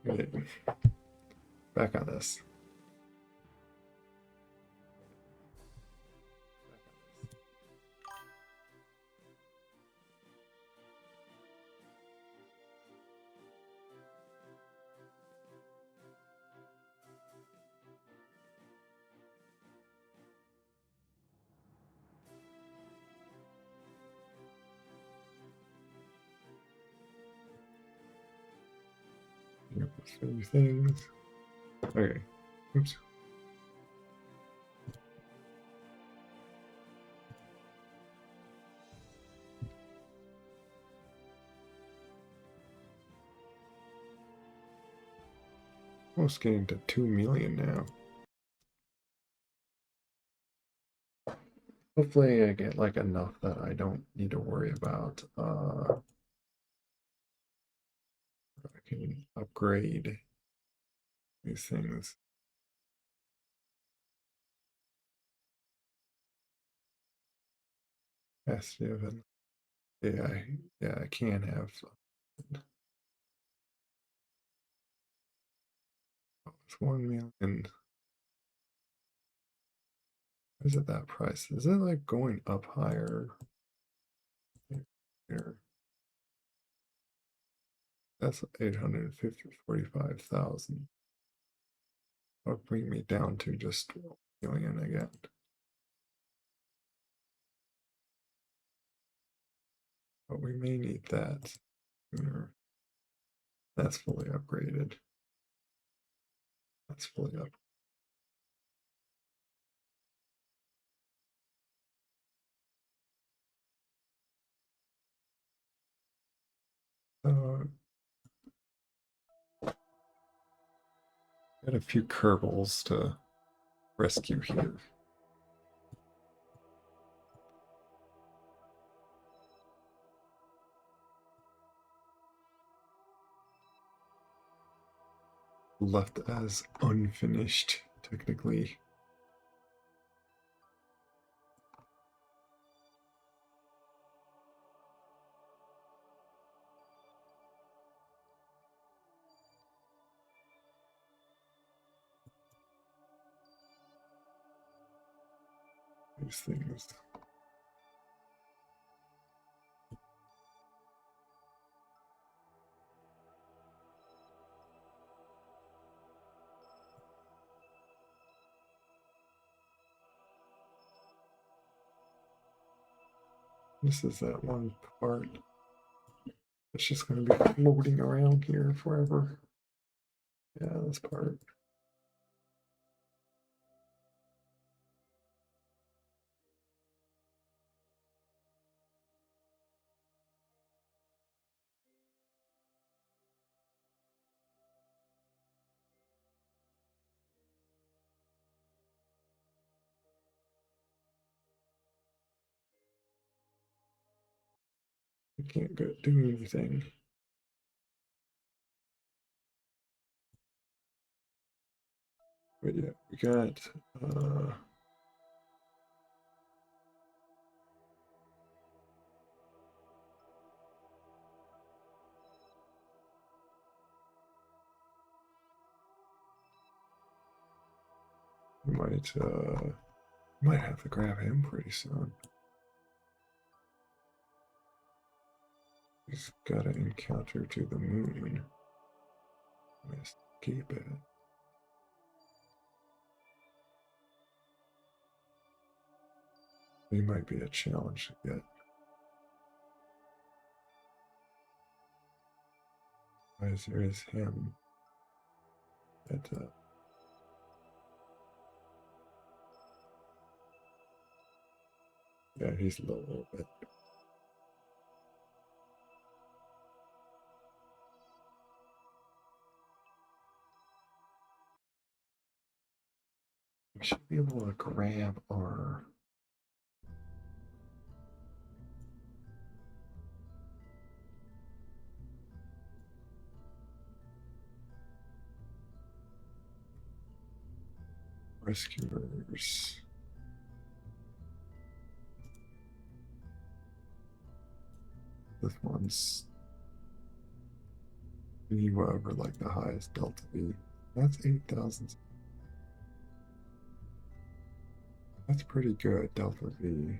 Okay. Back on this. Few things. Okay. Oops. Almost getting to 2 million now. Hopefully I get like enough that I don't need to worry about I can upgrade these things. Passive and yeah, I can have it's 1 million. Is it that price? Is it like going up higher? Here. That's 845,000. That'll bring me down to just 1 million again. But we may need that sooner. That's fully upgraded. That's fully up. Got a few kerbals to rescue here. Left as unfinished, technically. These things. This is that one part. It's just going to be floating around here forever. Yeah, this part. I can't do anything. But yeah, we got might have to grab him pretty soon. He's got an encounter to the moon. Let's keep it. He might be a challenge to get. Guys, there is him. At yeah, he's low a little bit. We should be able to grab our rescuers. This one's be whatever like the highest delta V. That's 8,000. That's pretty good, delta V.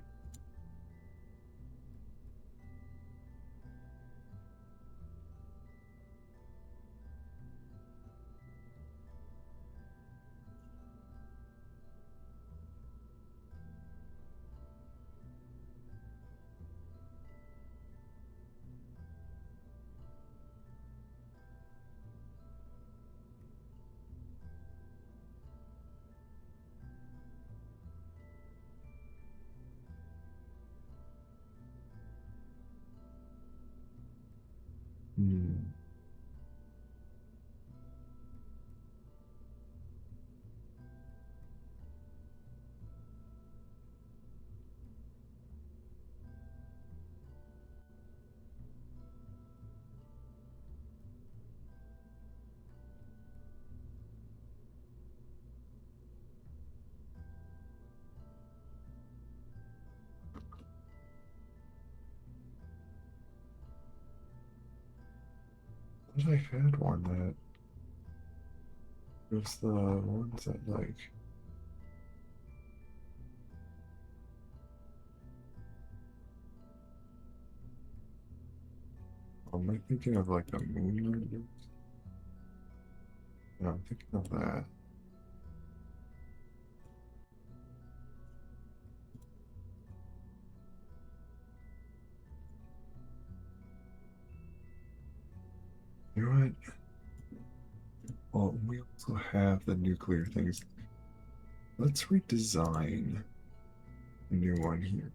Hmm. But I had one that was the ones that like. Am I thinking of like a moon render? Yeah, I'm thinking of that. You know what? Well, we also have the nuclear things. Let's redesign a new one here.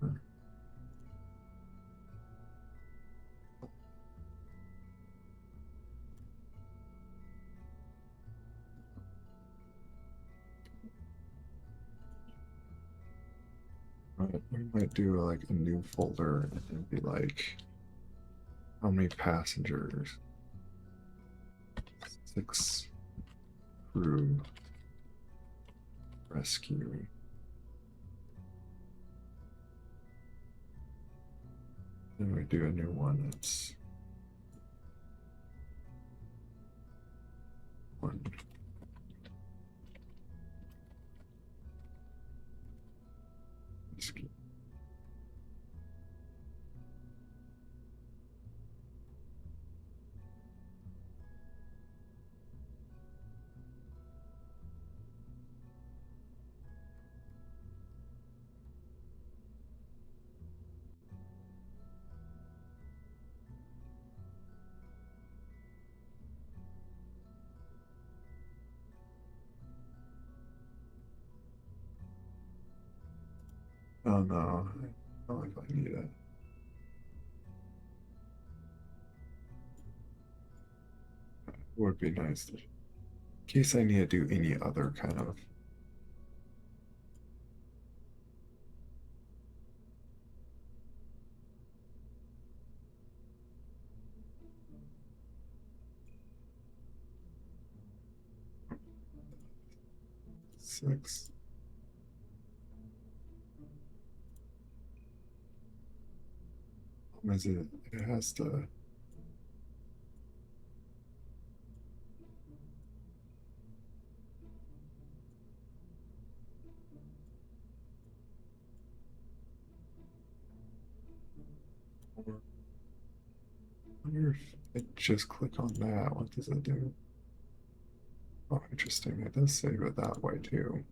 Right, we might do like a new folder and be like, how many passengers? 6 crew rescue. Then we do a new one that's 1 rescue. Oh no, I don't know if I need it. It would be nice to, in case I need to do any other kind of. Six. Is it? It has to. I wonder if I just click on that. What does it do? Oh, interesting. It does save it that way too.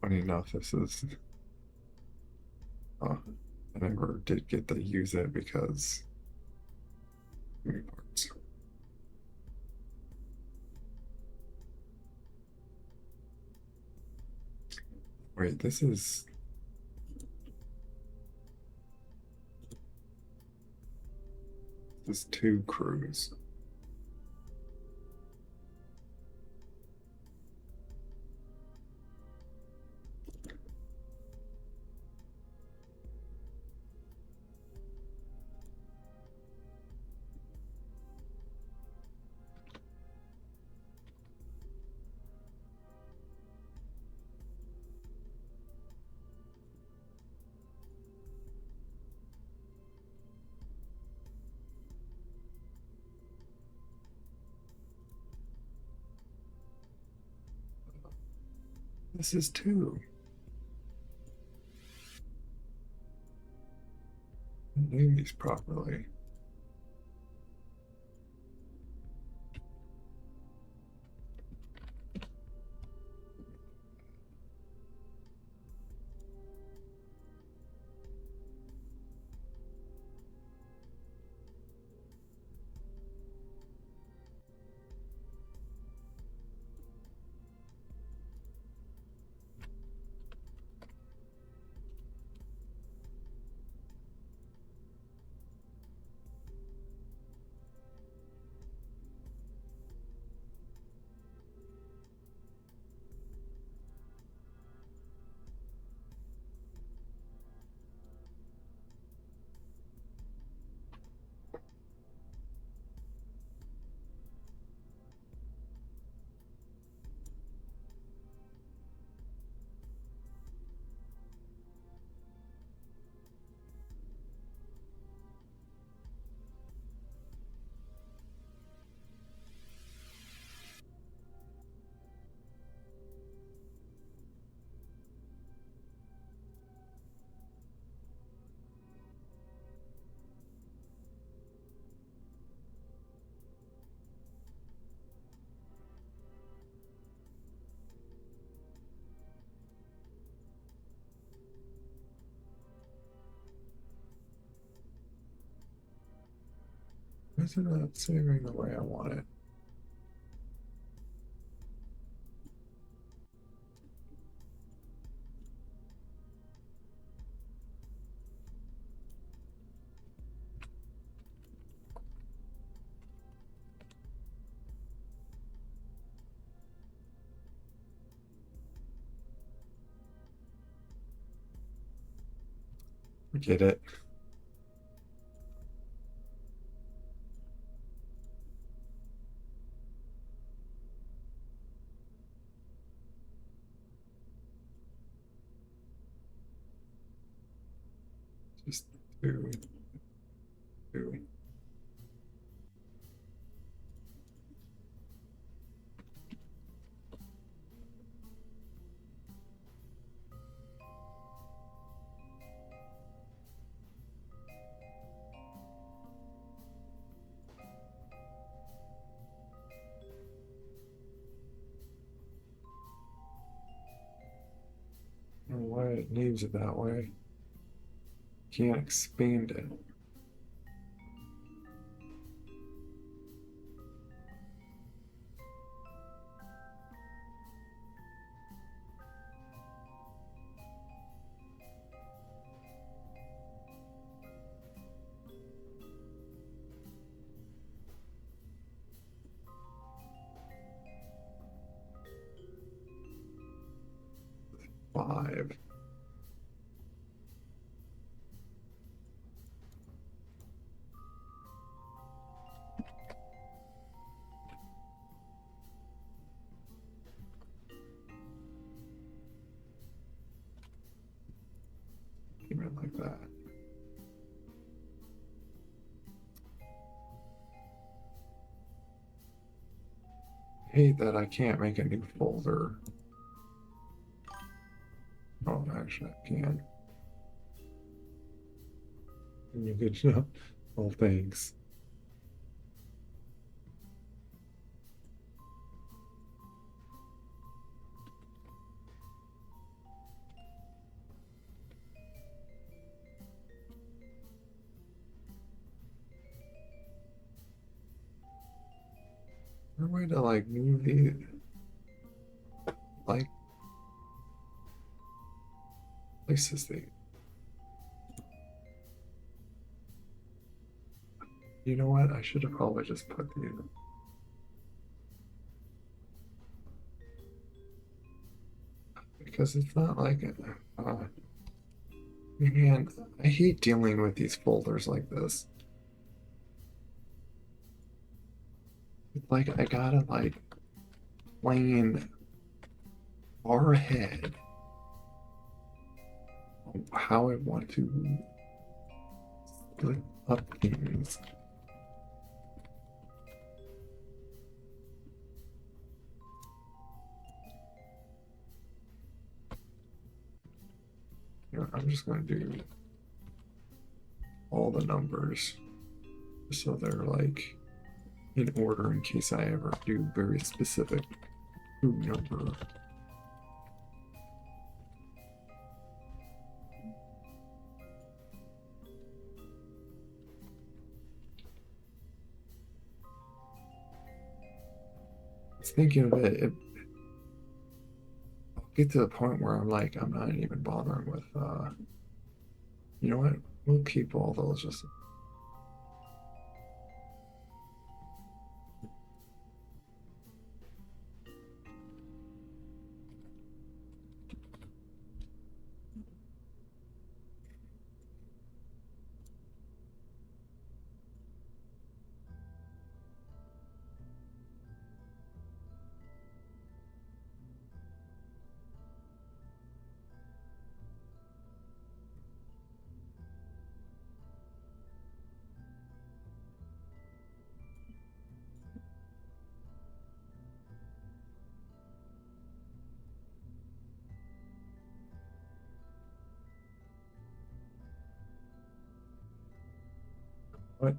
Funny enough, this is. I never did get to use it because too many parts. Wait, this is two crews. This is two. Name these properly. Why is it not saving the way I want it? Get it. Just two, two. I don't know why it leaves it that way. Can't expand it. Five. Keep it like that. Hate that I can't make a new folder. Oh, actually, I can. Good job. Oh, thanks. Is there a way to like move these? Like, places the. You know what? I should have probably just put the. Because it's not like it. Man, I hate dealing with these folders like this. It's like I gotta like plan far ahead on how I want to split up things. You know, I'm just going to do all the numbers so they're like in order in case I ever do very specific food number. I was thinking of it, I'll get to the point where I'm like, I'm not even bothering with, you know what? We'll keep all those just. What?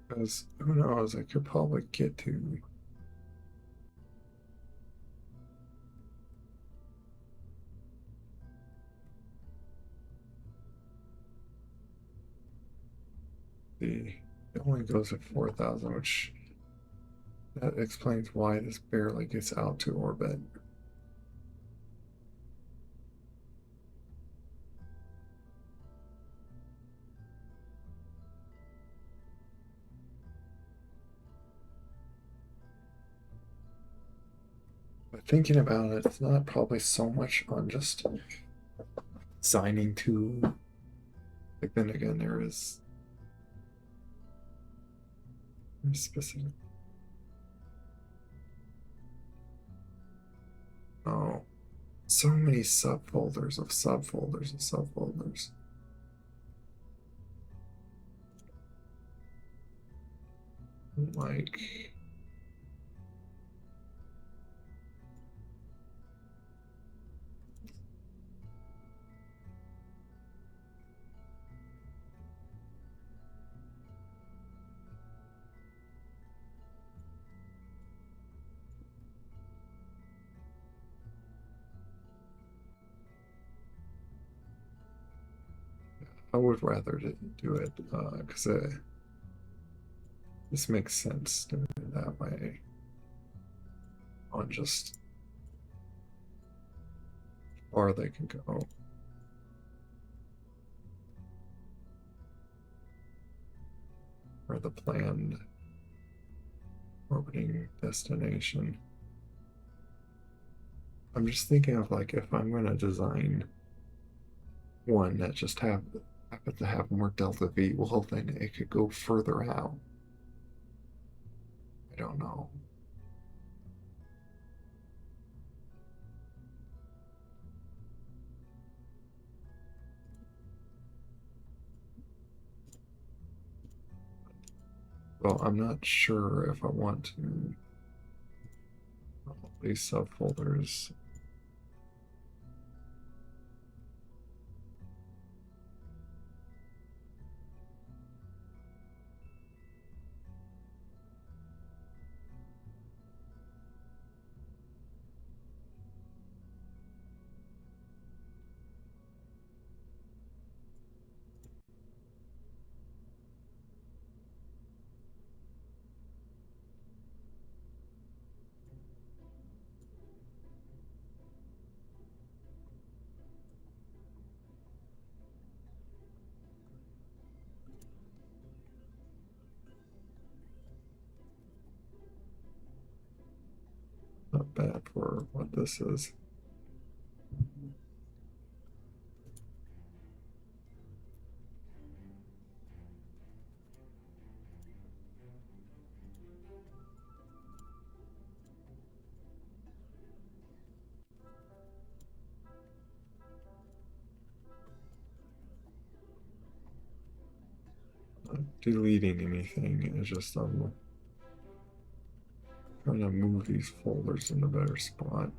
Because who knows? I could probably get to. The it only goes at 4,000, which that explains why this barely gets out to orbit. But thinking about it, it's not probably so much on just signing to. Like then again, there is specific. Oh, so many subfolders of subfolders of subfolders. Like, I would rather do it because this makes sense to do it that way on just how far they can go or the planned orbiting destination. I'm just thinking of like if I'm going to design one that just happen to have more delta V, well then it could go further out. I don't know. Well, I'm not sure if I want to these subfolders. bad for what this is. Not deleting anything, it's just trying to move these folders in a better spot.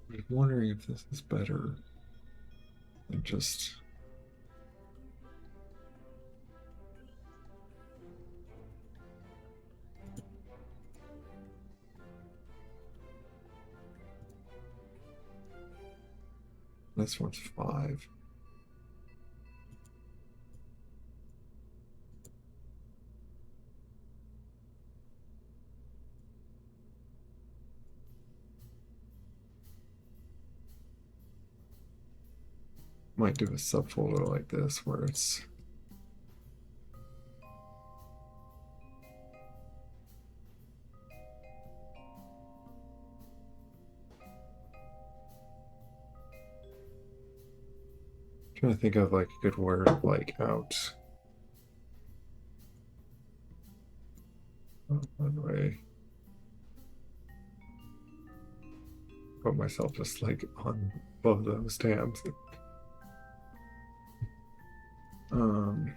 I'm wondering if this is better than just this one's 5. Might do a subfolder like this where it's trying to think of like a good word like out. Oh, by the way, put myself just like on above those tabs. Um,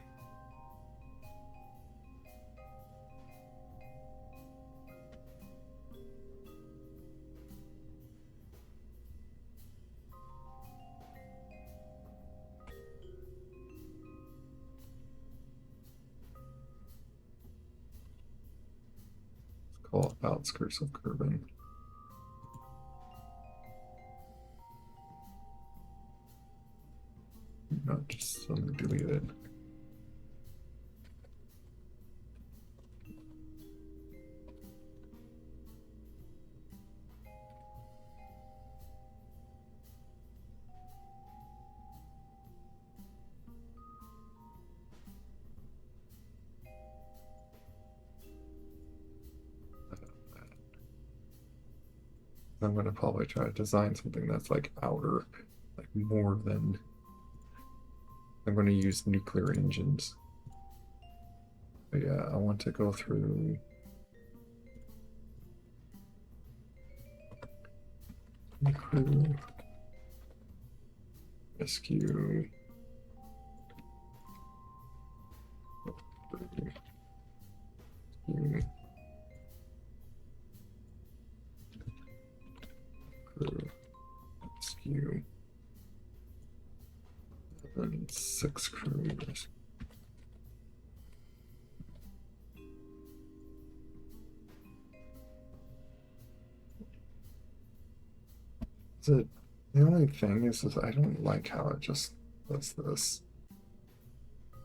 let's call it outskirts of curving. Not just something deleted. I'm going to probably try to design something that's like outer, like more than. I'm going to use nuclear engines. But yeah, I want to go through. Crew, rescue, rescue, crew, rescue, and 6 crew. The only thing is I don't like how it just does this.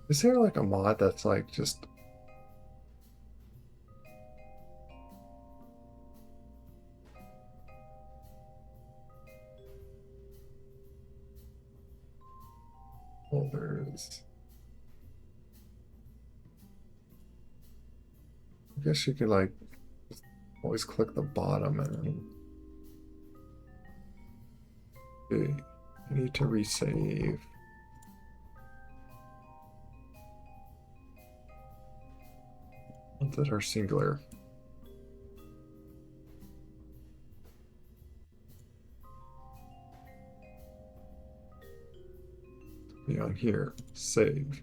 Is there like a mod that's like just folders? I guess you could like always click the bottom and okay, I need to resave. Ones that are singular. Be on here, save.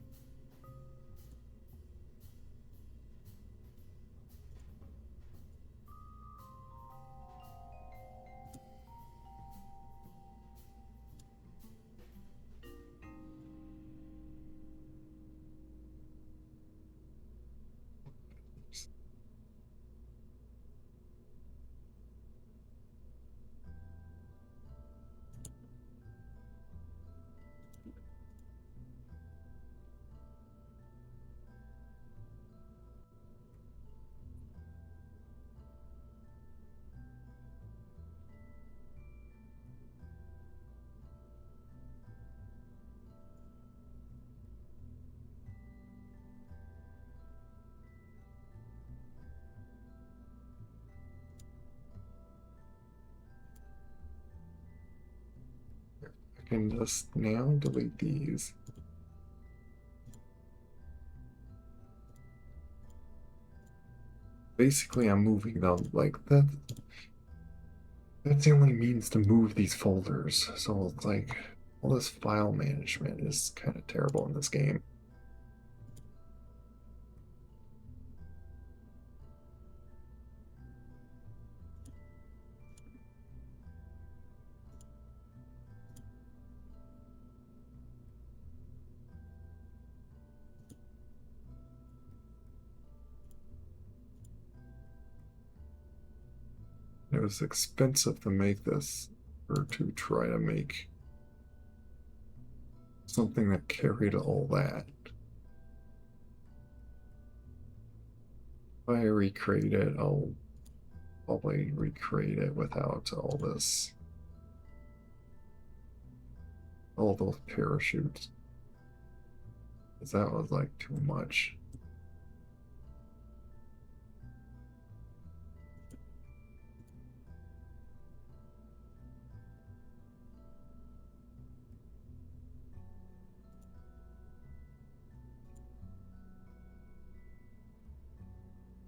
can just now delete these. Basically, I'm moving them like that. That's the only means to move these folders. So it's like all this file management is kind of terrible in this game. It was expensive to make this, or to try to make something that carried all that. If I recreate it, I'll probably recreate it without all this, all those parachutes. Because that was like too much.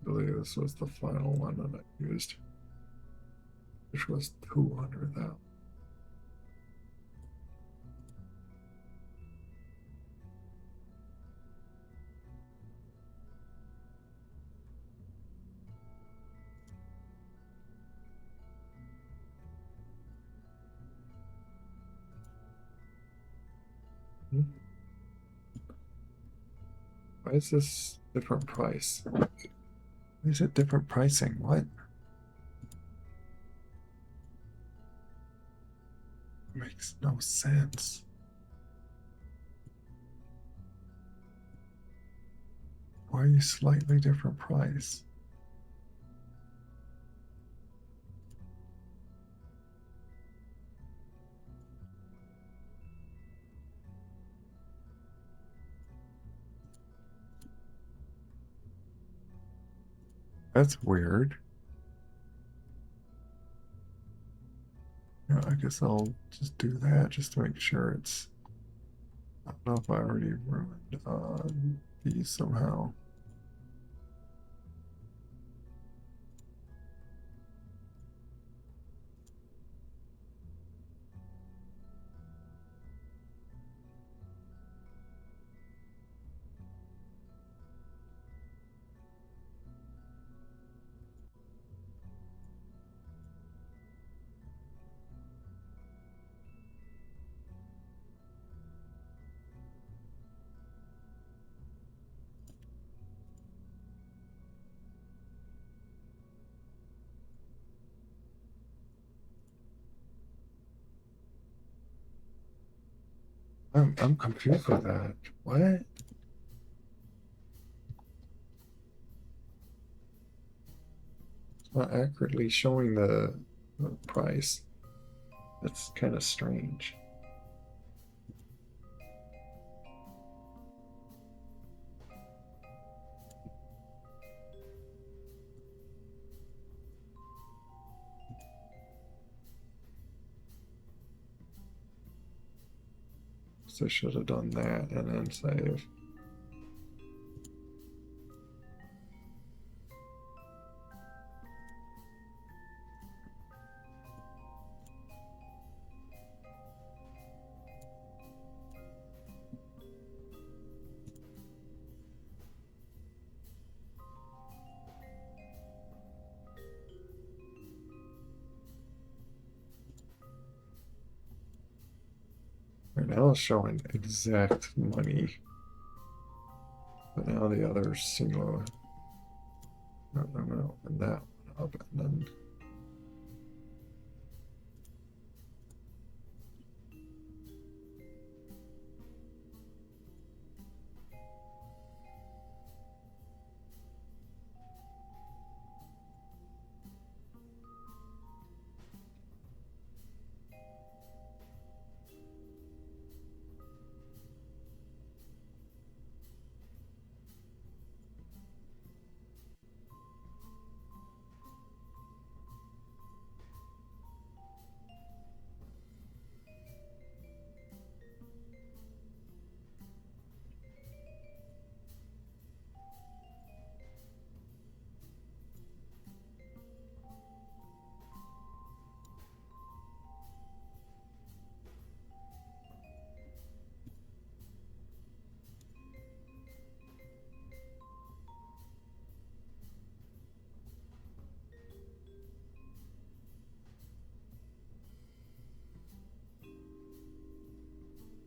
I believe this was the final one that I used, which was 200,000. Why is this different price? Why is it different pricing? What? Makes no sense. Why are you slightly different price? That's weird. Yeah, I guess I'll just do that just to make sure it's. I don't know if I already ruined these somehow. I'm confused with that. What? It's not accurately showing the price. That's kind of strange. So I should have done that and then save. Right now it's showing exact money. But now the other single. I'm going to open that one up and then.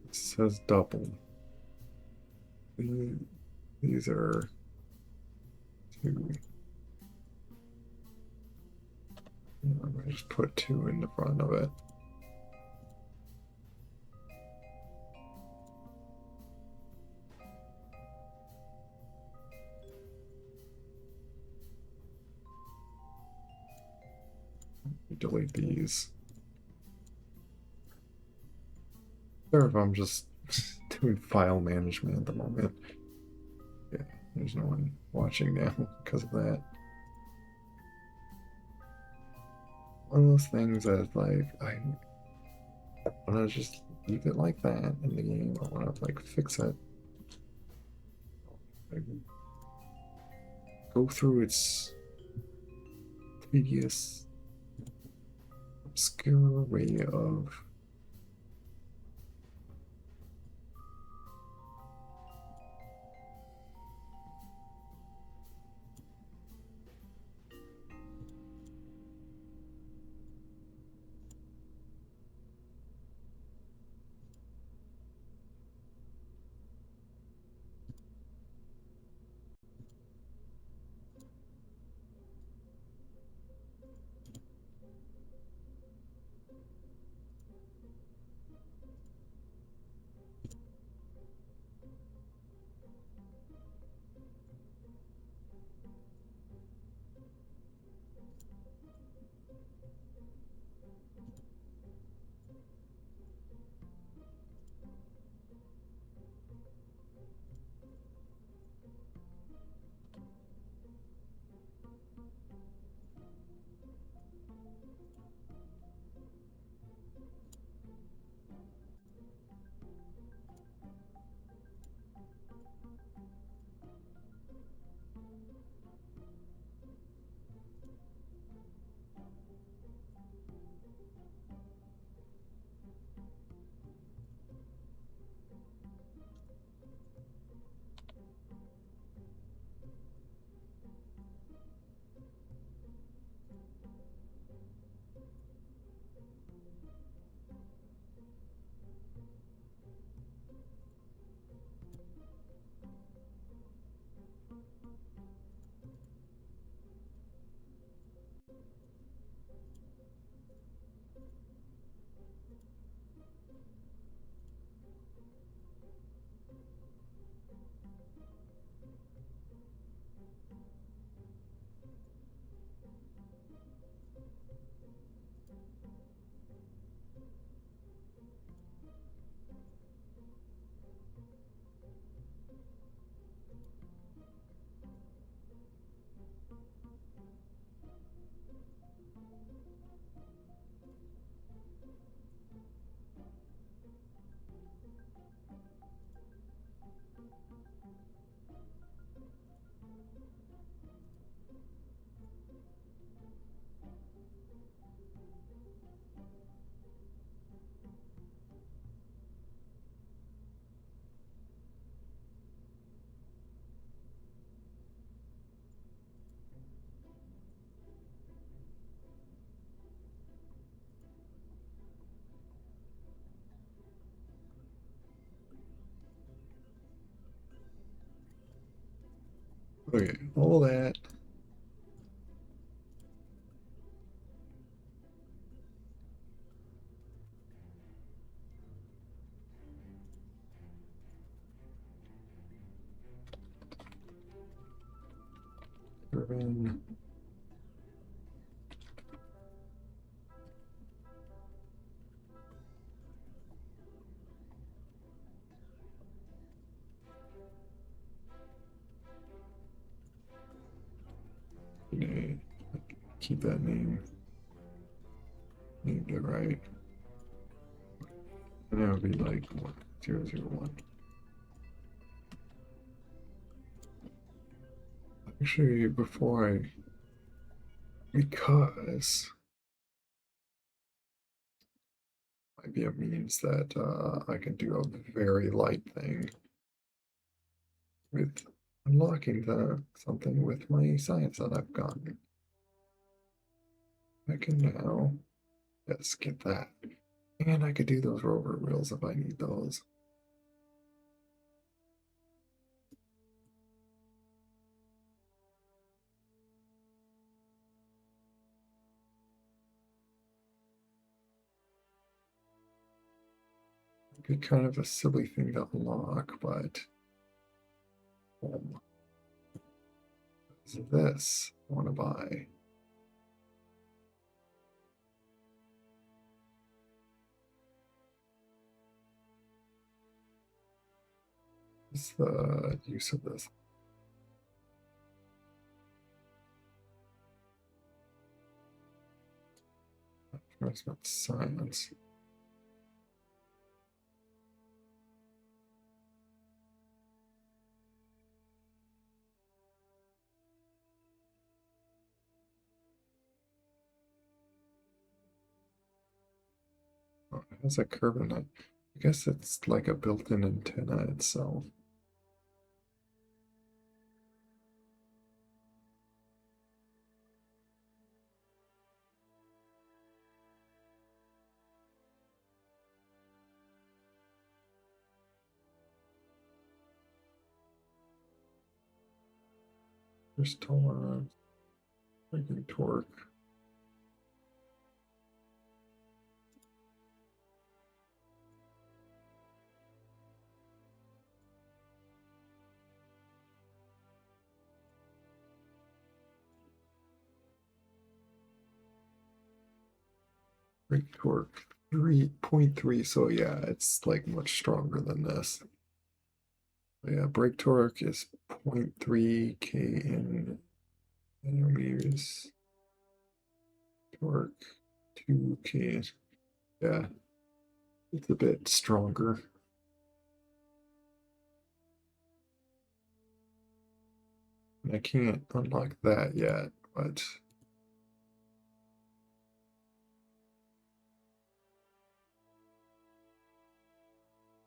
It says double. These are two. I'm gonna just put two in the front of it. Delete these. Or if I'm just doing file management at the moment. Yeah, there's no one watching now because of that. One of those things that like I want to just leave it like that in the game. I want to like fix it. Like, go through its tedious, obscure way of okay, all that. Urban. Okay, keep that name. Named it right. And that would be like 1001. Actually, before I, because might be a means that I can do a very light thing with unlocking something with my science that I've gotten. I can now, yes, get that. And I could do those rover wheels if I need those. be kind of a silly thing to unlock, but this I want to buy. What's the use of this? Advancement science. Oh, it has a curve in it. I guess it's like a built-in antenna itself. There's tolerance, breaking torque. Brake torque 3.3, so yeah, it's like much stronger than this. Yeah, brake torque is 0.3 K in millimeters. Torque 2 K. Yeah, it's a bit stronger. And I can't unlock that yet, but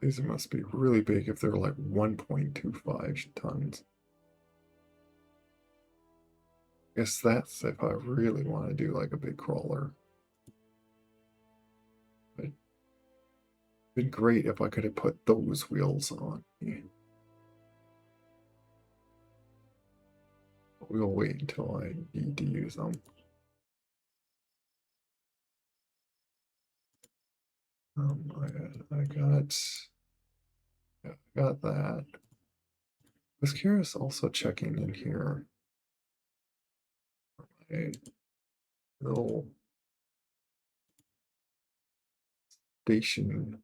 these must be really big if they're like 1.25 tons. I guess that's if I really want to do like a big crawler. It'd been great if I could have put those wheels on. We'll wait until I need to use them. I got that. I was curious also checking in here. A little station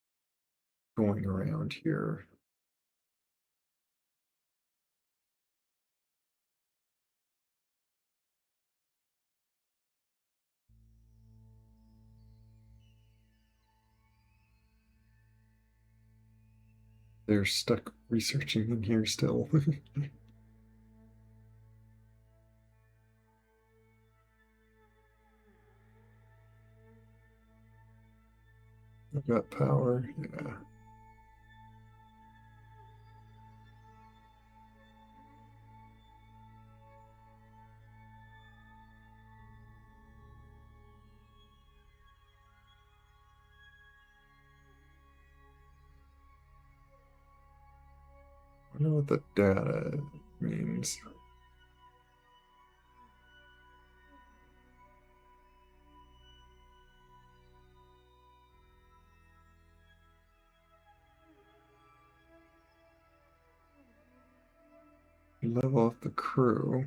going around here. They're stuck researching in here still. I've got power, yeah. I wonder what the data means. Level up the crew.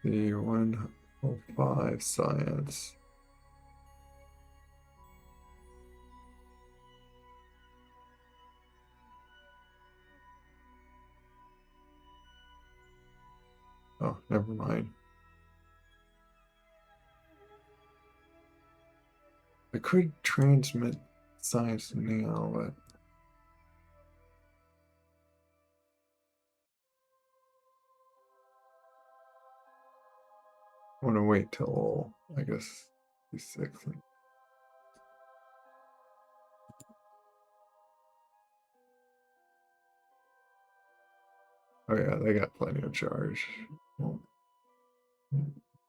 The 105 science. Oh, never mind. I could transmit science now, but I want to wait till, I guess, the 6th. Oh yeah, they got plenty of charge. Won't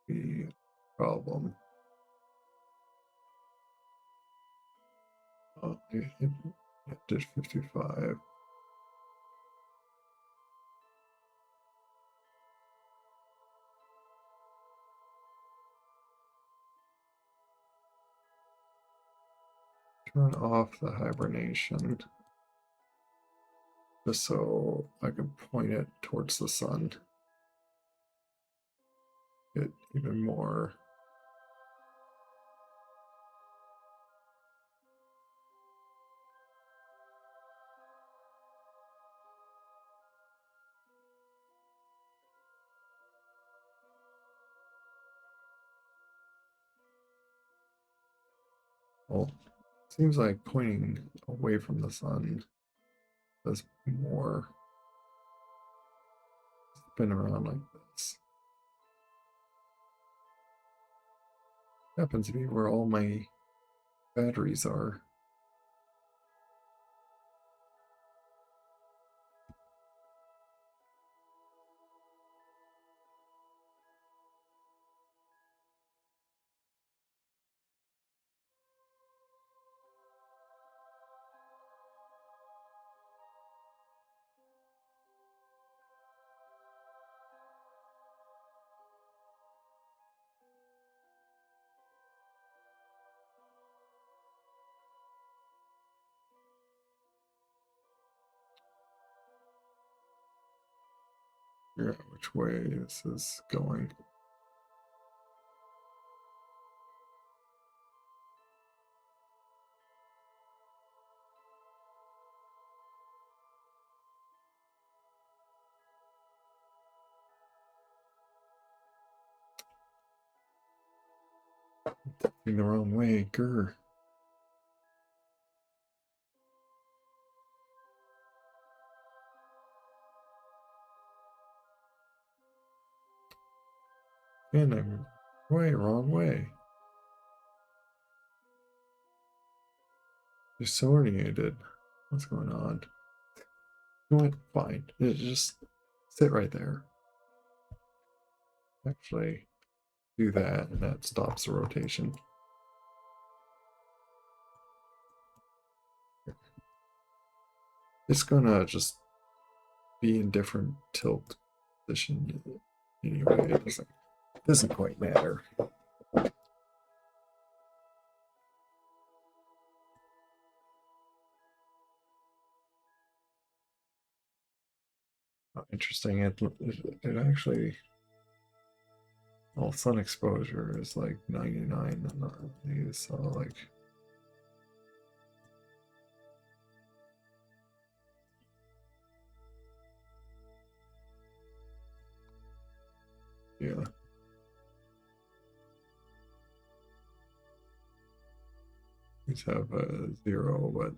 be a problem. Oh, Did 55. Turn off the hibernation just so I can point it towards the sun. Get even more. Well, seems like pointing away from the sun does more. Spin around like this. Happens to be where all my batteries are. Figure out which way this is going. In the wrong way, grr. And I'm wrong way. Disoriented. What's going on? You know what? Fine. Just sit right there. Actually, do that, and that stops the rotation. It's gonna just be in different tilt position anyway. It doesn't quite matter. Interesting. It actually, well, sun exposure is like 99 on these, so like. Yeah. These have a 0, but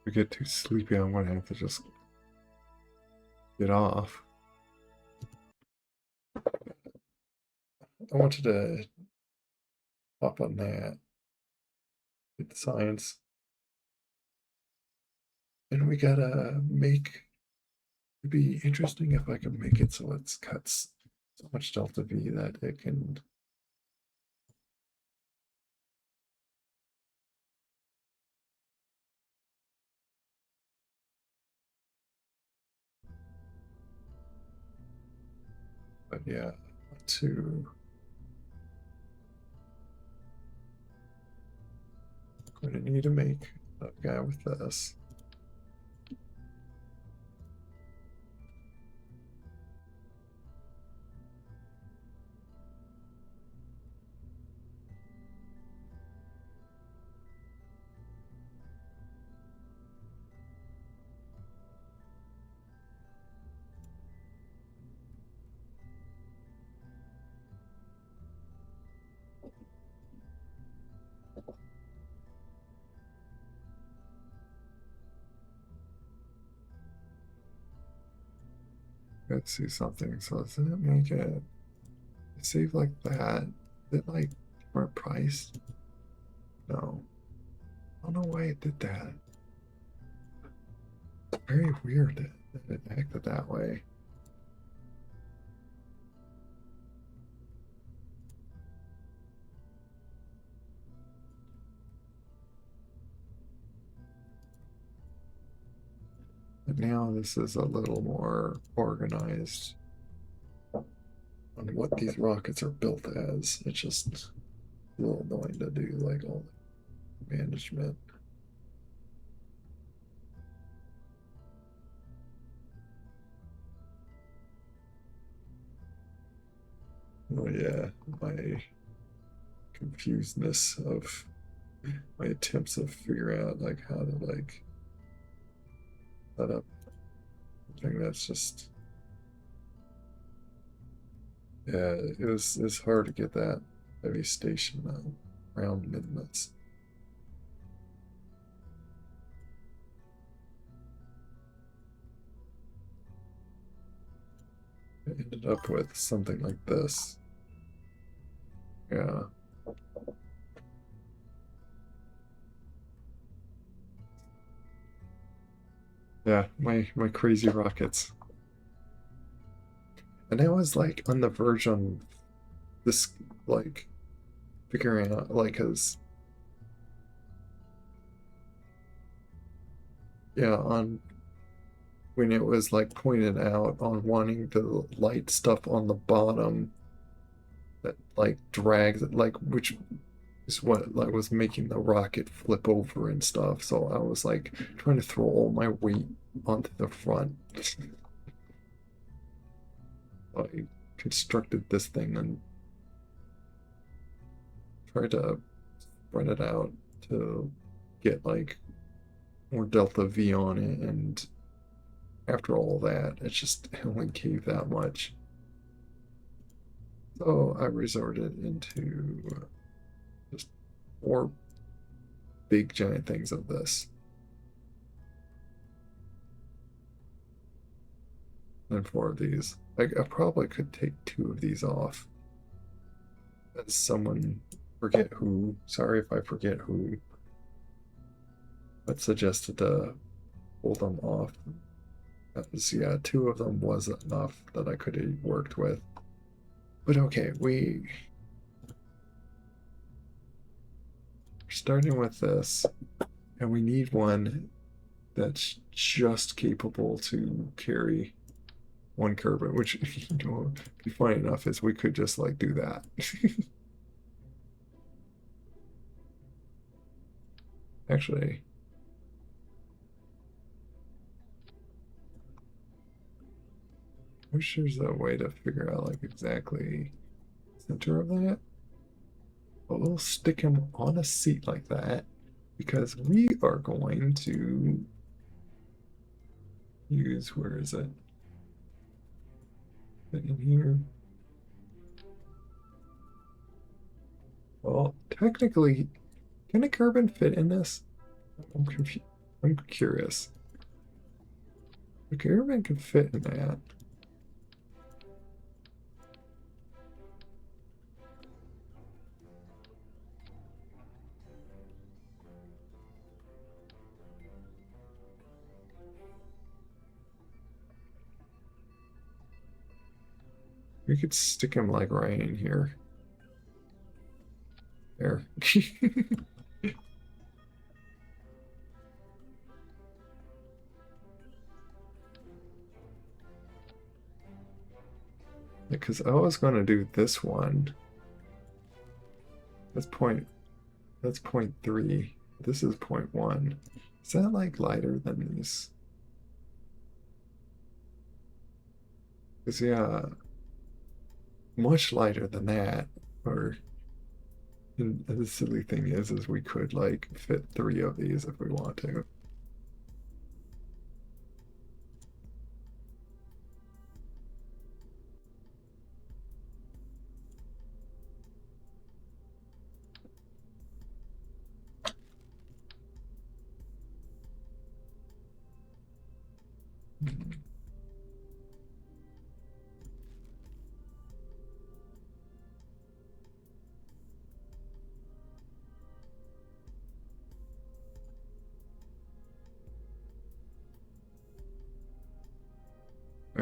if I get too sleepy, I'm gonna have to just get off. I wanted to hop on that, get the science, and we gotta make it be interesting if I can make it so it cuts so much delta V that it can. But yeah, to going to need to make a guy with this. Let's see something. So does that make it? Save like that. Is it like different price? No. I don't know why it did that. It's very weird that it acted that way. But now this is a little more organized on what these rockets are built as. It's just a little annoying to do like all the management. Oh yeah, my confusedness of my attempts of figuring out like how to like set up something that's just yeah, it's hard to get that heavy station around midness. I ended up with something like this. Yeah. Yeah, my crazy rockets. And I was like on the verge on this like figuring out like cause yeah, on when it was like pointed out on wanting to light stuff on the bottom that like drags it like which is what like was making the rocket flip over and stuff. So I was like trying to throw all my weight onto the front. I constructed this thing and tried to spread it out to get like more delta V on it, and after all that, it just only gave that much. So I resorted into just more big giant things of this. And four of these. I probably could take two of these off. As someone forget who, sorry if I forget who, but suggested to pull them off. Because, yeah, two of them was enough that I could have worked with. But okay, we're starting with this, and we need one that's just capable to carry one kerbal, which you know, be funny enough is we could just like do that. Actually, I wish there's a way to figure out like exactly center of that. But we'll stick him on a seat like that because we are going to use, where is it? In here. Well, technically, can a carbon fit in this? I'm confused. I'm curious. The carbon can fit in that. We could stick him like right in here. There. Because I was going to do this one. That's point. That's 0.3. This is 0.1. Is that like lighter than these? Because yeah, much lighter than that. Or and the silly thing is we could like fit three of these if we want to.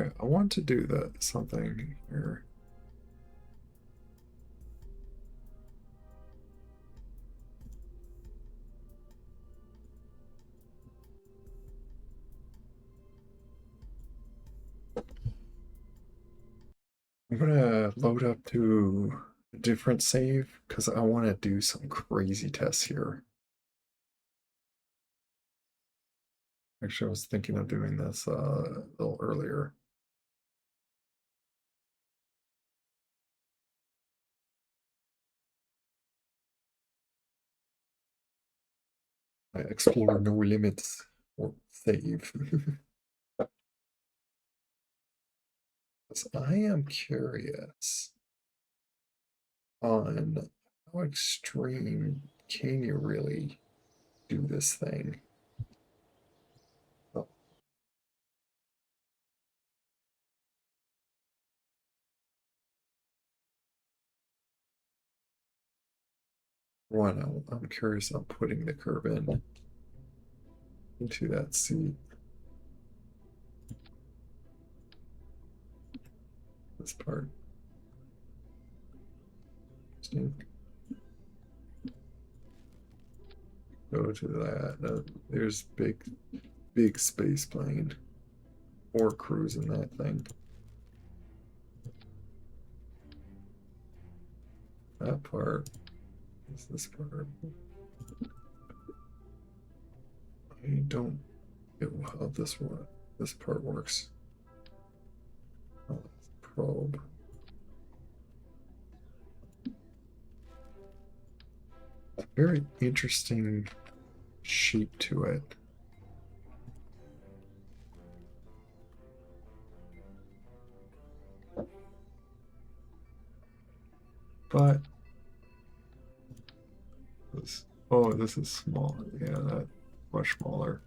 Okay, I want to do that something here. I'm gonna load up to a different save because I want to do some crazy tests here. Actually, I was thinking of doing this a little earlier. I explore no limits or save. I am curious on how extreme can you really do this thing? Oh, one, I'm curious on putting the curve into that seat. This part. Go to that. There's big space plane or cruising that thing. That part is this part. I don't get how this part works. Oh, probe. A very interesting shape to it. But this, oh, this is small. Yeah, that much smaller.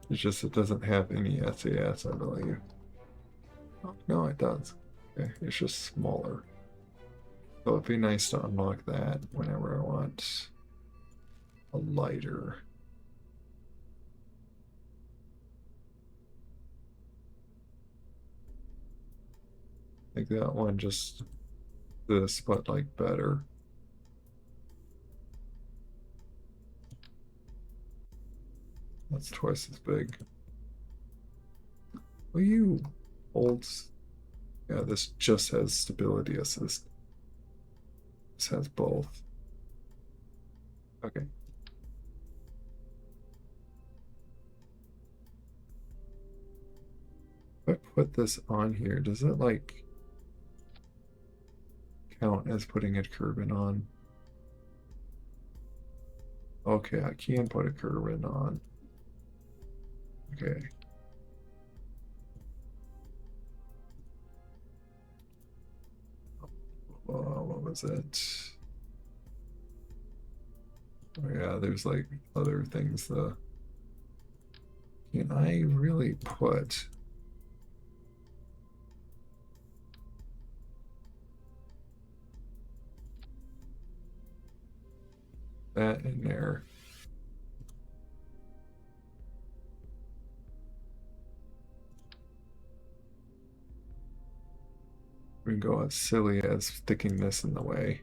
It's just it doesn't have any SAS, I believe. Oh, no, it does. Okay, it's just smaller. So it'd be nice to unlock that whenever I want a lighter. I think that one just this, but like better. That's twice as big. Will you hold? Yeah, this just has stability assist. This has both. Okay. If I put this on here, does it like count as putting a Kerbin on? Okay, I can put a Kerbin on. Okay. What was it? Oh yeah, there's like other things. Can I really put that in there? We can go as silly as sticking this in the way.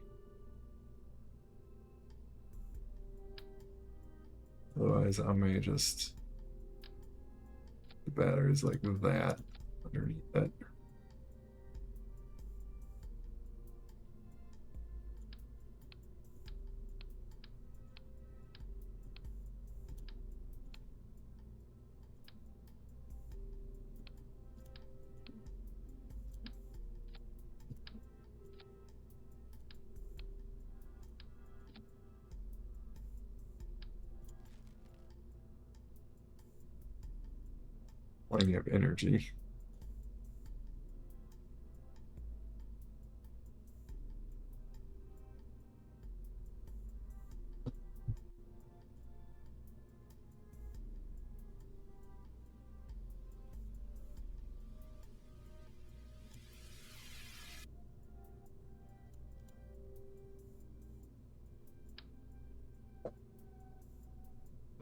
Otherwise, I may just the batteries like that underneath it. Plenty of energy.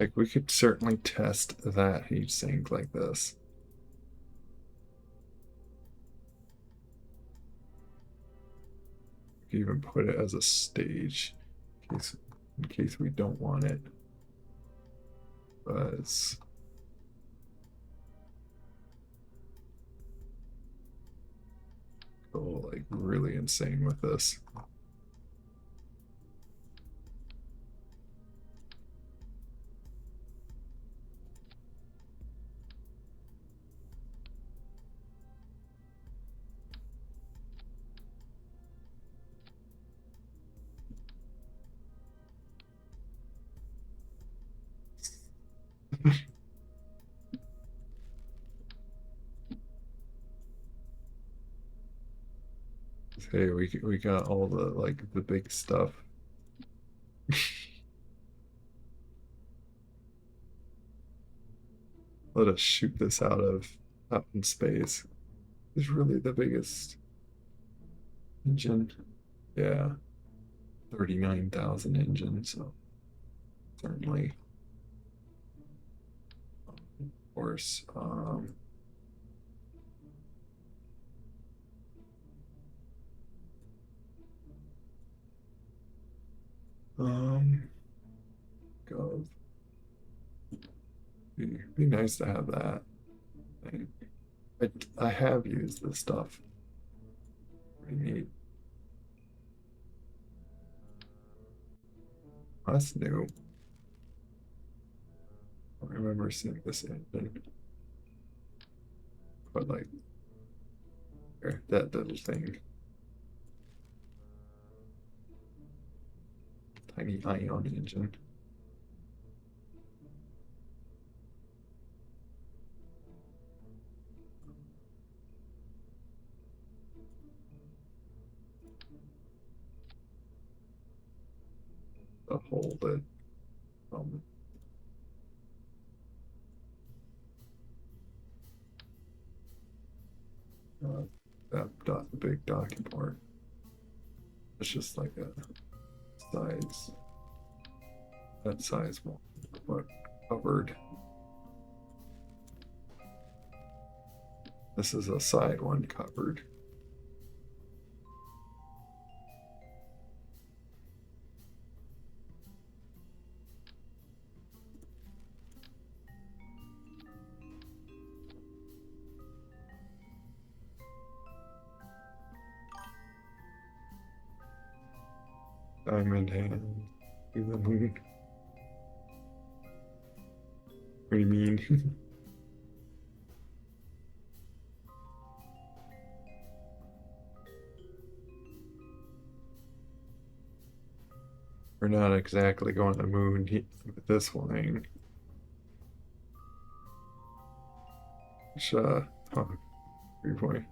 Like, we could certainly test that heat sink like this. We could even put it as a stage in case we don't want it. But it's go like really insane with this. Hey, we got all the like the big stuff. Let us shoot this out in space. It's really the biggest engine. Yeah, 39,000 engines. So certainly, of course. Go. Be nice to have that. I have used this stuff. Pretty neat. That's new. I remember seeing this engine. But like that little thing. Tiny ion engine. To hold it. Um, that big docking port. It's just like a size, that size one, but covered. This is a side one covered. Diamond hand. To the moon. What do you mean? We're not exactly going to the moon with this flying. Which, oh, 3 point.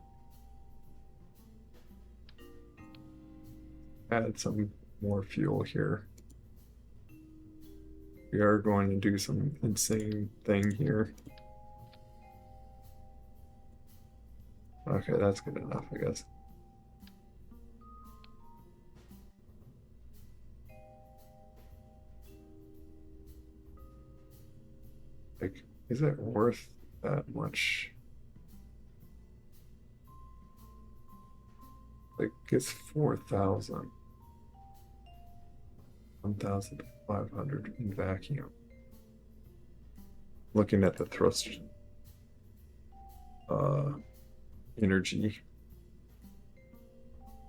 Add some more fuel here. We are going to do some insane thing here. Okay, that's good enough, I guess. Like, is it worth that much? Like, it's 4,000. 1,500 in vacuum. Looking at the thrust energy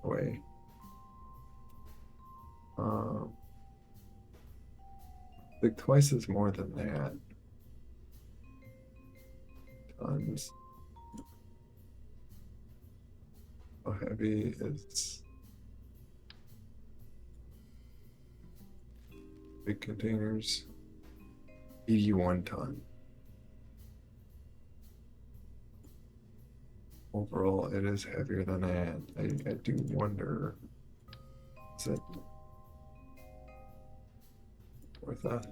way. Like twice as more than that. Tons. How heavy is big containers? 81 ton. Overall, it is heavier than that. I do wonder, is it worth that?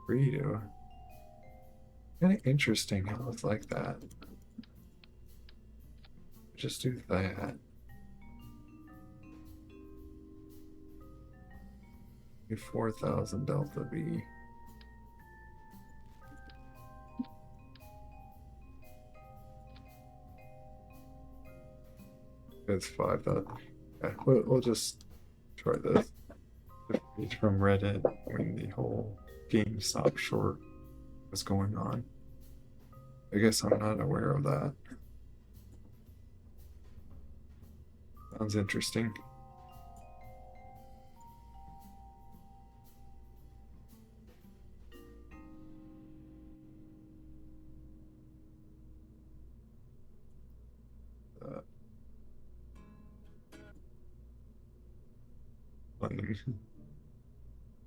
Redo. Kind of interesting how it's like that. Just do that. 4,000 delta V. It's 5,000. Yeah, we'll just try this. It's from Reddit when the whole GameStop short was going on. I guess I'm not aware of that. Sounds interesting. Playing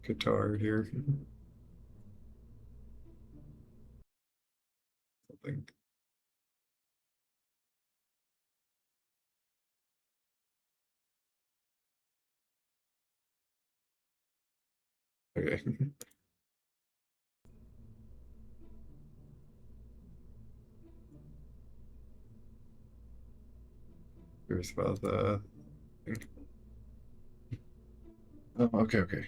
guitar here. Something. Okay. Curious about the thing. Oh, okay, okay.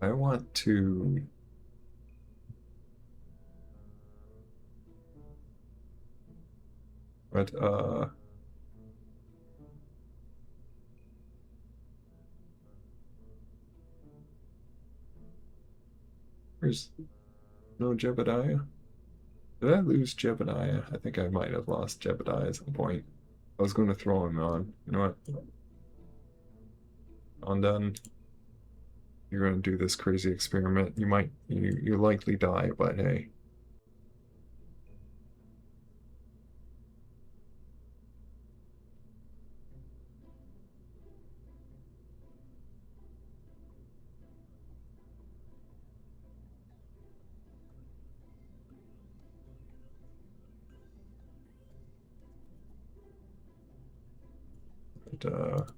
I want to. But there's no Jebediah. Did I lose Jebediah? I think I might have lost Jebediah at some point. I was going to throw him on. You know what? On done. You're going to do this crazy experiment. You likely die, but hey. But,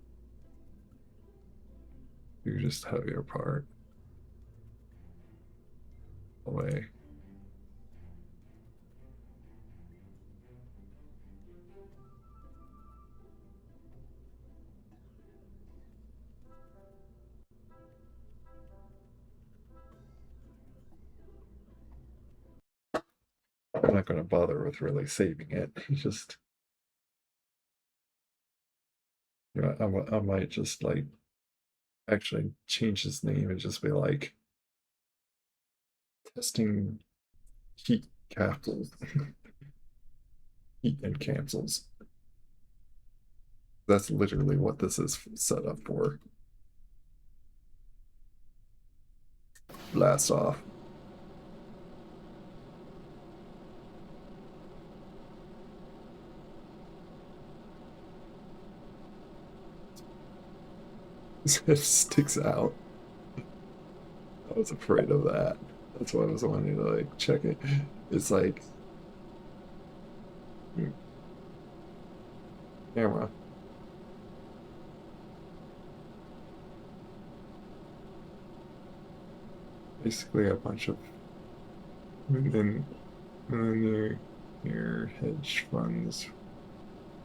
you just have your part away. I'm not going to bother with really saving it. Just, you know, I might just like actually change his name and just be like testing heat capsules, heat and capsules. That's literally what this is set up for. Blast off. It sticks out. I was afraid of that. That's why I was wanting to like check it. It's like camera. Basically a bunch of and then your hedge funds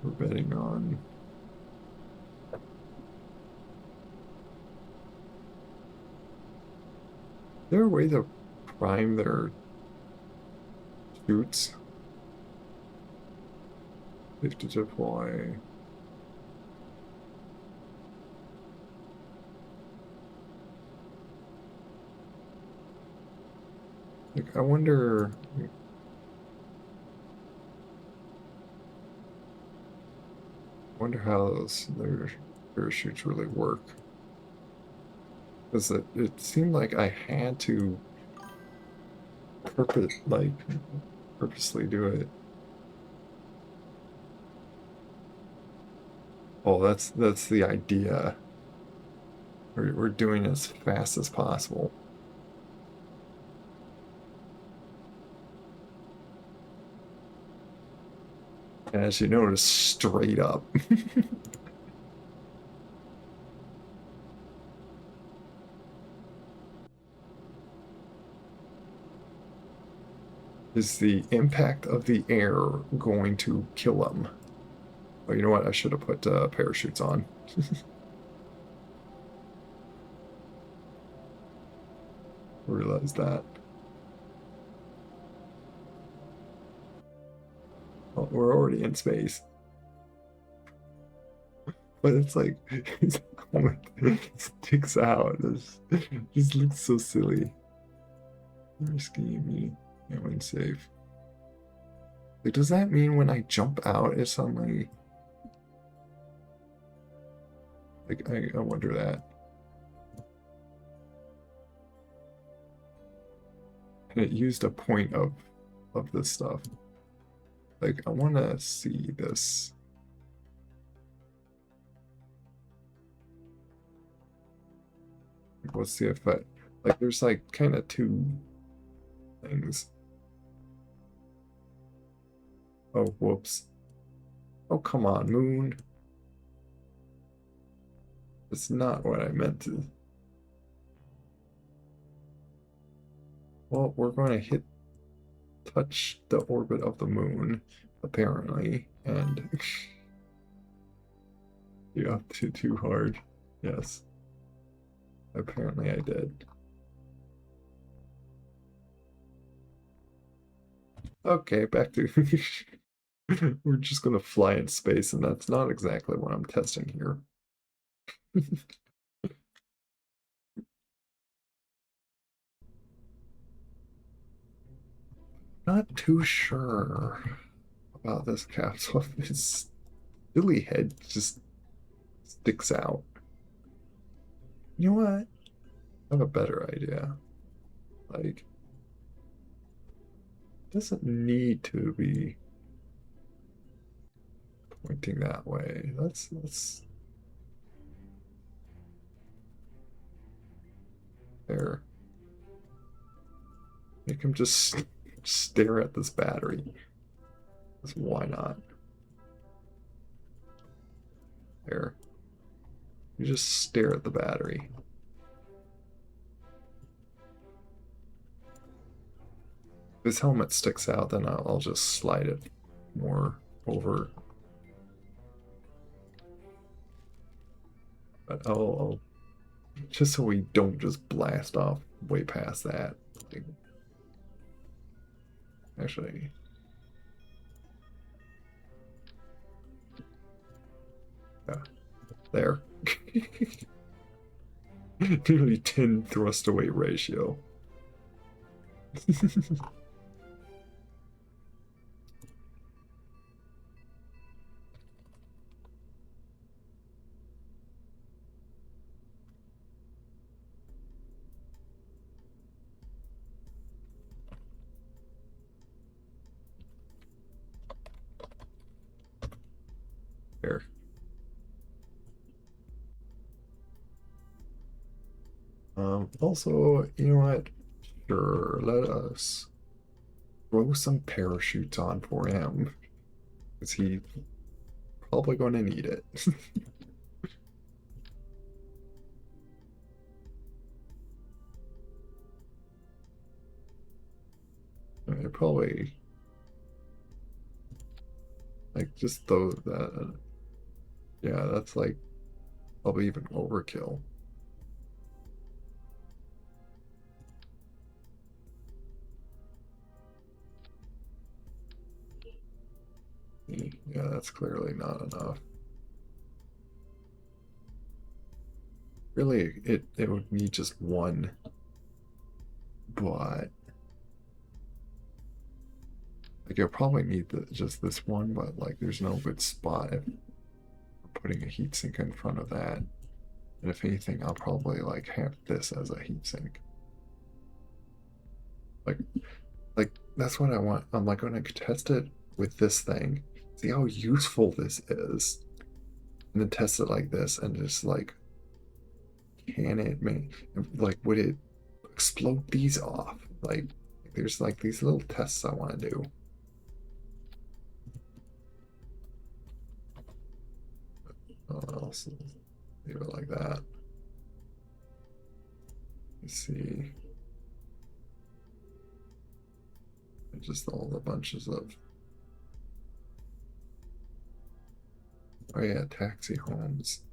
were betting on. Is there a way to prime their shoots? If to deploy. Like, I wonder how their parachutes really work. Because it seemed like I had to purposely do it. Oh, that's the idea. We're doing as fast as possible. And as you notice, straight up. Is the impact of the air going to kill him? Oh, you know what? I should have put parachutes on. Realized that. Well, we're already in space. But it's like his helmet sticks out. This just looks so silly. Risky me. I'm unsafe. Like, does that mean when I jump out, it suddenly like I wonder that. And it used a point of this stuff. Like, I wanna see this. What's the effect? Like, there's like kind of two things. Oh, whoops. Oh, come on, moon. It's not what I meant to. Well, we're going to touch the orbit of the moon, apparently, and yeah, too hard. Yes. Apparently I did. Okay, back to we're just gonna fly in space, and that's not exactly what I'm testing here. Not too sure about this capsule. His silly head just sticks out. You know what? I have a better idea. Like, it doesn't need to be pointing that way. Let's there. Make him just stare at this battery. Because why not? There. You just stare at the battery. If his helmet sticks out, then I'll just slide it more over. But I'll just so we don't just blast off way past that. Like, actually, yeah, there. Nearly 10 thrust to weight ratio. There. Also, you know what? Sure, let us throw some parachutes on for him. Because he's probably going to need it. Probably like just those that yeah, that's like probably even overkill. Yeah, that's clearly not enough. Really, it would need just one, but like you'll probably need just this one, but like there's no good spot if we're putting a heatsink in front of that. And if anything, I'll probably like have this as a heatsink. Like like that's what I want. I'm like going to test it with this thing, see how useful this is, and then test it like this, and just like, can it make like would it explode these off? Like there's like these little tests I want to do. I'll leave it like that. Let's see. Just all the bunches of Oh yeah, taxi homes.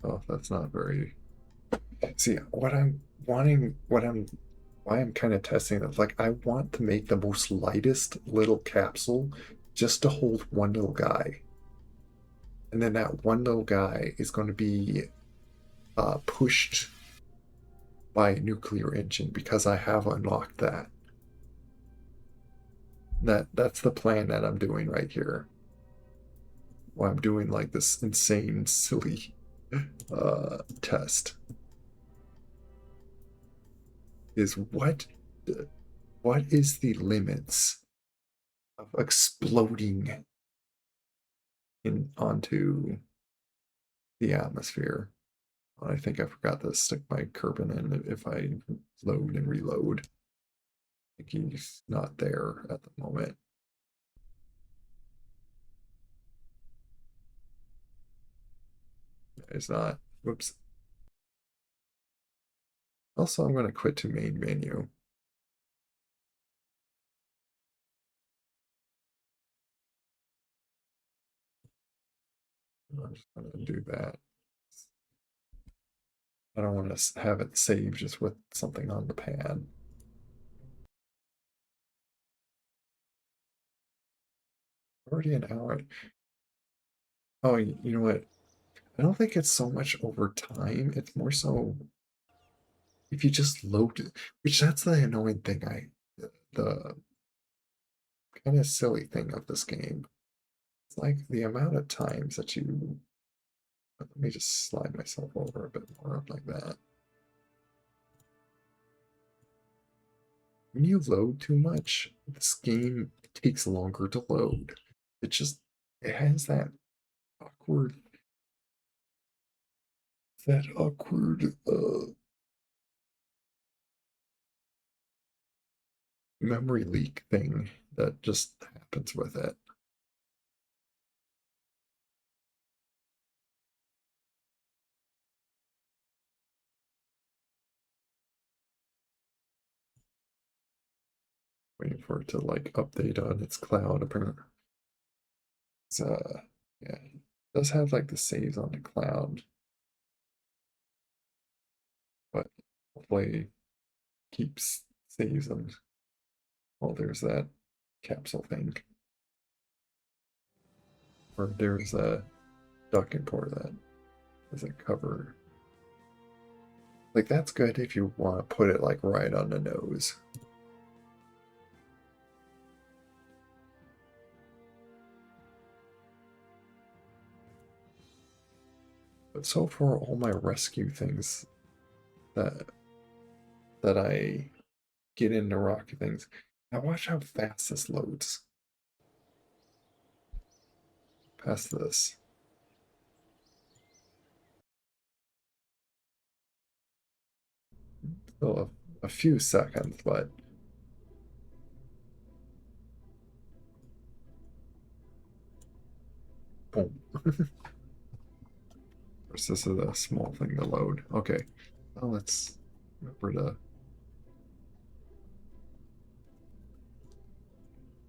Oh, that's not very. See, what I'm wanting, why I'm kind of testing it, like I want to make the most lightest little capsule just to hold one little guy. And then that one little guy is going to be pushed by a nuclear engine because I have unlocked that. That's the plan that I'm doing right here. Why I'm doing like this insane, silly test is what is the limits of exploding in onto the atmosphere? I think I forgot to stick my kerbal in if I load and reload. I think he's not there at the moment. It's not. Whoops. Also, I'm going to quit to main menu. I'm just going to do that. I don't want to have it saved just with something on the pad. Already an hour. Oh, you know what? I don't think it's so much over time. It's more so if you just load it, which that's the annoying thing. The kind of silly thing of this game. It's like the amount of times that you. Let me just slide myself over a bit more up like that. When you load too much, this game takes longer to load. It has awkward that awkward memory leak thing that just happens with it. Waiting for it to like update on its cloud apparently. It's yeah, it does have like the saves on the cloud, but hopefully keeps saves them. Well, there's that capsule thing. Or there's a docking port that doesn't cover. Like that's good if you want to put it like right on the nose. But so far, all my rescue things that I get into rocket things. Now watch how fast this loads. Past this. Still a few seconds, but boom. This is a small thing to load. Okay. Well, let's remember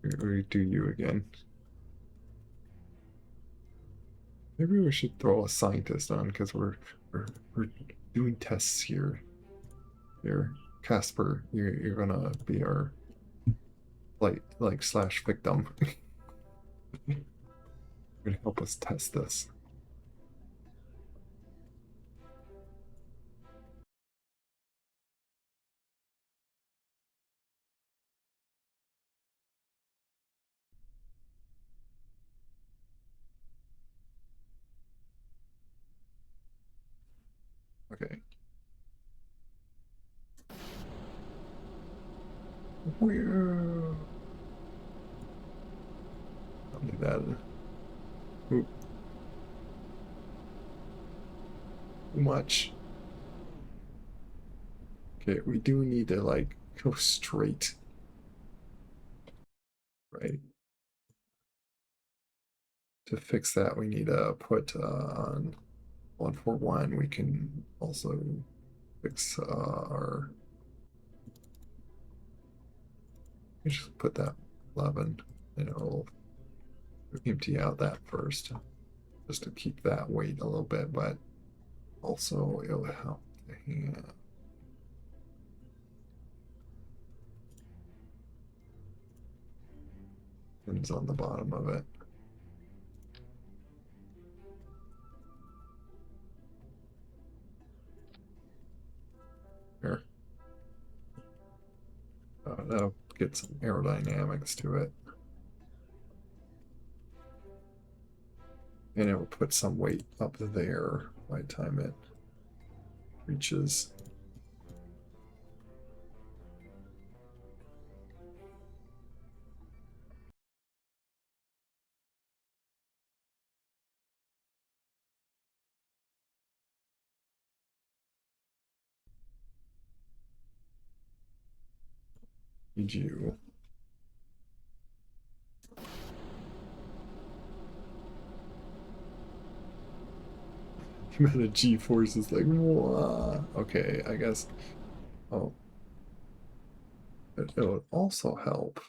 to redo you again. Maybe we should throw a scientist on because we're doing tests here. Here, Casper, you're gonna be our like slash victim. You're gonna help us test this. Okay. Where? I'll do that. Ooh, too much. Okay, we do need to like go straight, right? To fix that, we need to put on 141. We can also fix our. We just put that 11 and it'll empty out that first, just to keep that weight a little bit, but also it'll help the hand. Pins on the bottom of it. Here. That'll get some aerodynamics to it. And it will put some weight up there by the time it reaches. Need you. The amount of G-force is like, whoa. Okay, I guess. Oh. But it would also help.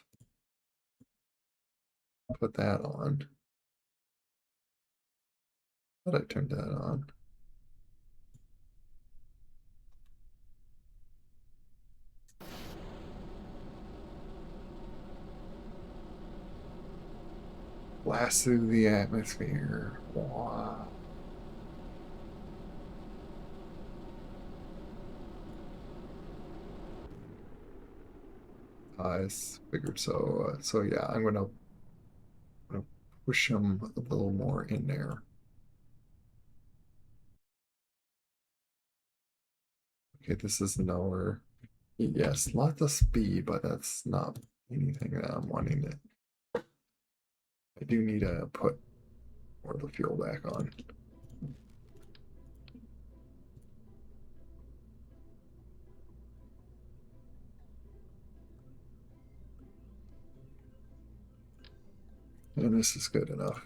Put that on. But I turned that on. Blast through the atmosphere. Wow. I figured so. So yeah, I'm gonna push them a little more in there. Okay, this is nowhere. Yes, lots of speed, but that's not anything that I'm wanting to. I do need to put more of the fuel back on. And this is good enough.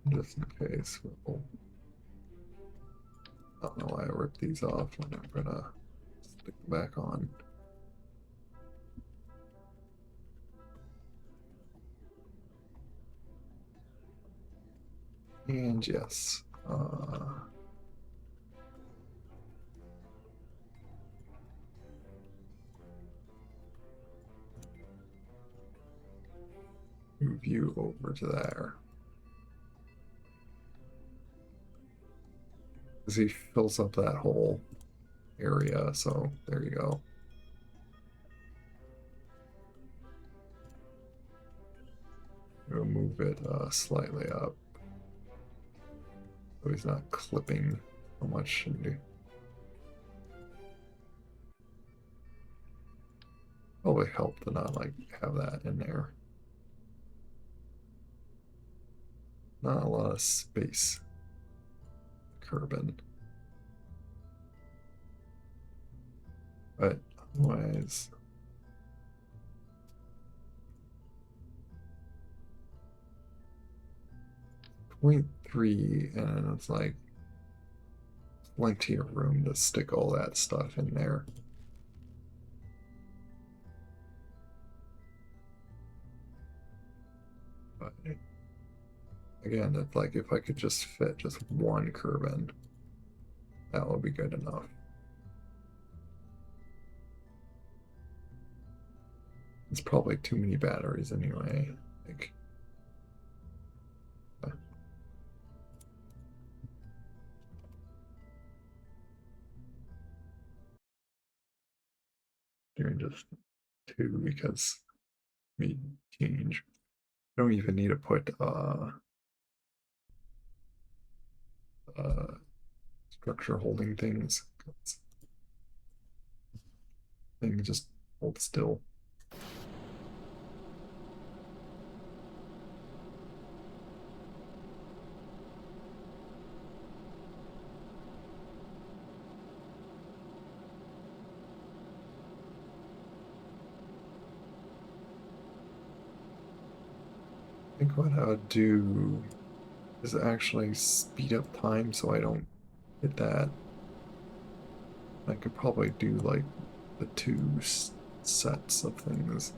Just in case. I don't know why I ripped these off when I'm gonna stick them back on. And yes. Move you over to there. Because he fills up that whole area, so there you go. We'll move it slightly up. So he's not clipping so much into. Probably help to not like have that in there. Not a lot of space. Curbing. But otherwise. 0.3, and it's like plenty of room to stick all that stuff in there. But again, it's like if I could just fit just one curve in, that would be good enough. It's probably too many batteries anyway. Like, doing just two because we change. I don't even need to put structure holding things. Things just hold still. I think what I would do is actually speed up time so I don't hit that. I could probably do like the two sets of things.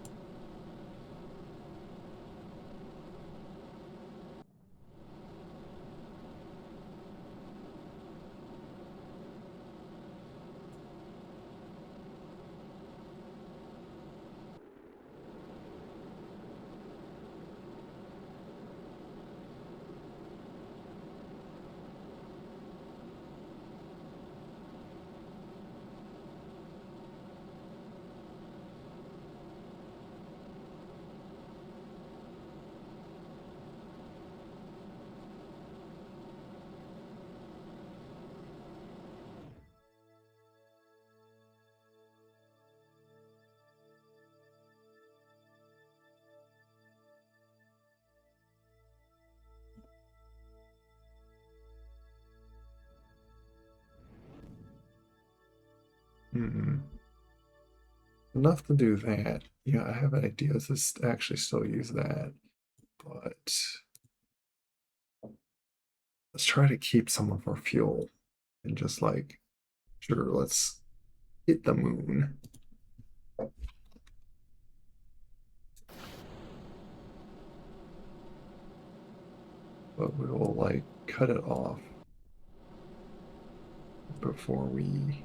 Mm-mm. Enough to do that. Yeah, I have ideas to actually still use that, but let's try to keep some of our fuel and just like, sure, let's hit the moon. But we will like cut it off before we.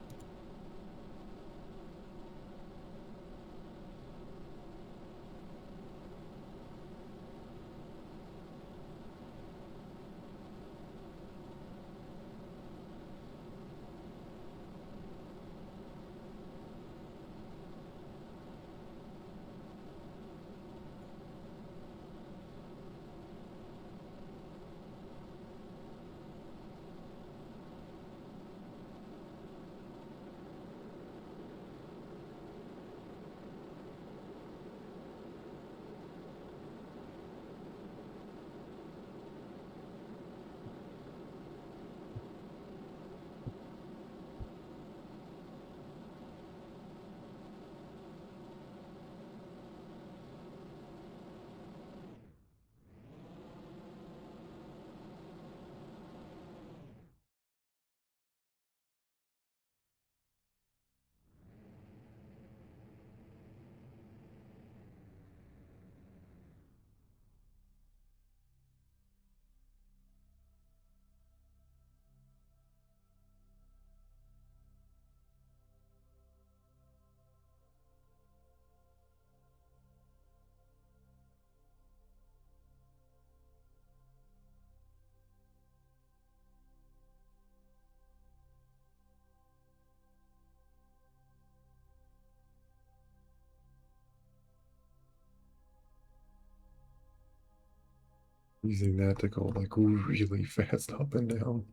Using that to go like really fast up and down.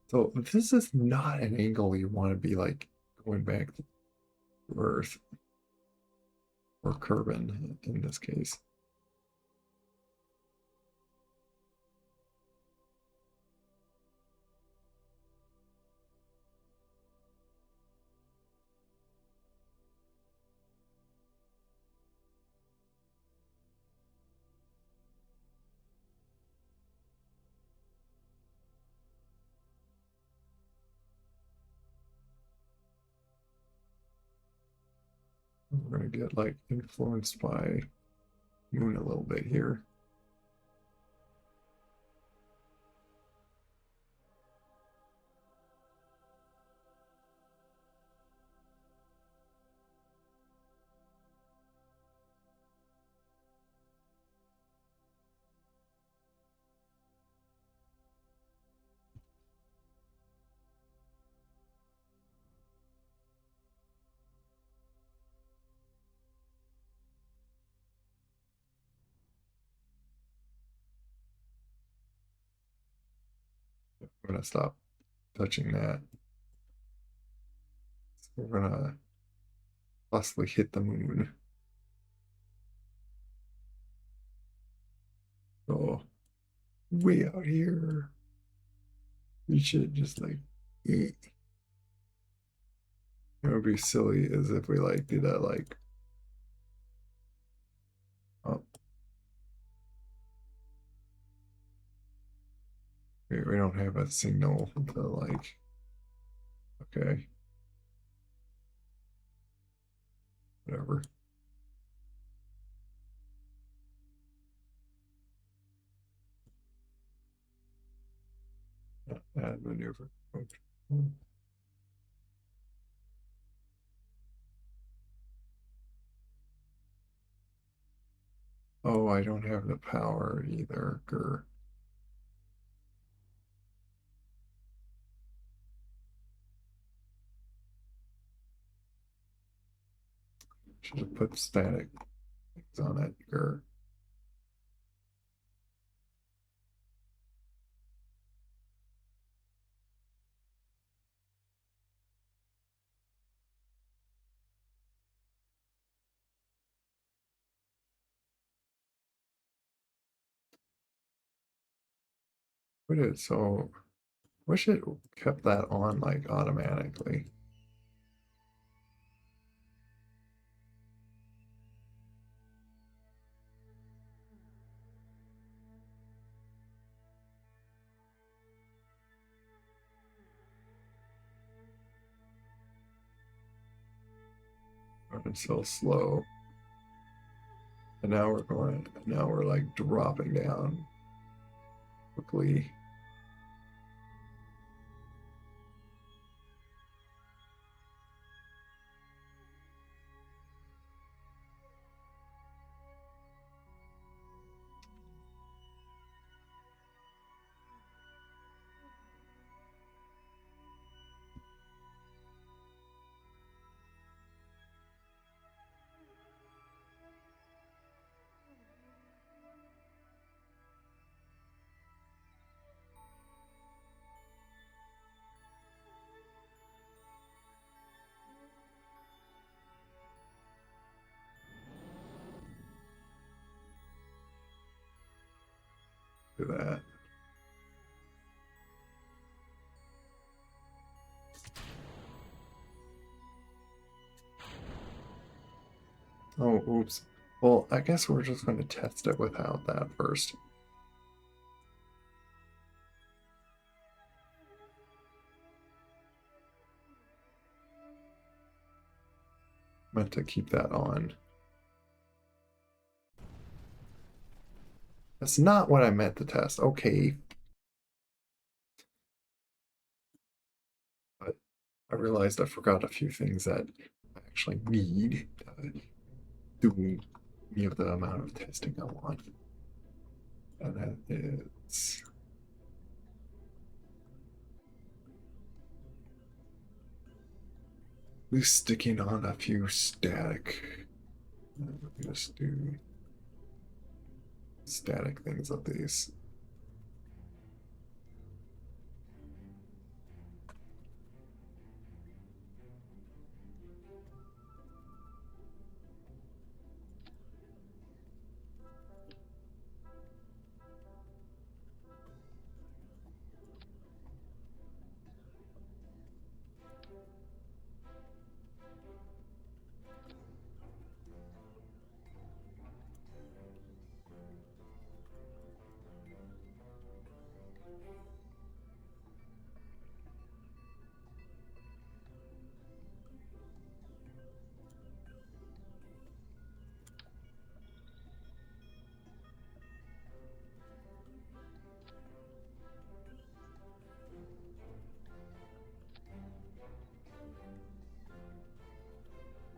So this is not an angle you want to be like going back to Earth or Kerbin in this case. We're gonna get like influenced by Moon a little bit here. I'm gonna stop touching that. So we're gonna possibly hit the moon. So way out here. We should just like it would be silly as if we like did that like oh, We don't have a signal to like. Okay, whatever. Add maneuver. Okay. Oh, I don't have the power either. Grr. Should have put static things on it. Grr. What is so? Wish it kept that on like automatically. It's so slow. And now we're going. Now we're like dropping down quickly. Do that. Oh, oops. Well, I guess we're just going to test it without that first. Meant to keep that on. That's not what I meant to test. Okay. But I realized I forgot a few things that I actually need to do the amount of testing I want. And that is loose sticking on a few static. Just do static things of these.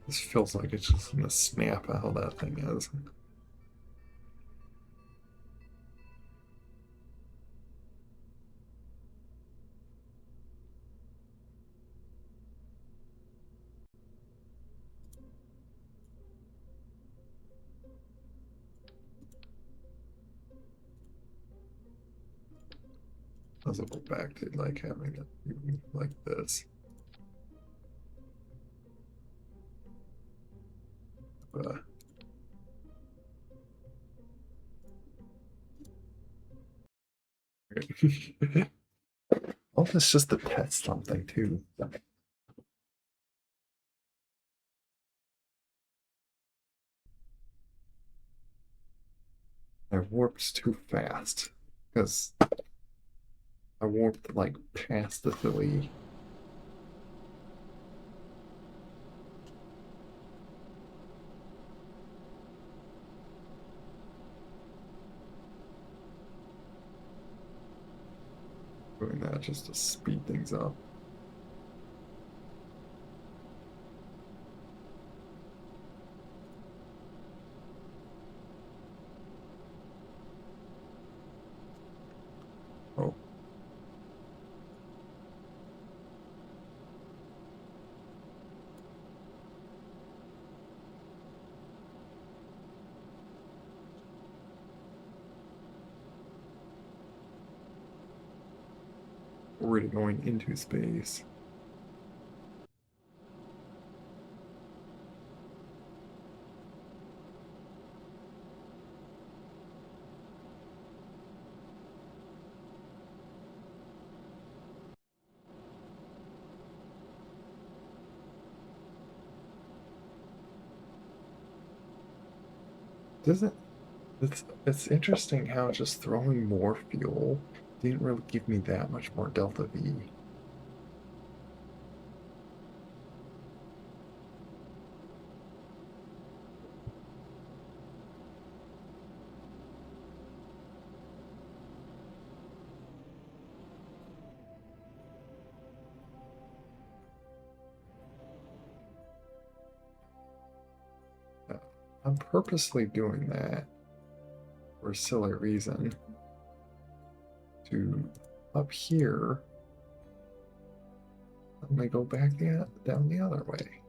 This feels like it's just gonna snap how that thing is. Let's go back to like having it like this. Uh, oh, it's just to test something too. I warped too fast because I warped like past the silly. Doing that just to speed things up. Oh. Already going into space. Doesn't it's interesting how just throwing more fuel didn't really give me that much more delta V. Uh, I'm purposely doing that for a silly reason. To up here, I'm gonna go back down the other way.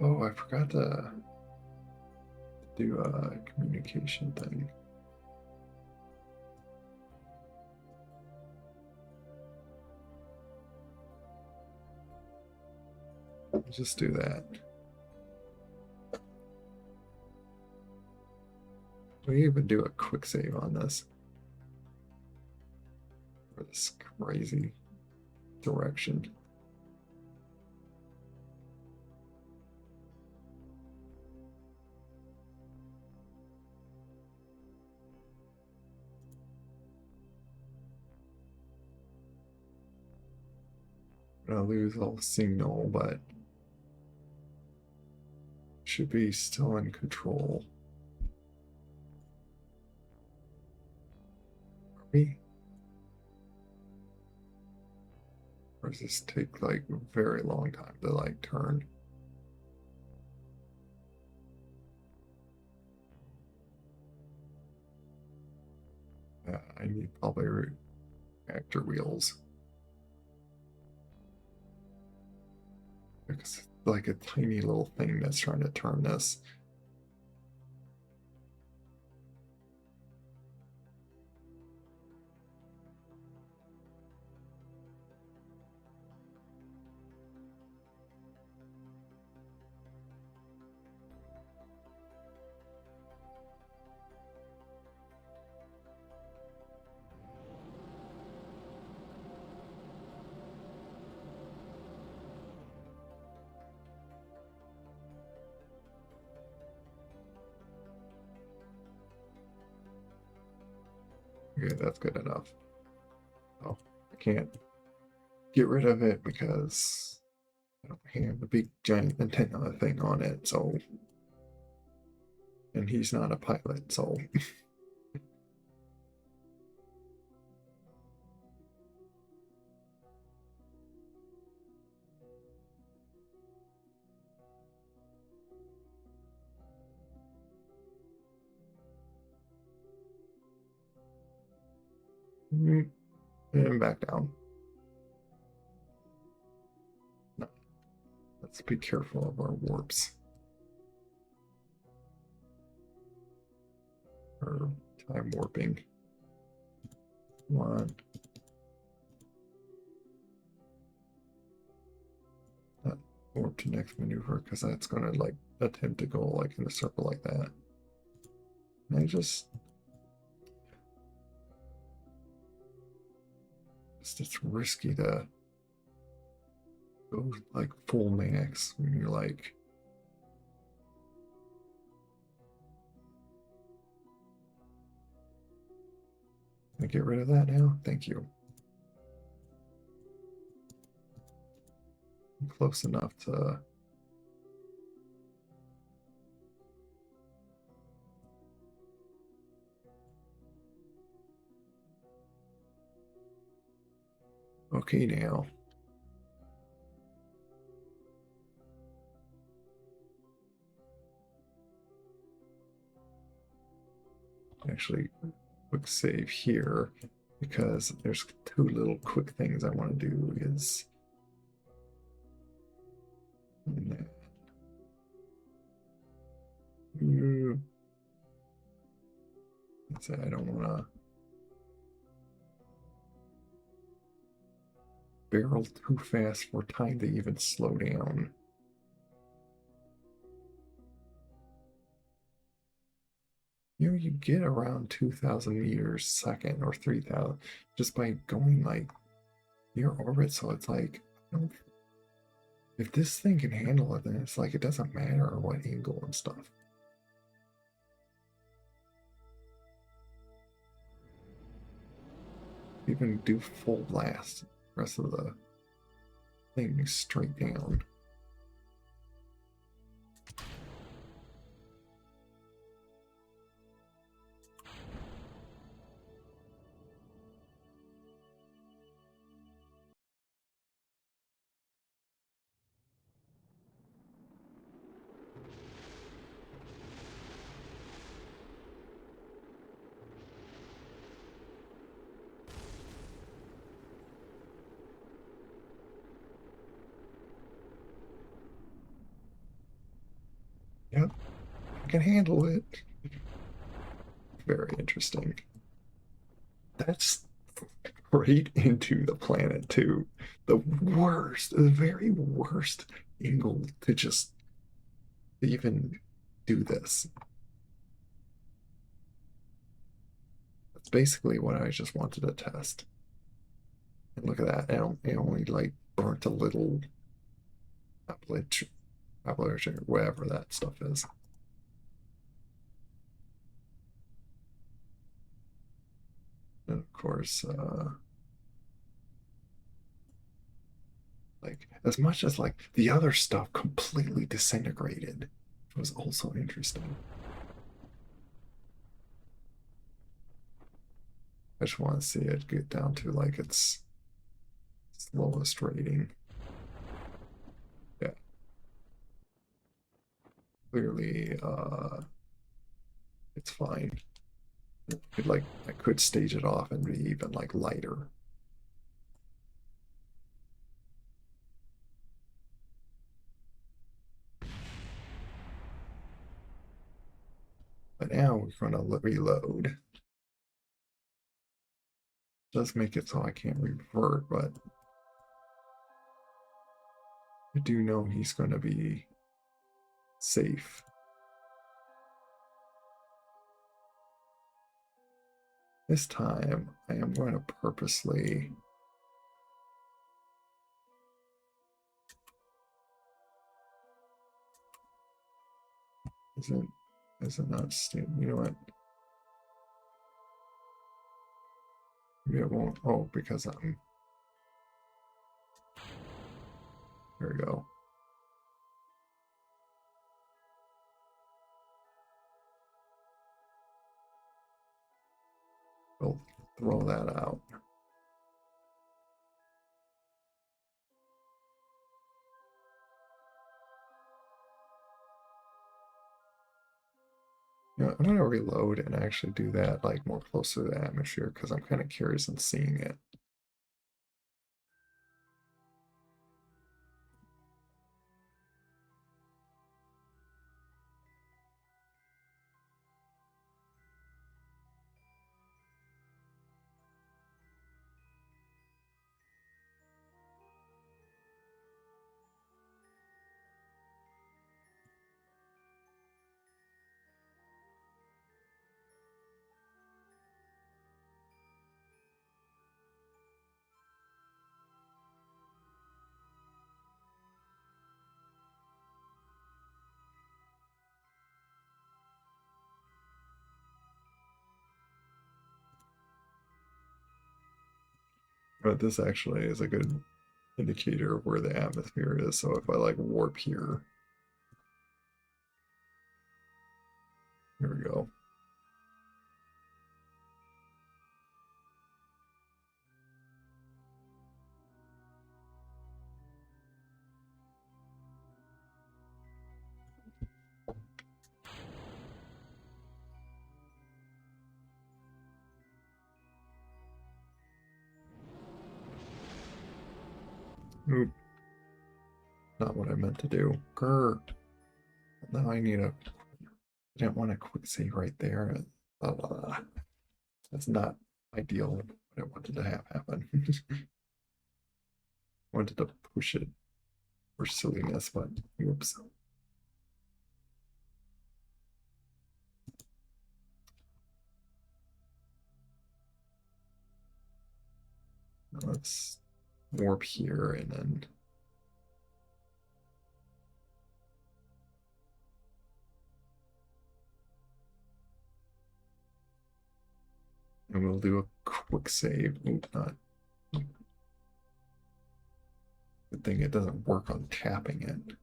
Oh, I forgot to do a communication thing. Just do that. We even do a quick save on this for this crazy direction. I'm gonna lose all the signal, but should be still in control. Are we? Or does this take like a very long time to like turn? I need probably reactor wheels. Because it's like a tiny little thing that's trying to turn this. Okay, that's good enough. Oh, I can't get rid of it because I don't have the big giant antenna thing on it, so and he's not a pilot, so and back down. No, let's be careful of our warps. Or time warping. Come on. Not warp to next maneuver because that's gonna like attempt to go like in a circle like that. And I just it's risky to go like full max when you're like I get rid of that now? Thank you. close enough to. Okay, now. Actually, quick save here because there's two little quick things I want to do is. I don't want to barrel too fast for time to even slow down. You get around 2,000 meters second or 3,000 just by going like near orbit. So it's like, if this thing can handle it, then it's like it doesn't matter what angle and stuff. Even do full blast, the rest of the thing straight down. Yep, I can handle it. Very interesting. That's right into the planet too. The worst, the very worst angle to just even do this. That's basically what I just wanted to test. And look at that. It only like burnt a little appellation, or whatever that stuff is. And of course, like as much as like the other stuff completely disintegrated, it was also interesting. I just want to see it get down to like its slowest rating. Yeah, clearly, it's fine. I could stage it off and be even like lighter. But now we're gonna reload. Does make it so I can't revert, but I do know he's gonna be safe. This time I am going to purposely is it not you know what? Maybe it won't. Oh, because I'm there we go. We'll throw that out. You know, I'm gonna reload and actually do that like more close to the atmosphere because I'm kind of curious in seeing it. But this actually is a good indicator of where the atmosphere is. So if I like warp here, here we go. Oop. Not what I meant to do. Grr. Now I need a. I didn't want a quick save right there. That's not ideal. What I wanted to have happen. Wanted to push it for silliness, but whoops. Let's warp here and then we'll do a quick save. Oop, not good thing it doesn't work on tapping it.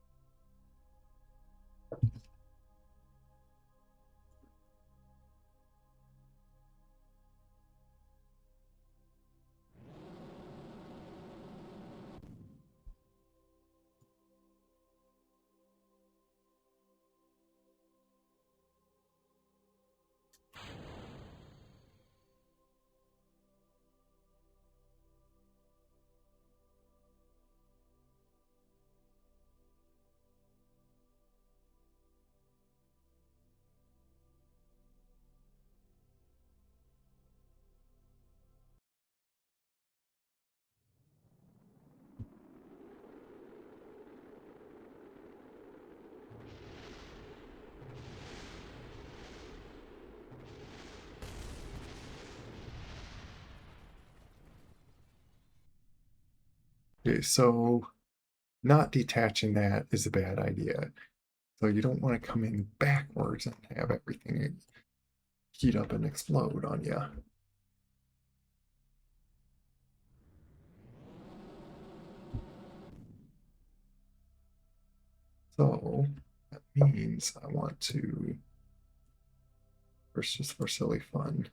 Okay, so not detaching that is a bad idea. So you don't want to come in backwards and have everything heat up and explode on you. So that means I want to, first just for silly fun,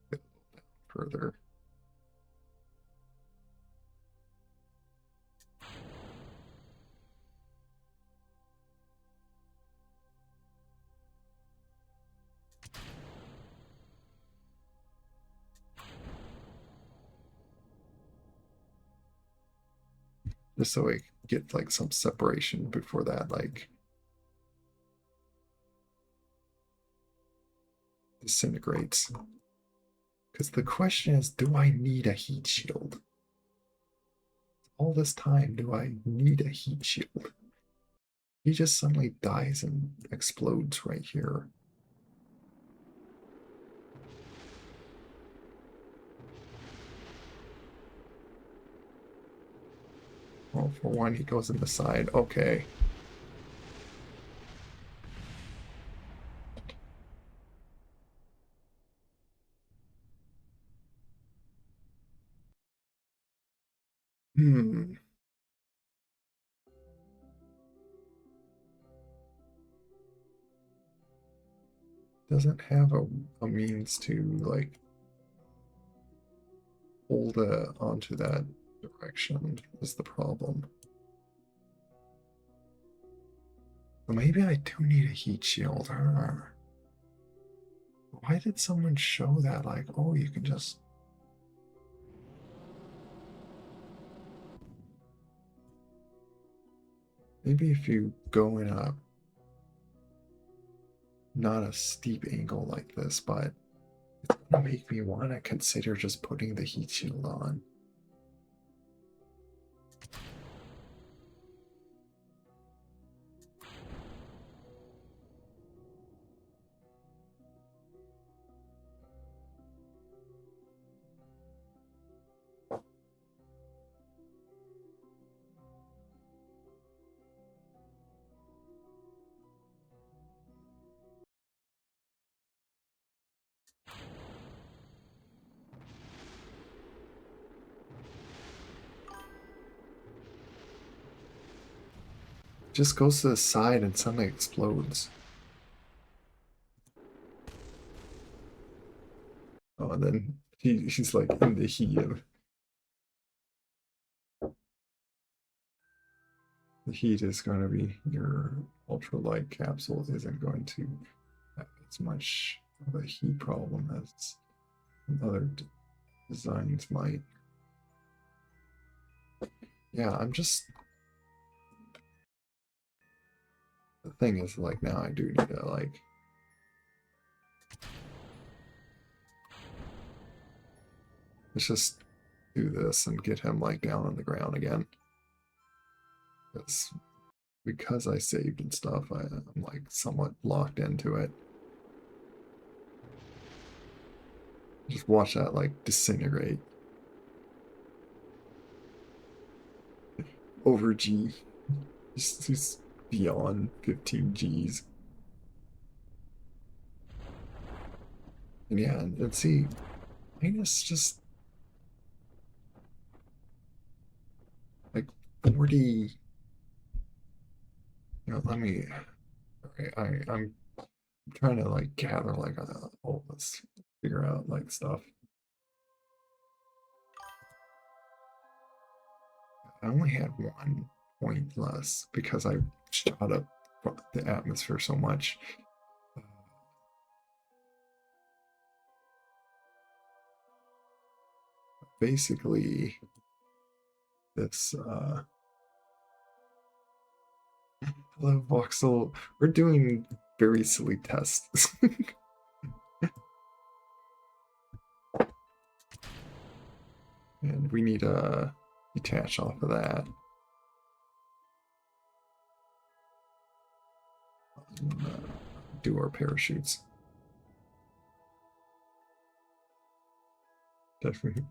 get a little down further. Just so I get like some separation before that like disintegrates. Because the question is, do I need a heat shield? All this time, do I need a heat shield? He just suddenly dies and explodes right here. Well, for one, he goes in the side. Okay. Hmm. Doesn't have a means to like hold onto that direction is the problem. Well, maybe I do need a heat shield. Why did someone show that? Like, oh, you can just. Maybe if you go in a not a steep angle like this, but it's gonna make me want to consider just putting the heat shield on. just goes to the side and suddenly explodes. Oh, and then he's like in the heat of the heat is going to be your ultralight capsule isn't going to have as much of a heat problem as other designs might. Yeah, I'm just the thing is like now I do need to like let's just do this and get him like down on the ground again. Because I saved and stuff, I'm like somewhat locked into it. Just watch that like disintegrate. Over G. Just beyond 15 Gs. And yeah, and see, minus just like 40. You know, let me. I'm trying to like gather like all this, figure out like stuff. I only had 1 point less because I shot up the atmosphere so much. Basically, this hello voxel, we're doing very silly tests. And we need to detach off of that. And, do our parachutes. Definitely.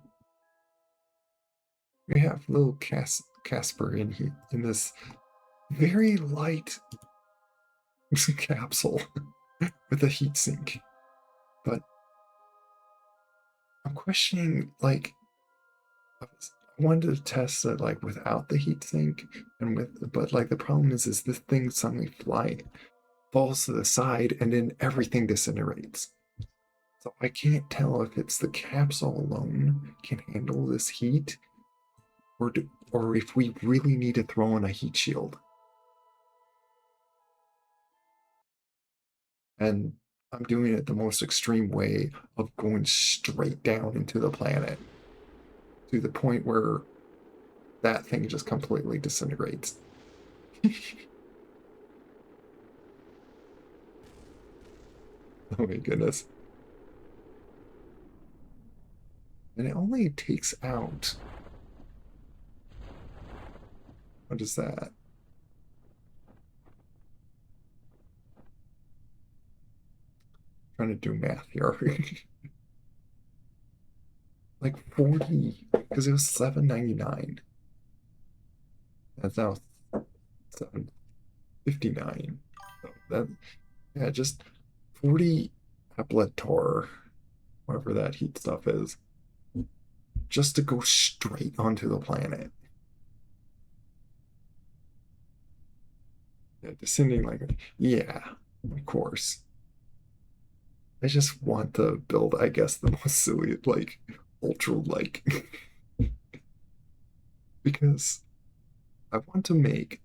We have little Casper in here in this very light capsule with a heatsink. But I'm questioning like I wanted to test it like without the heatsink and with but like the problem is this thing suddenly falls to the side and then everything disintegrates. So I can't tell if it's the capsule alone can handle this heat or if we really need to throw in a heat shield. And I'm doing it the most extreme way of going straight down into the planet to the point where that thing just completely disintegrates. Oh my goodness. And it only takes out. What is that? Trying to do math here. Like 40, because it was 799. That's now 759. So that yeah, just 40 Ablator, whatever that heat stuff is, just to go straight onto the planet. Yeah, descending like yeah, of course. I just want to build, I guess, the most silly like ultra like because I want to make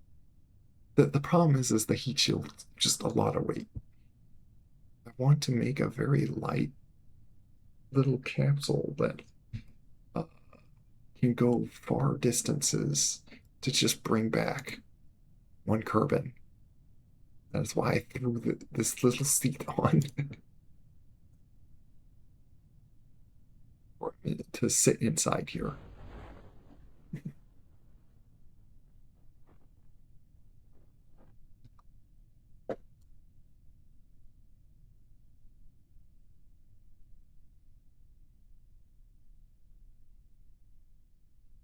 the problem is the heat shield is just a lot of weight. I want to make a very light little capsule that uh, can go far distances to just bring back 1 kerbin. That's why I threw this little seat on for me to sit inside here.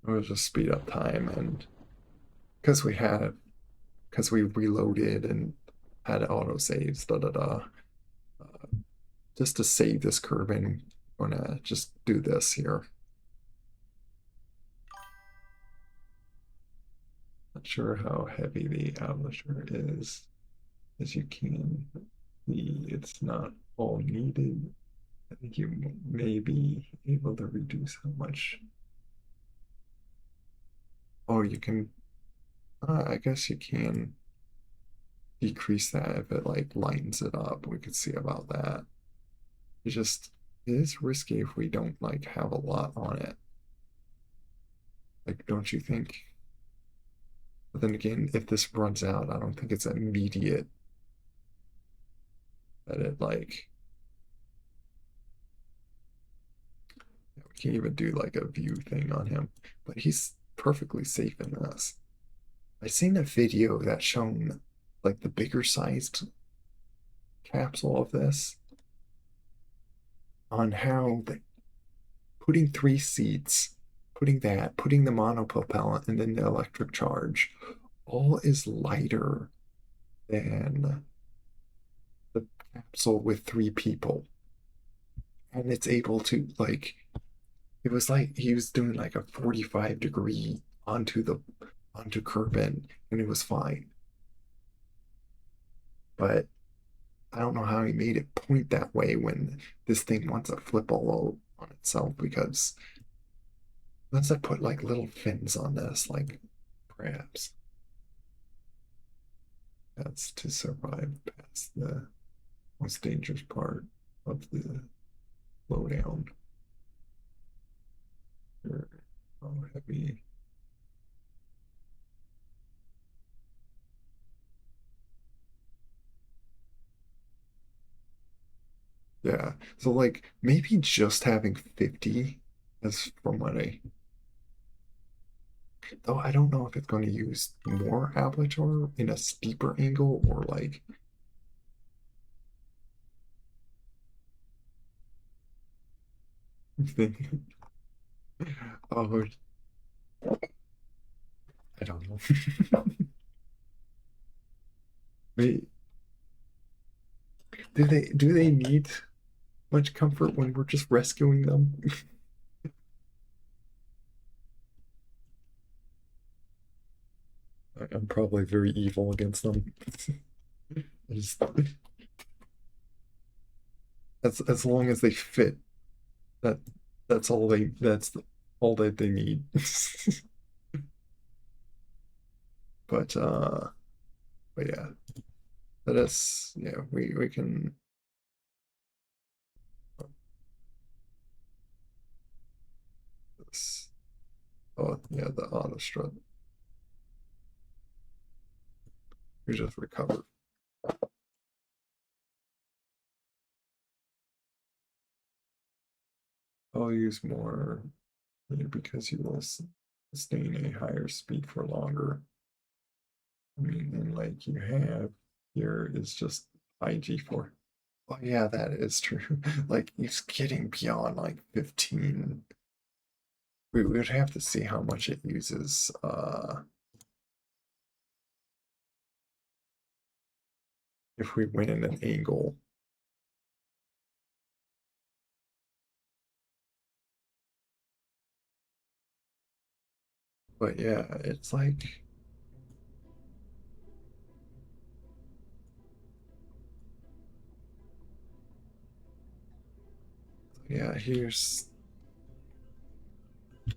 It was just speed up time and because we reloaded and had auto saves, da da da. Just to save this kerbin, I'm gonna just do this here. Not sure how heavy the ablature is. As you can see, it's not all needed. I think you may be able to reduce how much. Oh, you can. I guess you can decrease that if it like lightens it up. We could see about that. It just it is risky if we don't like have a lot on it. Like, don't you think? But then again, if this runs out, I don't think it's immediate that it like we can even do like a view thing on him. But he's perfectly safe in this. I seen a video that shown like the bigger sized capsule of this on how the, putting 3 seats, putting the monopropellant, and then the electric charge, all is lighter than the capsule with 3 people. And it's able to like it was like he was doing like a 45-degree onto Kerbin and it was fine. But I don't know how he made it point that way when this thing wants to flip all on itself because let's I put like little fins on this, like perhaps that's to survive past the most dangerous part of the blowdown. How heavy. Yeah. So like maybe just having 50 as from what I though I don't know if it's going to use more aperture in a steeper angle or like oh I don't know. Wait, do they need much comfort when we're just rescuing them? I'm probably very evil against them. Just, as long as they fit, that that's all that they need. But but yeah, let us yeah, we can this oh yeah, the auto strut. We just recovered. I'll use more because you will sustain a higher speed for longer. I mean, and like you have here is just IG4. Oh yeah, that is true. Like it's getting beyond like 15. We would have to see how much it uses if we went in an angle. But yeah, it's like yeah, here's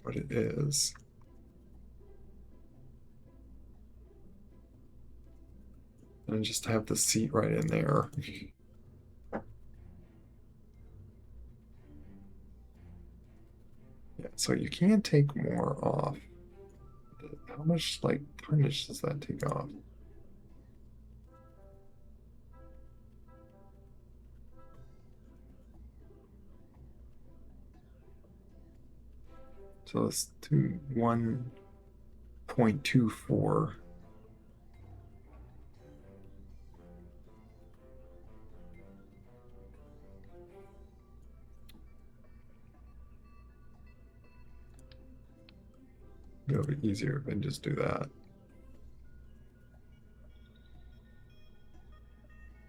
what it is. And just have the seat right in there. Yeah, so you can take more off. How much like tonnage does that take off? So it's 1.24. It'll be easier if I just do that.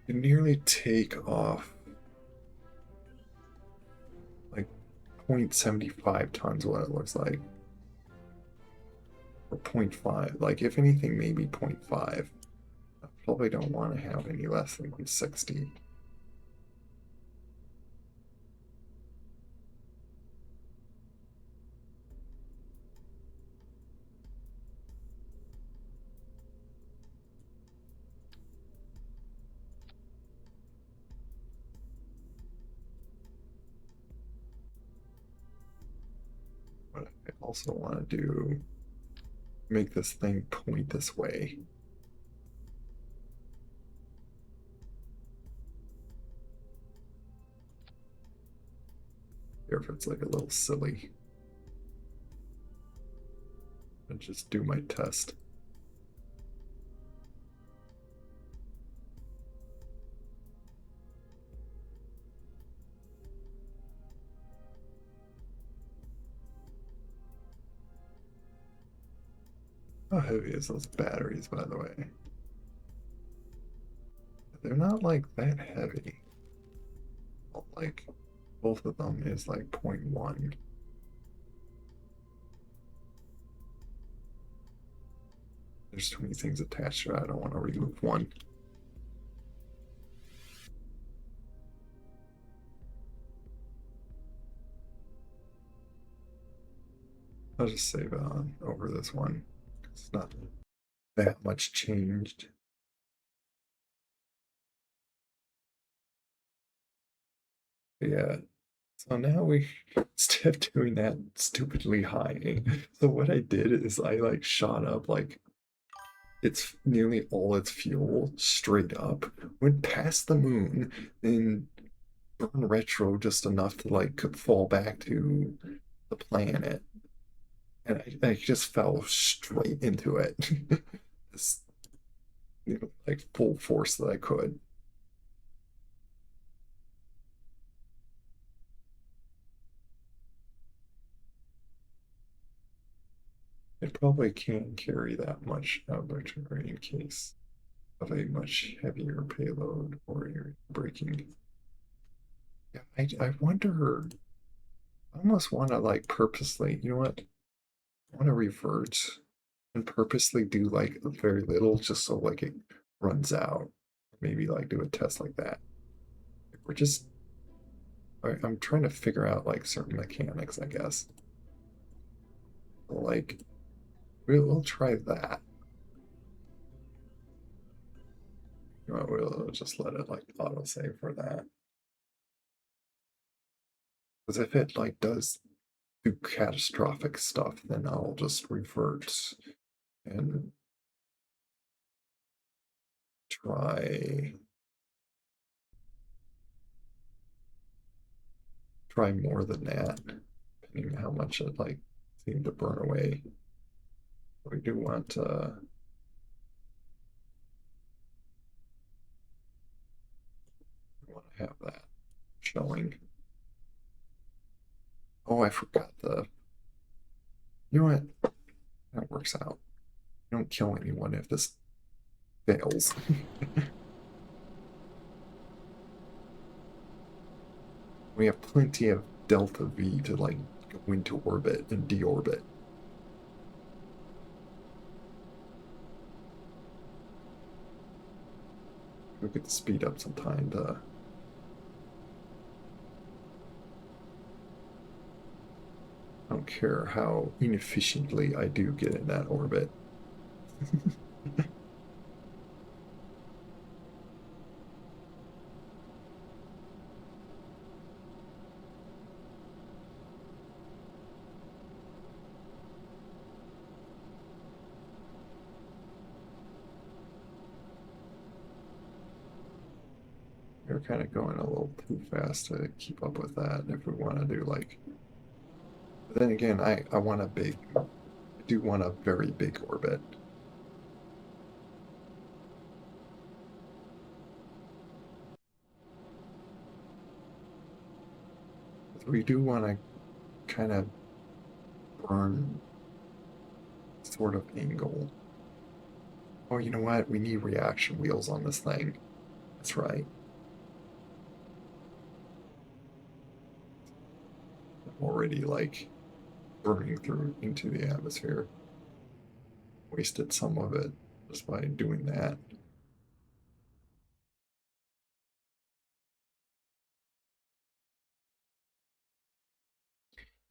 You nearly take off like 0.75 tons, what it looks like. or 0.5. Like, if anything, maybe 0.5. I probably don't want to have any less than 160. But I also want to do make this thing point this way. Here, if it's like a little silly. And just do my test. How heavy is those batteries, by the way? They're not like that heavy. Like, both of them is like 0.1. There's too many things attached to it. I don't want to remove one. I'll just save on over this one. It's not that much changed. But yeah. So now we, instead of doing that stupidly high, so what I did is I like shot up like it's nearly all its fuel straight up, went past the moon, then burn retro just enough to like fall back to the planet. And I just fell straight into it. This, like full force that I could. It probably can't carry that much artillery in case of a much heavier payload or you're braking. Yeah, I wonder. I almost want to like purposely, you know what? I want to revert and purposely do like very little just so like it runs out. Maybe like do a test like that. We're just, I'm trying to figure out like certain mechanics, I guess. Like, we'll try that. You know, we'll just let it like auto save for that. Because if it like does do catastrophic stuff, then I'll just revert and try more than that, depending on how much it like seemed to burn away. We do to have that showing. Oh, I forgot the. You know what? That works out. You don't kill anyone if this fails. We have plenty of delta V to like go into orbit and deorbit. We could speed up some time to. I don't care how inefficiently I do get in that orbit. We're kind of going a little too fast to keep up with that if we want to do like. But then again, I want a big. I do want a very big orbit. We do want to kind of burn sort of angle. Oh, you know what? We need reaction wheels on this thing. That's right. Already like burning through into the atmosphere. wasted some of it just by doing that.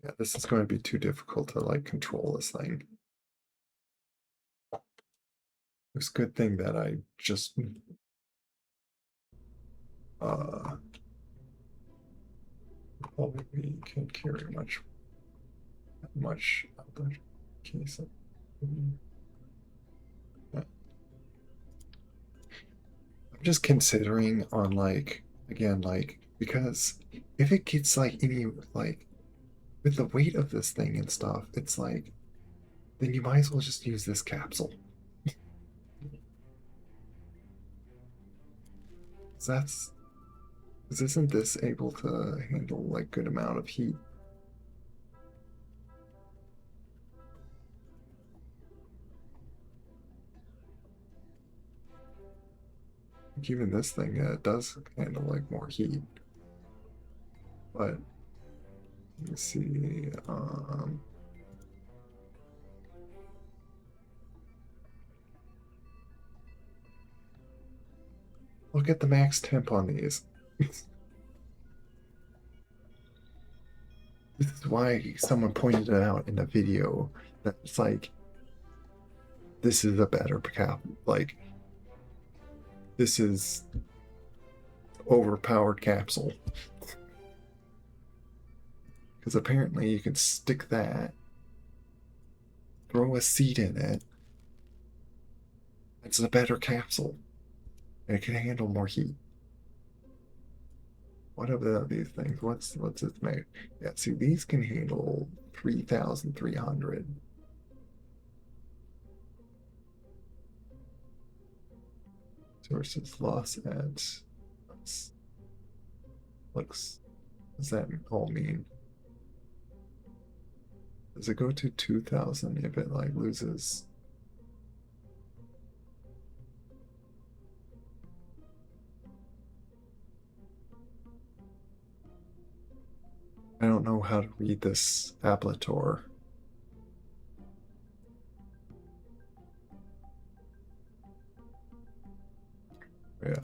Yeah, this is going to be too difficult to like control this thing. It's a good thing that I just probably can't carry much other case of yeah. I'm just considering on like again like because if it gets like any like with the weight of this thing and stuff, it's like then you might as well just use this capsule. That's because isn't this able to handle like good amount of heat? Like, even this thing does handle like more heat, but let me see. Look at the max temp on these. This is why someone pointed it out in a video that it's like this is a better cap. Like this is overpowered capsule because apparently you can stick that, throw a seed in it. It's a better capsule. And it can handle more heat. What about these things? What's its made? Yeah, see, these can handle 3,300. Sources loss at looks. What does that all mean? Does it go to 2,000 if it like loses? I don't know how to read this ablator. Yeah,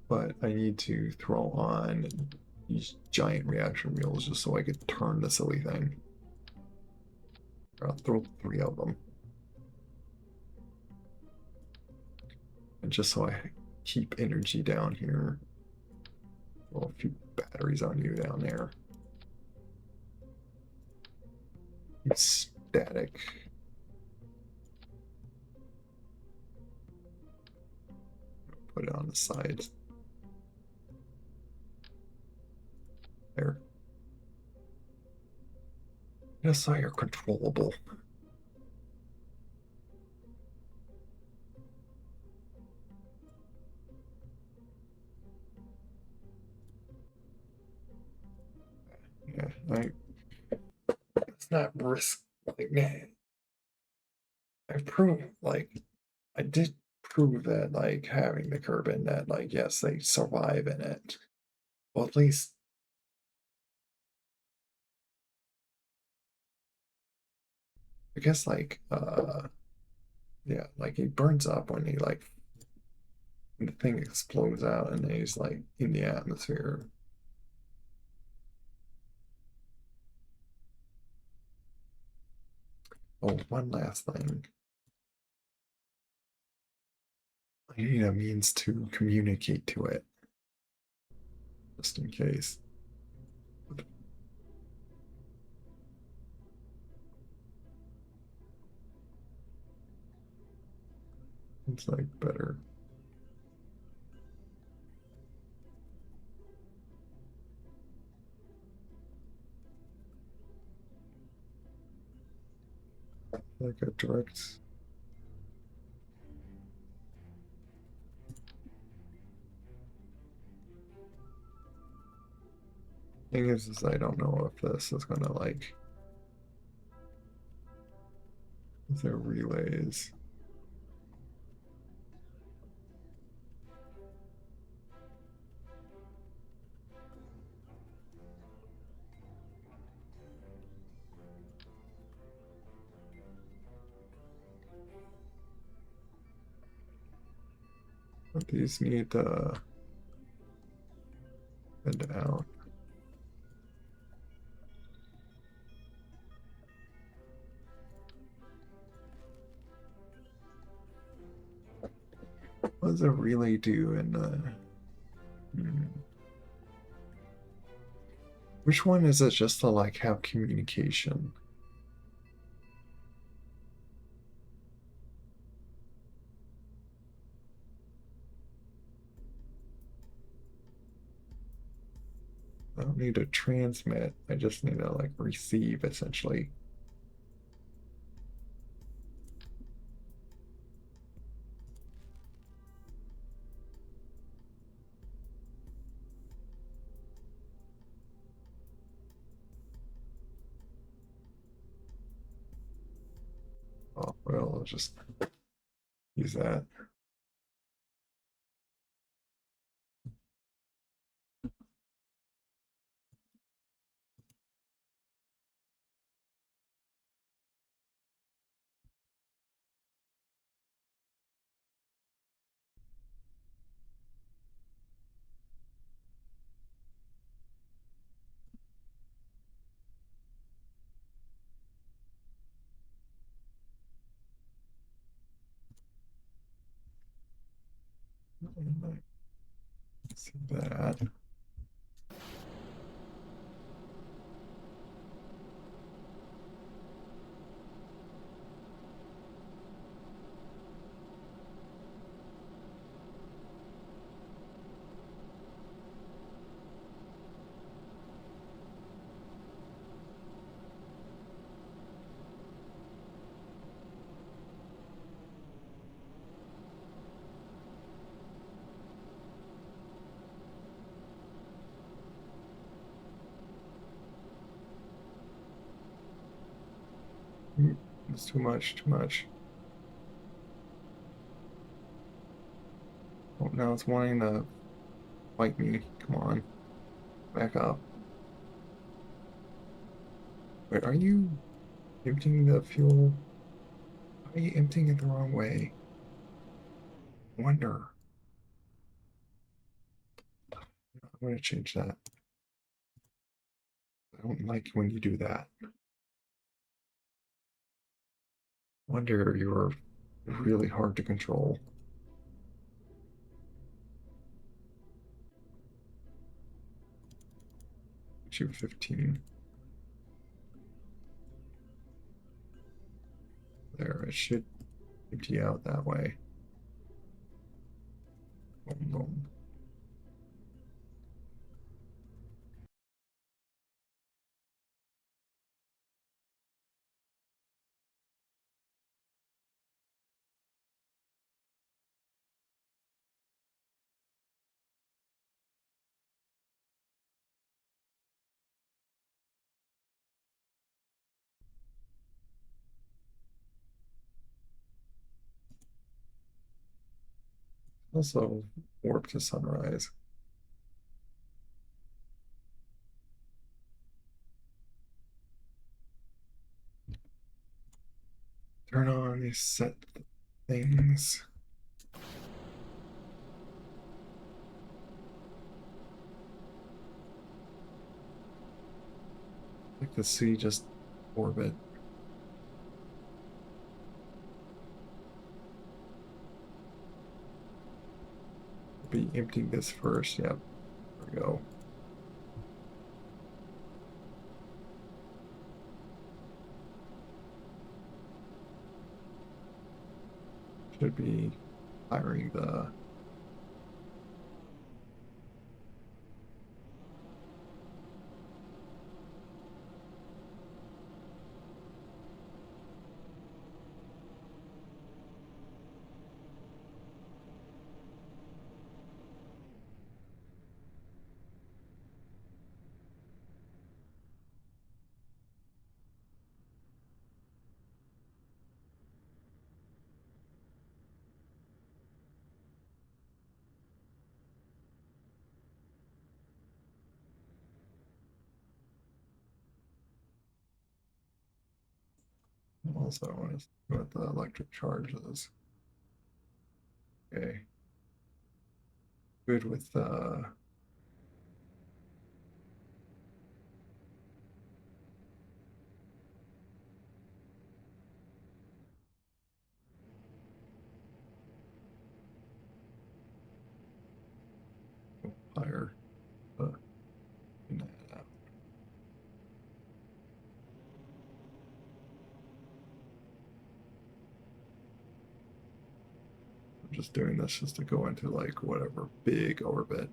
but I need to throw on these giant reaction wheels just so I could turn the silly thing. I'll throw 3 of them. And just so I keep energy down here. Well, a few batteries on you down there. It's static. Put it on the side. There. Just so you're controllable. Yeah, it's not risk like man. I proved like I did prove that like having the curb in that like yes they survive in it. Well at least I guess like yeah like he burns up when he like the thing explodes out and he's like in the atmosphere. Oh, one last thing. I need a means to communicate to it, just in case. It's like better. Like a direct. Thing is I don't know if this is gonna like. Is there relays? These need bend out. What does it really do in which one is it just to like have communication? I don't need to transmit. I just need to like receive essentially. Oh, well, I'll just use that. See that. It's too much, too much. Oh, now it's wanting to fight me. Come on. Back up. Wait, are you emptying the fuel? Are you emptying it the wrong way? I wonder. I'm going to change that. I don't like when you do that. Wonder you're really hard to control. 215. There, it should empty out that way. Boom, boom. Also, warp to sunrise. Turn on these set things. Like the sea just orbit. Be emptying this first. Yep. There we go. Should be firing the also I want to see what the electric charge is. Okay. good with higher in that out. I'm just doing this just to go into like whatever big orbit.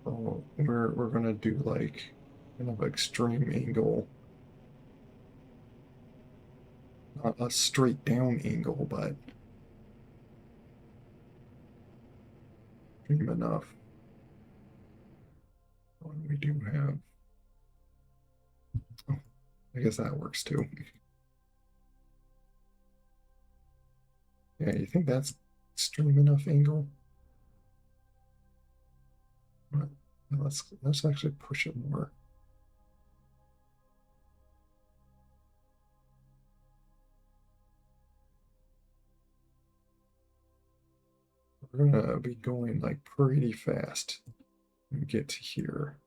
Oh, we're gonna do like kind of extreme angle, not a straight down angle, but extreme enough. And we do have. Oh, I guess that works too. Yeah, you think that's extreme enough angle? Well, let's actually push it more. We're gonna be going like pretty fast when we get to here.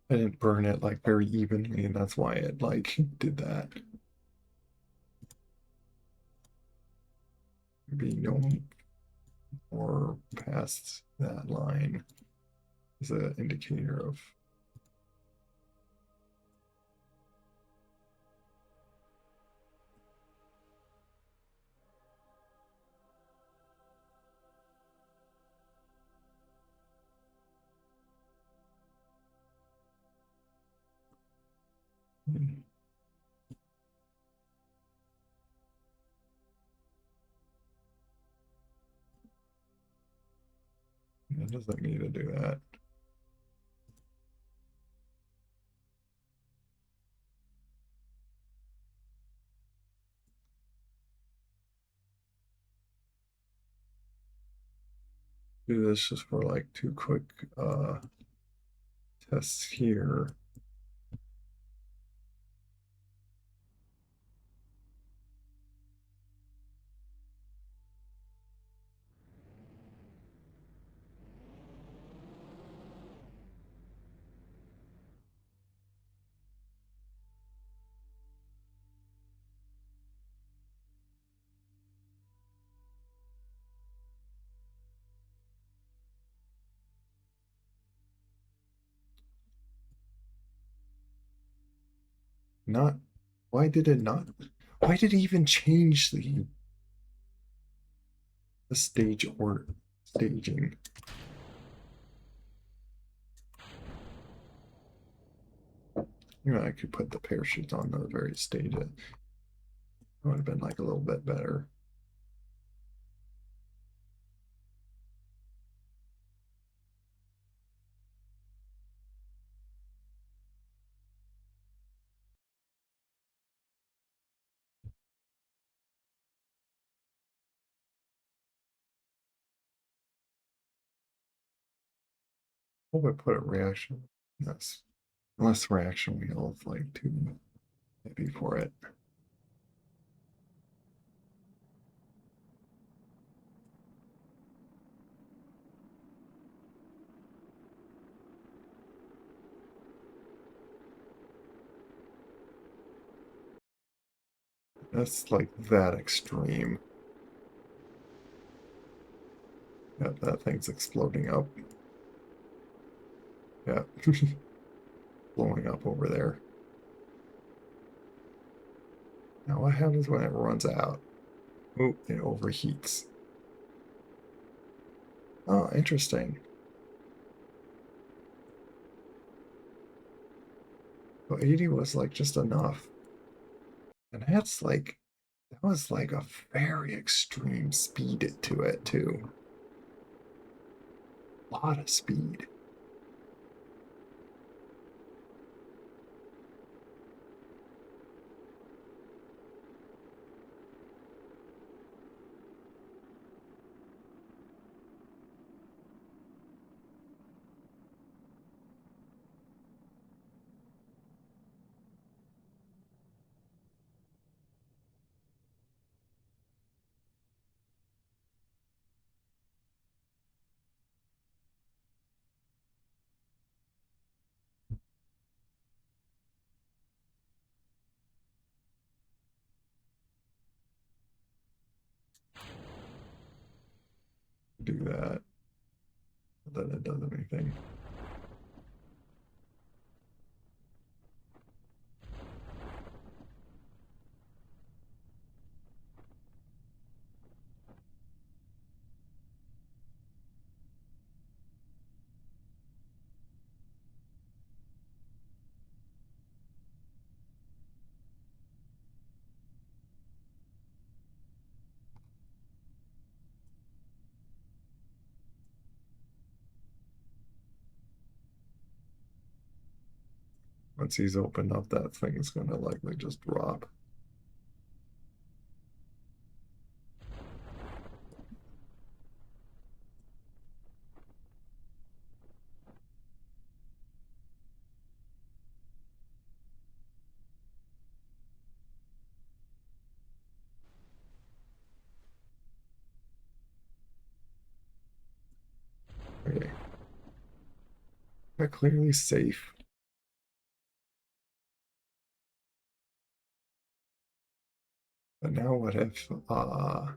I didn't burn it like very evenly, and that's why it like did that. Maybe no more past that line is an indicator of. It doesn't need to do that. Do this just for like two quick tests here. Not, why did it not? Why did it even change the stage or staging? You know, I could put the parachutes on the very stage. It would have been like a little bit better. What would put a reaction? Yes. Less reaction wheel is like too heavy for it. That's like that extreme. Yeah, that thing's exploding up. Yeah. Blowing up over there. Now what happens when it runs out? Oh, it overheats. Oh, interesting. So 80 was like just enough. And that was like a very extreme speed to it too. A lot of speed. do that, then it does anything. Once he's opened up, that thing's gonna likely just drop. Okay. They're clearly safe. But now what if, now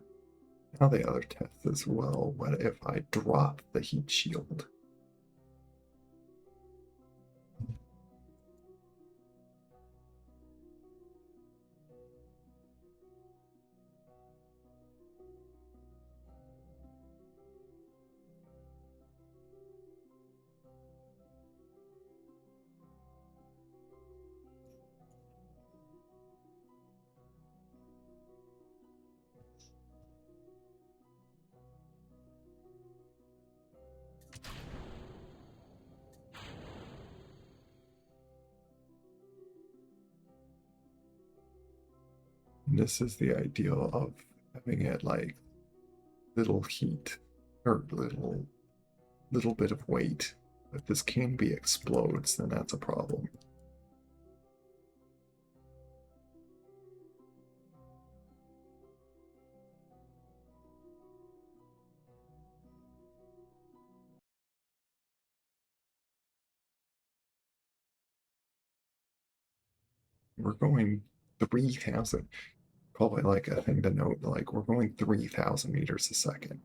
the other test as well, what if I drop the heat shield? And this is the ideal of having it like little heat or little bit of weight. If this can be explodes, then that's a problem. We're going 3,000. Probably like a thing to note, like we're going 3,000 meters a second.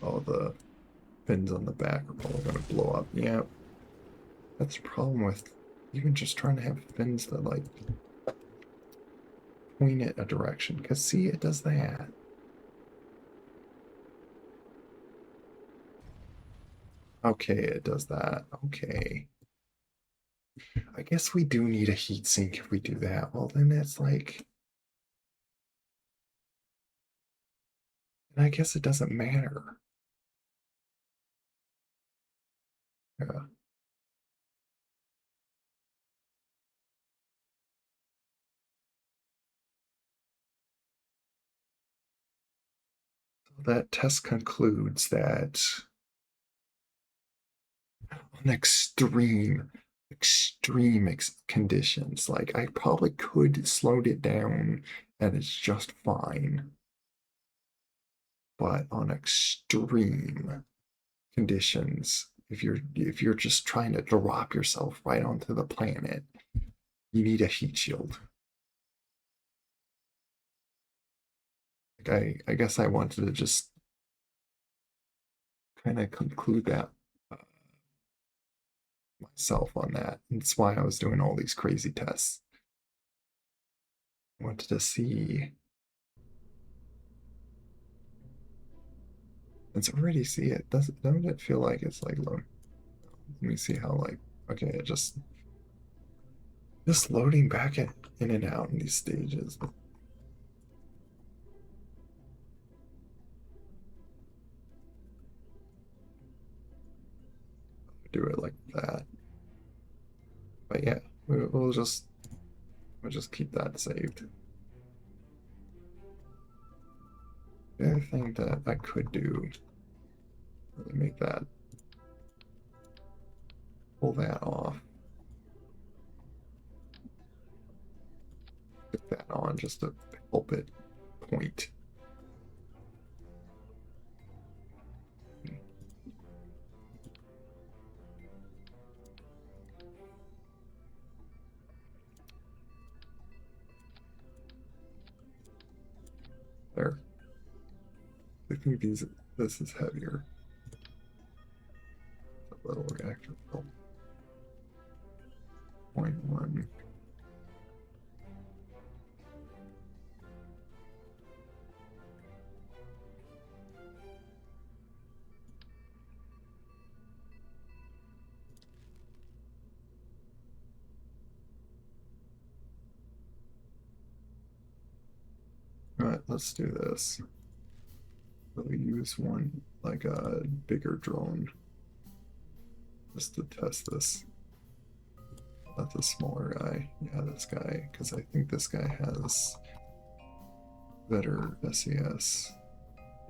Oh, the fins on the back are probably going to blow up. Yeah, that's the problem with even just trying to have fins that like point it a direction. Because see, it does that. Okay, it does that. Okay. I guess we do need a heat sink if we do that. Well, then it's like, and I guess it doesn't matter. Yeah. So that test concludes that on extreme conditions, like I probably could slow it down and it's just fine. But on extreme conditions, if you're just trying to drop yourself right onto the planet, you need a heat shield. Like I guess I wanted to just kind of conclude that uh, myself on that. That's why I was doing all these crazy tests. I wanted to see. It's already see it. Don't it feel like it's like low? Let me see how like okay, it just loading back in and out in these stages. Do it like that. But yeah, we'll just keep that saved. The other thing that I could do, really make that, pull that off, put that on just to help it point. There. I think This is heavier. A little reactor. 0.1. All right, let's do this. We'll use one like a bigger drone just to test this. Not the smaller guy. Yeah, this guy, because I think this guy has better SES.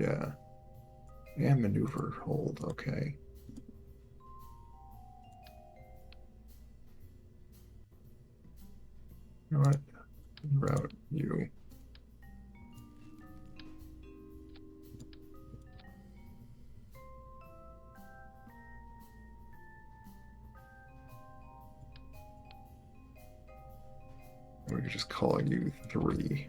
Yeah. And maneuver hold. Okay. You know what? Route you. We could just call you 3.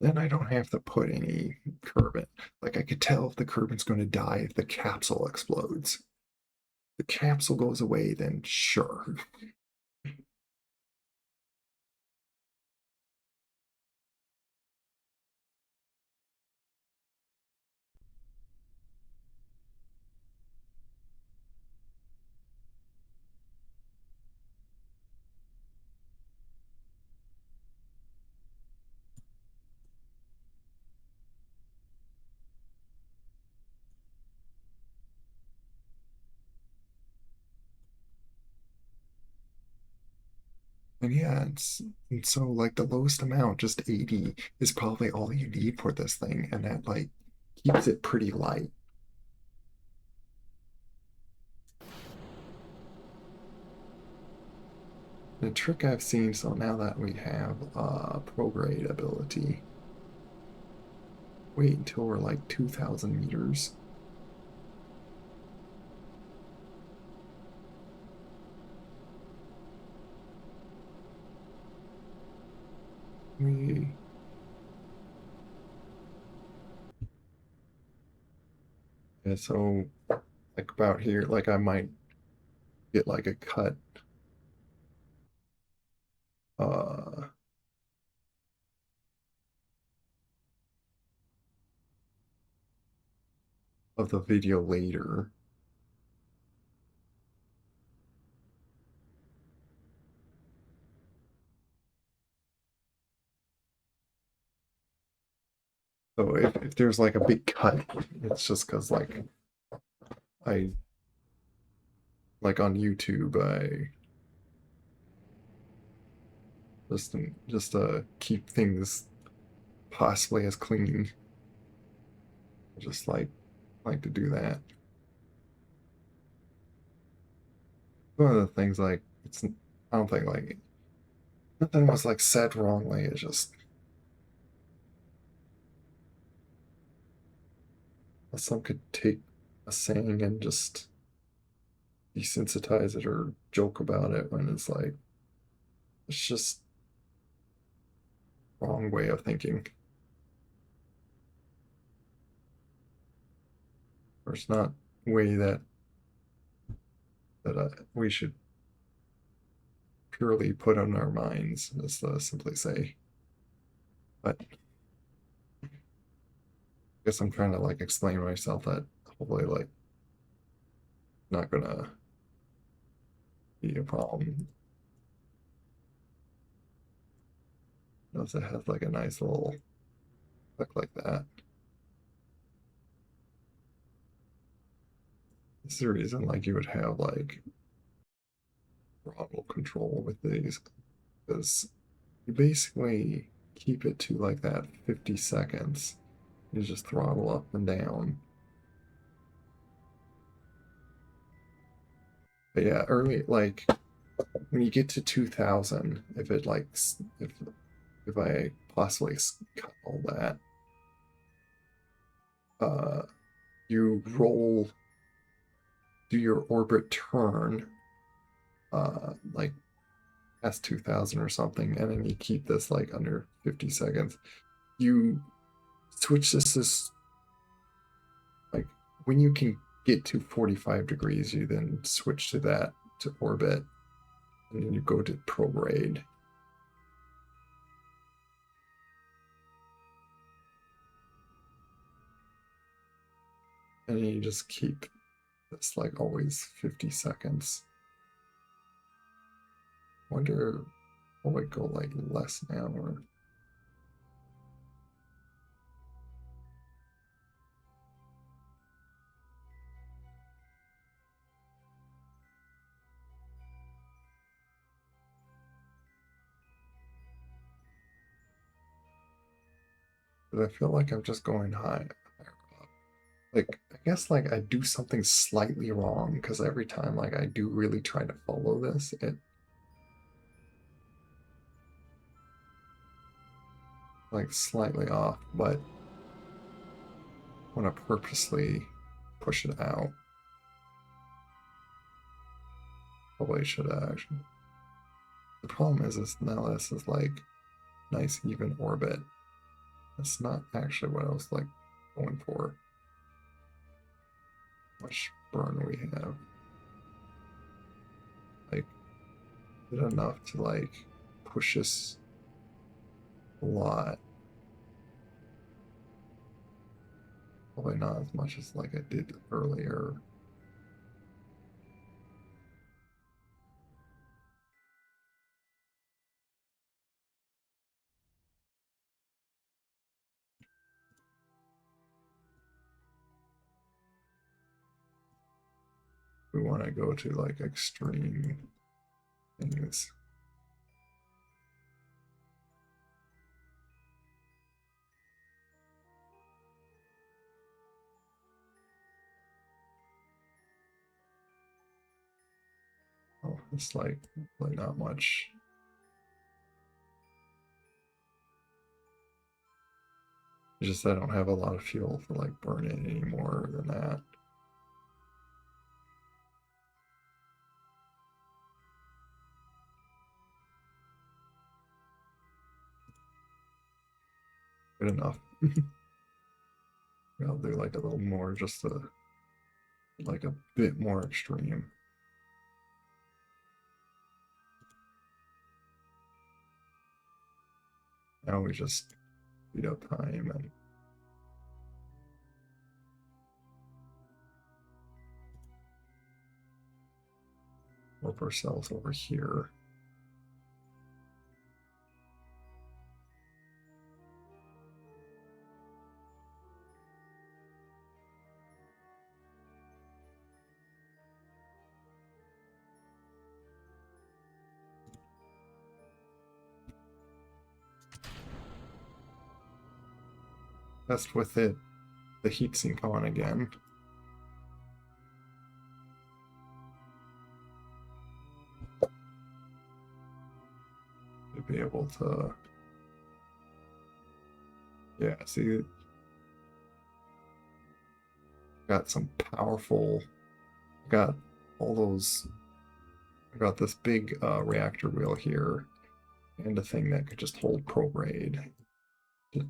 Then I don't have to put any kerbin. Like I could tell if the kerbin's going to die if the capsule explodes. The capsule goes away, then sure. And yeah, and so like the lowest amount, just 80, is probably all you need for this thing, and that like keeps it pretty light. The trick I've seen, so now that we have prograde ability, wait until we're like 2,000 meters. We Yeah, so like about here, like I might get like a cut uh of the video later. So if there's like a big cut, it's just because I like on YouTube I just keep things possibly as clean. Just like to do that. One of the things like it's I don't think like nothing was like said wrongly. It's just some could take a saying and just desensitize it or joke about it when it's like it's just wrong way of thinking. Or it's not way that we should purely put on our minds, as simply say. But I guess I'm trying to like explain myself that hopefully like not gonna be a problem. Notice it has like a nice little click like that. This is the reason like you would have like throttle control with these, because you basically keep it to like that 50 seconds. You just throttle up and down. But yeah, early like when you get to 2,000, if it like if I possibly cut all that, uh, you roll do your orbit turn, like past 2000 or something, and then you keep this like under 50 seconds, you switch this like when you can get to 45 degrees, you then switch to that to orbit, and then you go to prograde. And you just keep this like always 50 seconds. Wonder, will it go like less now or? But I feel like I'm just going higher up. Like, I guess like I do something slightly wrong because every time like I do really try to follow this, it like slightly off, but when I purposely push it out, probably should have actually. The problem is now this is like nice even orbit. That's not actually what I was like going for. How much burn we have? Like, is it enough to like push this a lot? Probably not as much as like I did earlier. We want to go to like extreme things. Oh, it's like really not much. It's just I don't have a lot of fuel to like burn it any more than that. Good enough. I'll do like a little more just to like a bit more extreme. Now we just speed up time and warp ourselves over here. Test with it, the heatsink on again. To be able to, yeah, see, got some powerful, got all those, I got this big reactor wheel here and a thing that could just hold prograde to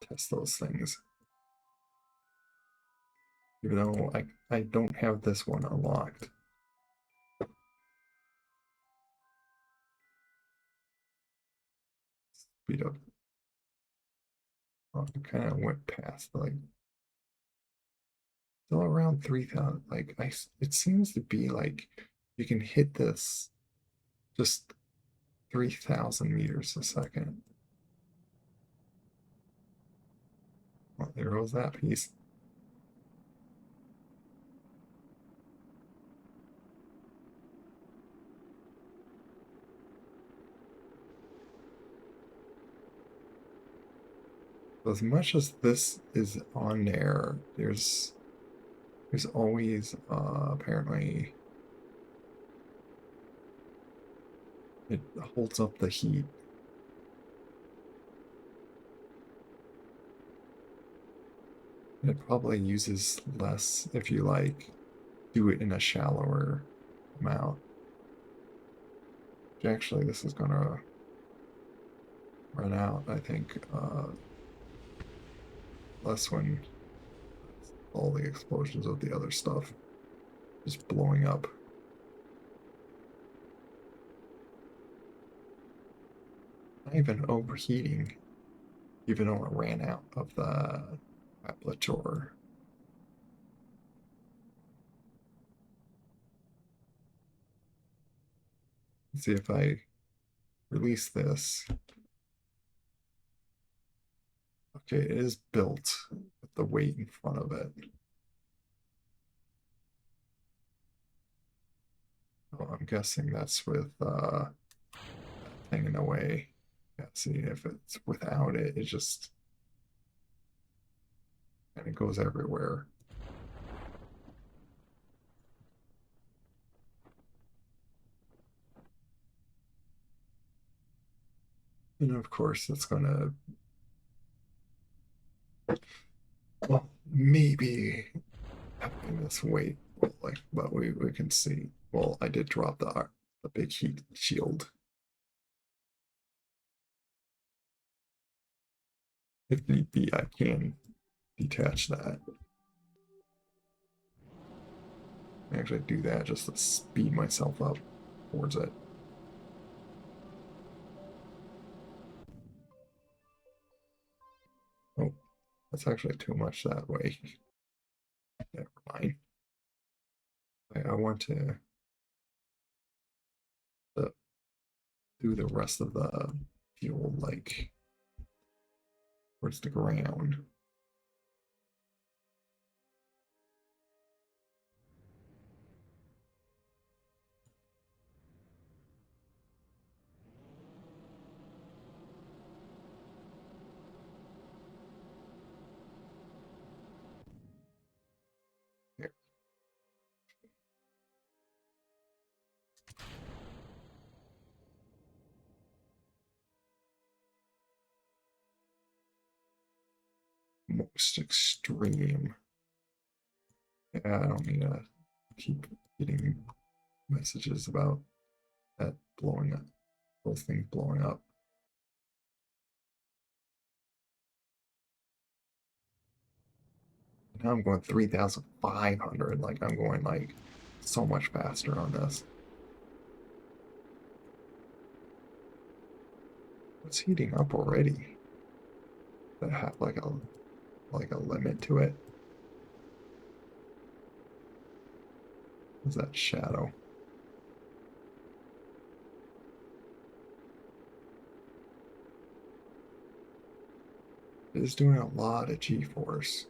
test those things. Even though I don't have this one unlocked. Speed up. Oh, I kind of went past like still around 3,000. Like it seems to be like you can hit this just 3,000 meters a second. Well, there goes that piece. As much as this is on there, there's always apparently it holds up the heat. It probably uses less if you like do it in a shallower amount. Actually, this is gonna run out, I think, less when all the explosions of the other stuff is blowing up. Not even overheating, even though it ran out of the appleture. Let's see if I release this. Okay, it is built with the weight in front of it. Oh, I'm guessing that's with that thing in the way. Yeah, see, if it's without it, it just and it goes everywhere. And of course, it's gonna, well, maybe having this weight, well, like, but we can see. Well, I did drop the big heat shield. If need be, I can detach that. Actually do that just to speed myself up towards it. Oh, that's actually too much that way. Never mind. I want to do the rest of the fuel like towards the ground. Here. Most extreme. Yeah, I don't need to keep getting messages about that blowing up, those things blowing up. Now I'm going 3,500. Like I'm going like so much faster on this. It's heating up already. That have like a limit to it. What's that shadow? It is doing a lot of G-force.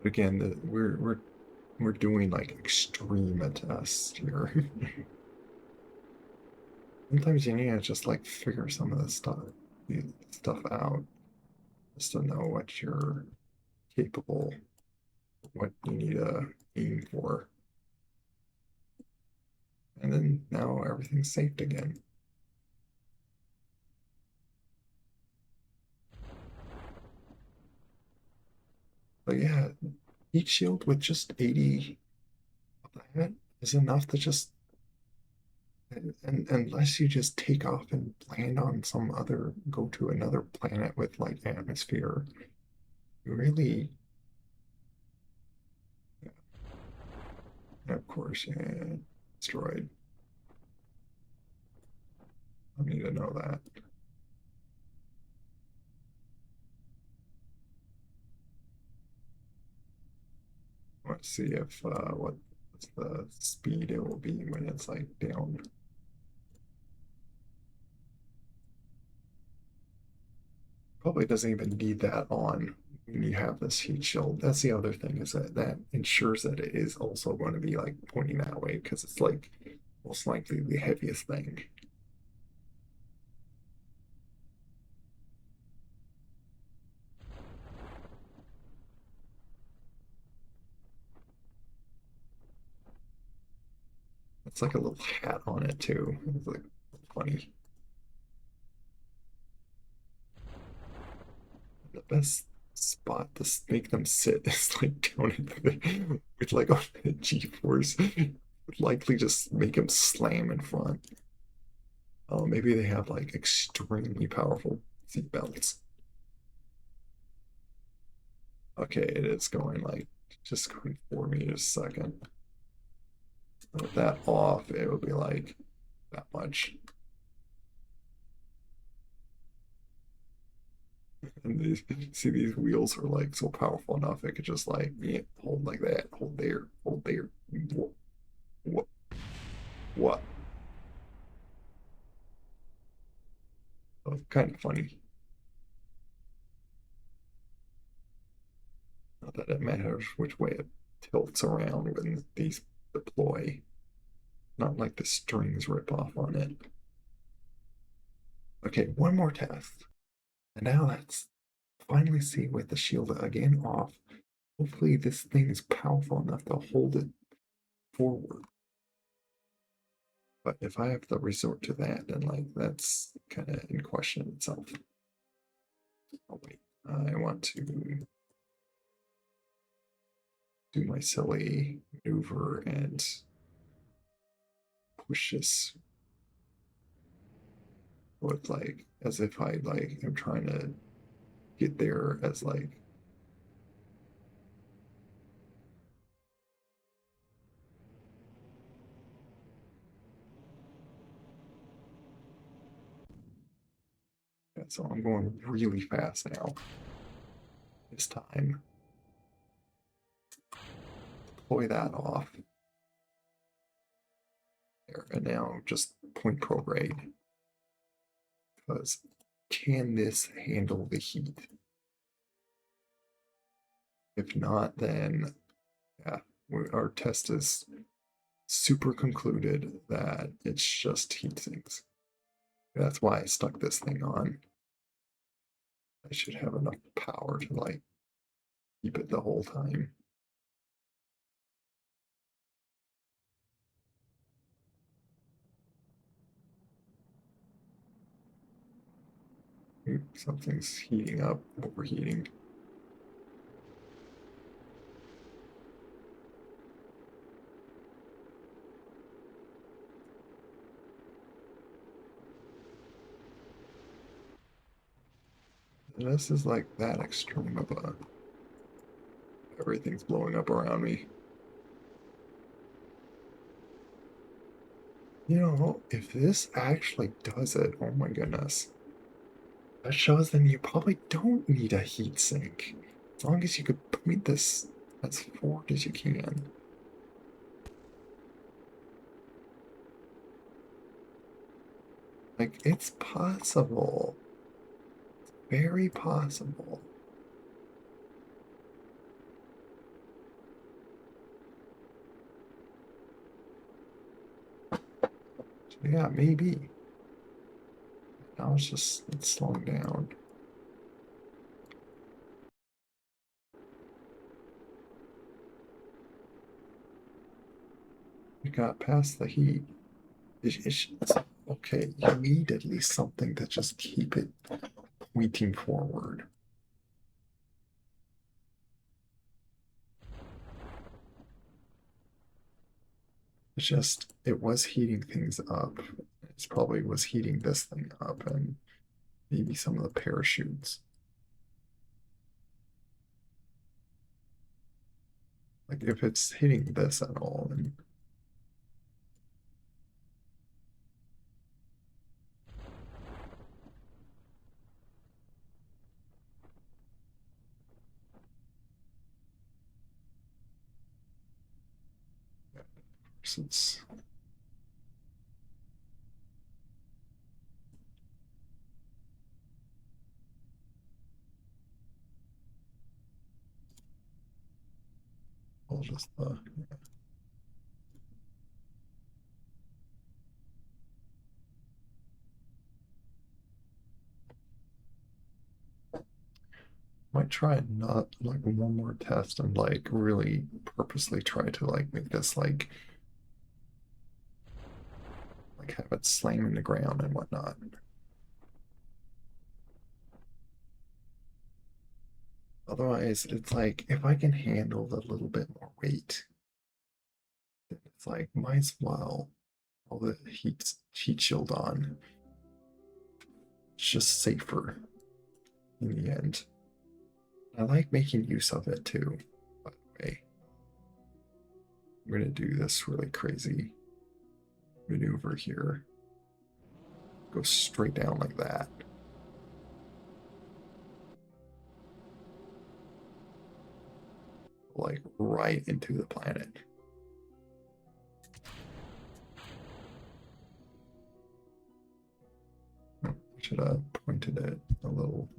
But again, we're doing like extreme tests here. Sometimes you need to just like figure some of the stuff out, just to know what you're capable, what you need to aim for. And then now everything's saved again. But yeah, heat shield with just 80 of that is enough to just, and unless you just take off and land on some other, go to another planet with like atmosphere, you really, yeah, of course, yeah, destroyed. I need to know that. Let's see if what's the speed it will be when it's like down. Probably doesn't even need that on when you have this heat shield. That's the other thing is that that ensures that it is also going to be like pointing that way because it's like most likely the heaviest thing. It's like a little hat on it too. It's like funny. The best spot this, make them sit is like down in the, with like on the G-force would likely just make them slam in front. Oh, maybe they have like extremely powerful seat belts. Okay, it is going like just going 4 meters a second. With that off, it would be like that much. And these, see, these wheels are like so powerful enough, it could just like, yeah, hold like that, hold there, hold there. What? What? What? Oh, kind of funny. Not that it matters which way it tilts around when these deploy. Not like the strings rip off on it. Okay, one more test. And now let's finally see with the shield again off. Hopefully this thing is powerful enough to hold it forward. But if I have to resort to that, then like that's kind of in question itself. Oh wait, I want to do my silly maneuver and push this with like as if I like am trying to get there as like yeah, so I'm going really fast now this time. Deploy that off there and now just point prograde because can this handle the heat? If not, then yeah, our test is super concluded that it's just heat sinks. That's why I stuck this thing on. I should have enough power to like keep it the whole time. Something's heating up, overheating. And this is like that extreme of a everything's blowing up around me. You know, if this actually does it, oh my goodness. That shows then you probably don't need a heat sink. As long as you could point this as forward as you can. Like, it's possible. Very possible. So yeah, maybe. Now it's slowing down. We got past the heat. It's okay, you need at least something to just keep it pointing forward. It's just, it was heating things up. It's probably was heating this thing up and maybe some of the parachutes. Like if it's hitting this at all, then since I'll just might try and not like one more test and like really purposely try to like make this like have it slam in the ground and whatnot. Otherwise, it's like if I can handle a little bit more weight, then it's like might as well all the heat shield on. It's just safer in the end. I like making use of it too, by the way. I'm gonna do this really crazy maneuver here. Go straight down like that. Like right into the planet. I should have pointed it a little.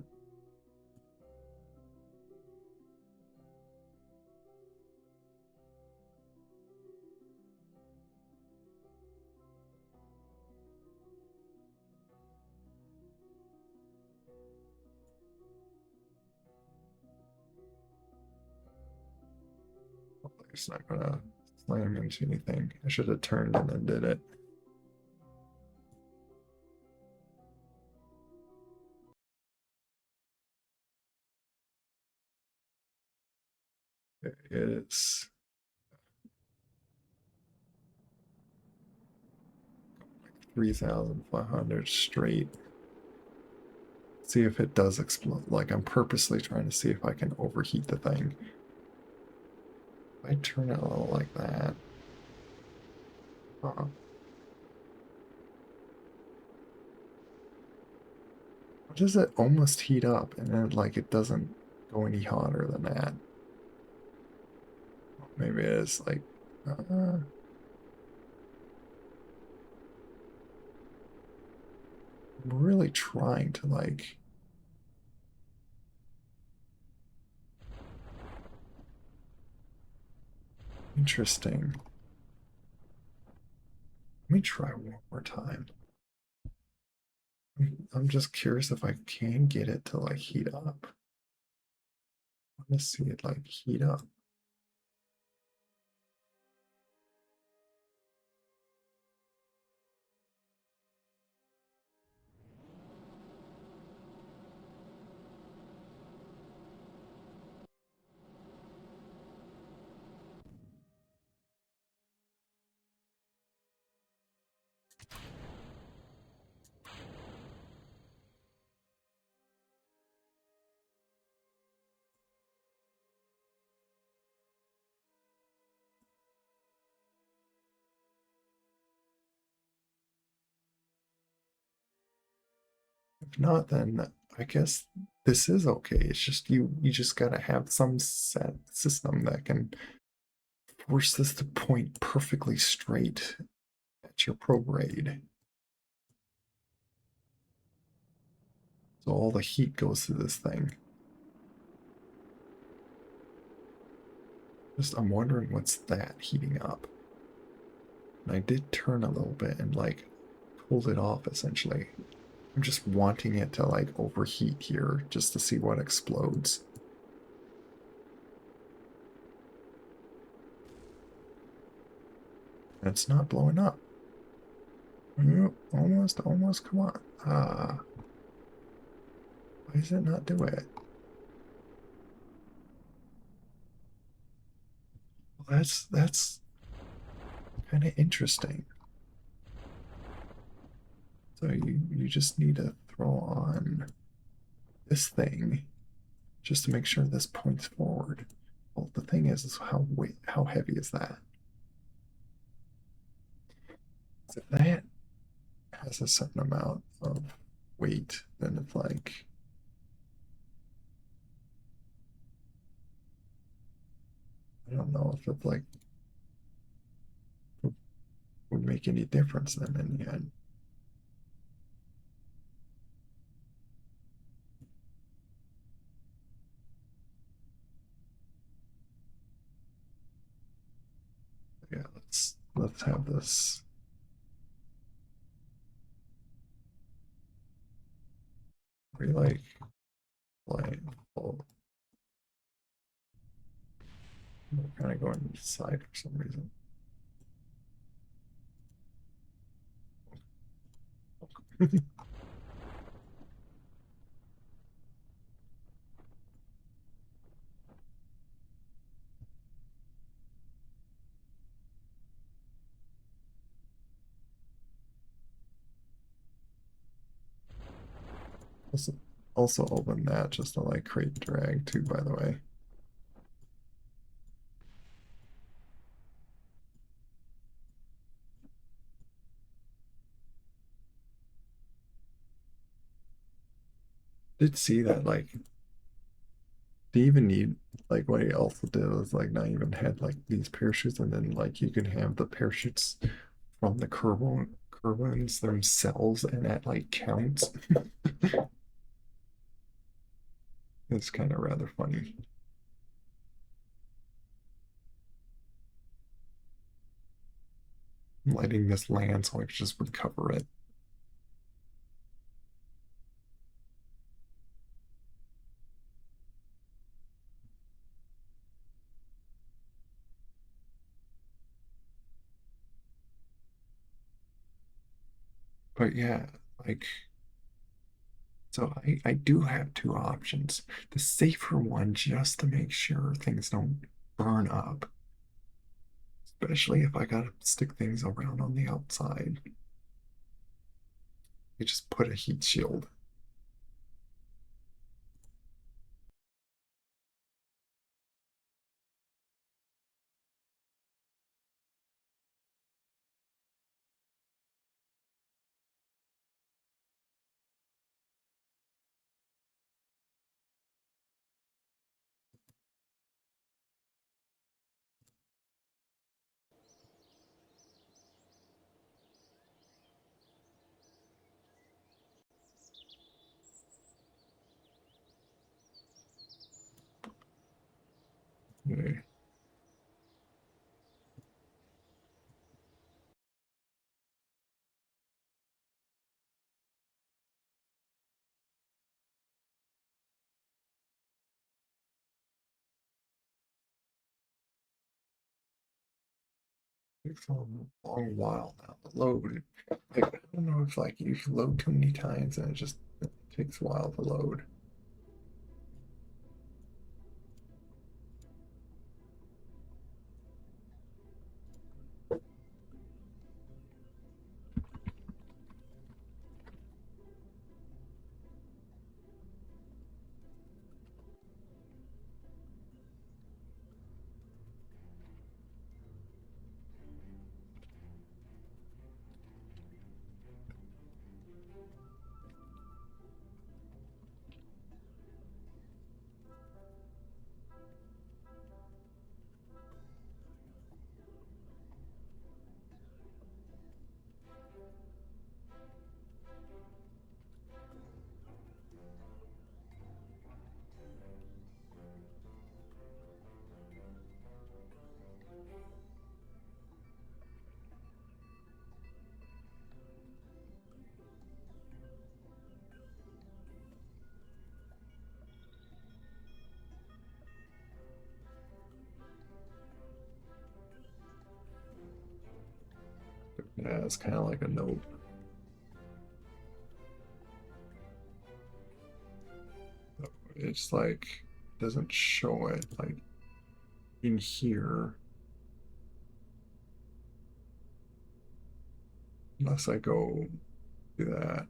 It's not gonna slam into anything. I should have turned and then did it. It is 3,500 straight. See if it does explode. Like I'm purposely trying to see if I can overheat the thing. If I turn it a little like that. Huh. What does it almost heat up and then like it doesn't go any hotter than that? Maybe it is like I'm really trying to like interesting. Let me try one more time. I'm just curious if I can get it to like heat up. I want to see it like heat up. If not, then I guess this is okay. It's just you just gotta have some set system that can force this to point perfectly straight at your prograde. So all the heat goes to this thing. Just I'm wondering what's that heating up. And I did turn a little bit and like pulled it off essentially. I'm just wanting it to like overheat here just to see what explodes. And it's not blowing up. Almost, come on. Why does it not do it? Well, that's kind of interesting. So you just need to throw on this thing just to make sure this points forward. Well, the thing is how heavy is that? So if that has a certain amount of weight, then it's like I don't know if it like would make any difference then in the end. Yeah, let's have this. We like flying. Well, we're kind of going inside for some reason. Also, also open that just to like create drag too, by the way. Did see that like they even need like what he also did was like not even had like these parachutes and then like you can have the parachutes from the kerbals themselves and that like counts. It's kind of rather funny. Letting this land so I could just recover it. But yeah, like so I do have two options. The safer one just to make sure things don't burn up, especially if I gotta stick things around on the outside. You just put a heat shield. Okay. Takes a long while now to load. Like, I don't know if like you load too many times and it takes a while to load. Yeah, it's kind of like a note. It's like doesn't show it like in here unless I go do that.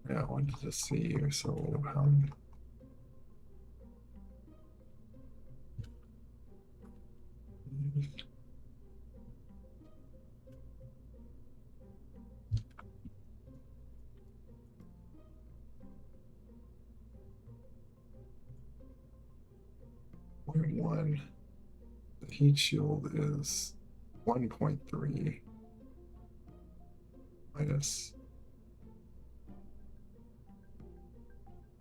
Yeah, I wanted to see. So how 0.1. The heat shield is 1.3 minus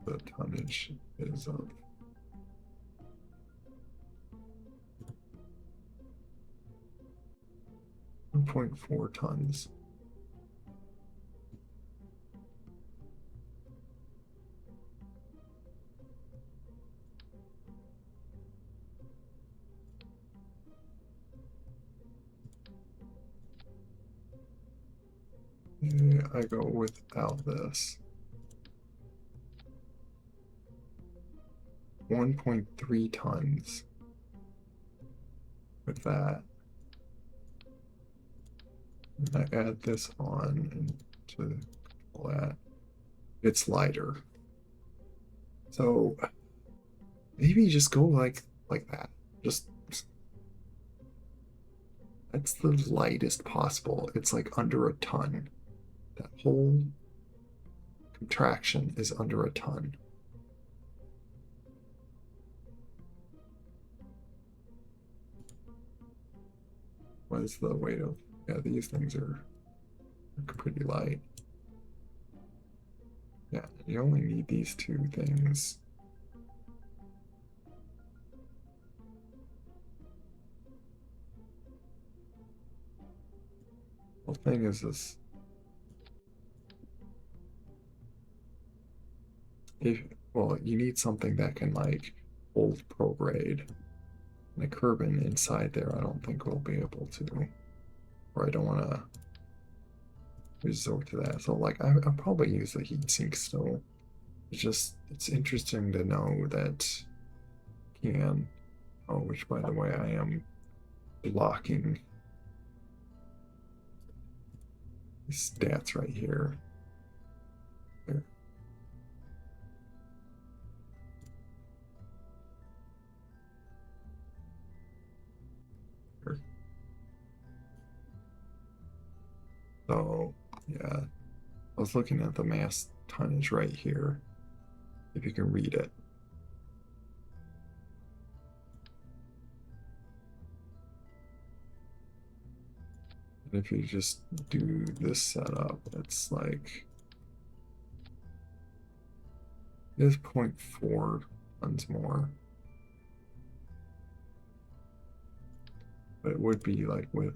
the tonnage is of 1.4 tons. I go without this. 1.3 tons with that. I add this on and to that, it's lighter. So maybe just go like that. Just that's the lightest possible. It's like under a ton. That whole contraction is under a ton. What is the weight of? Yeah, these things are pretty light. Yeah, you only need these two things. The thing is this. If, well, you need something that can like hold prograde. And a Kerbin inside there, I don't think we'll be able to. Or I don't want to resort to that. So like, I'll probably use the heatsink still. It's just, it's interesting to know that can. Oh, which by the way, I am blocking these stats right here. There. There. So, yeah, I was looking at the mass tonnage right here, if you can read it. And if you just do this setup, it's like, it is 0.4 tons more. But it would be like with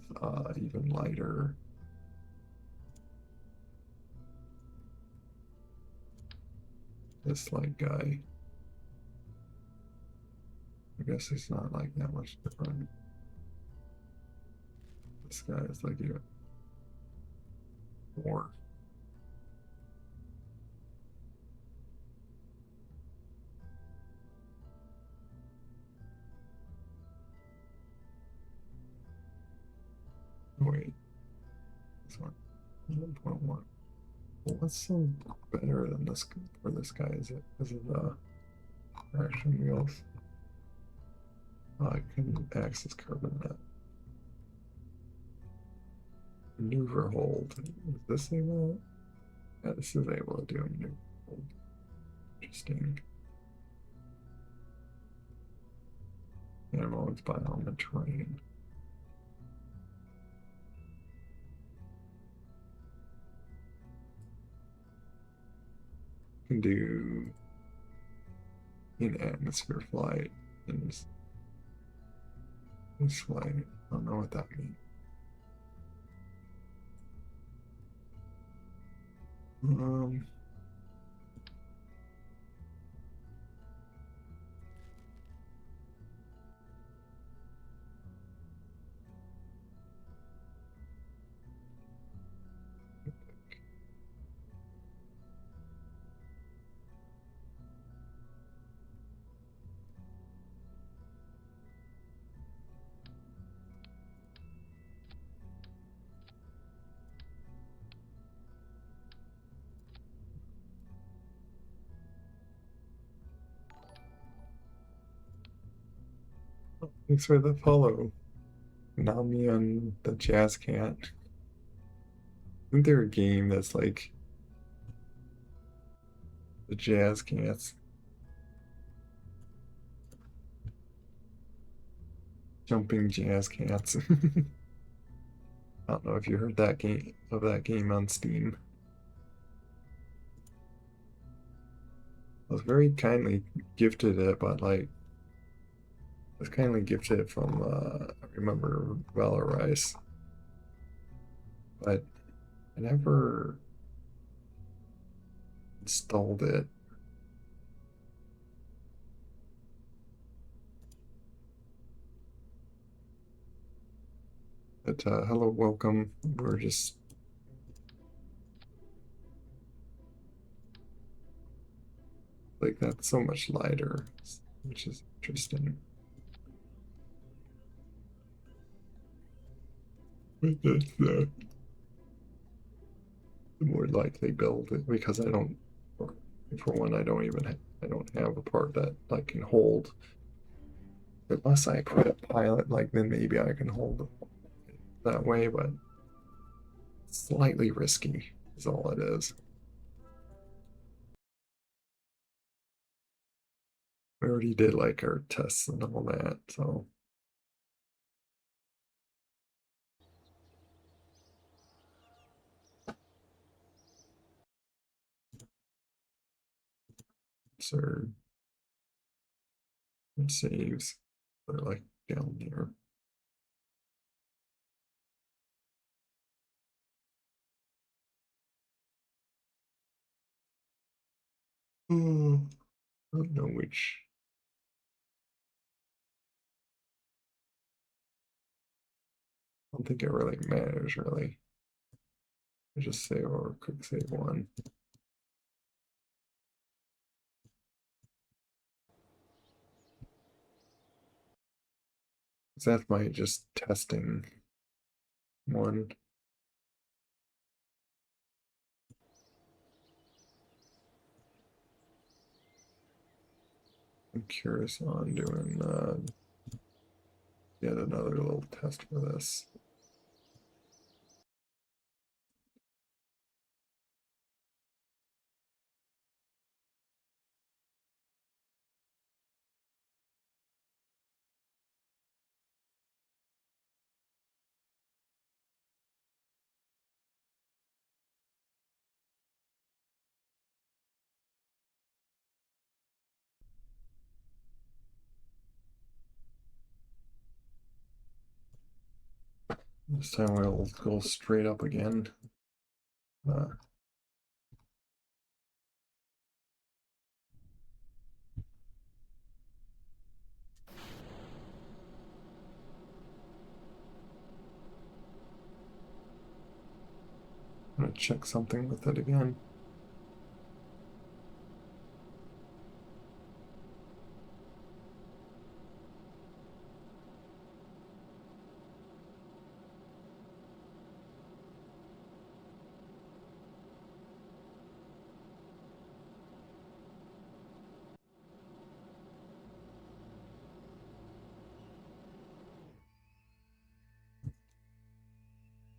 even lighter. This light guy. I guess it's not like that much different. This guy is like even more. Wait, this one. 1.1. Well, what's so better than this for this guy? Is it the traction wheels? I can access carbon net. Maneuver hold. Is this able? Yeah, this is able to do a maneuver hold. Interesting. Animals by element terrain. Can do in atmosphere flight and this flight. I don't know what that means. Um, thanks for the follow. Now me on the Jazz Cat. Isn't there a game that's like the Jazz Cats? Jumping Jazz Cats. I don't know if you heard that game on Steam. I was very kindly gifted it, but like I was kindly gifted it from I remember Valorice. But I never installed it. But hello, welcome. We're just like that's so much lighter, which is interesting. But that's the more likely build it, because I don't, for one, I don't even I don't have a part that I can hold. Unless I put a pilot, like then maybe I can hold it that way, but slightly risky is all it is. We already did like our tests and all that, so sir, it saves. They're like down there. Oh, I don't know which. I don't think it really matters, really. I just save or quick save one. That's my just testing one. I'm curious on doing yet another little test for this. This time we'll go straight up again. Uh, I'm gonna check something with it again.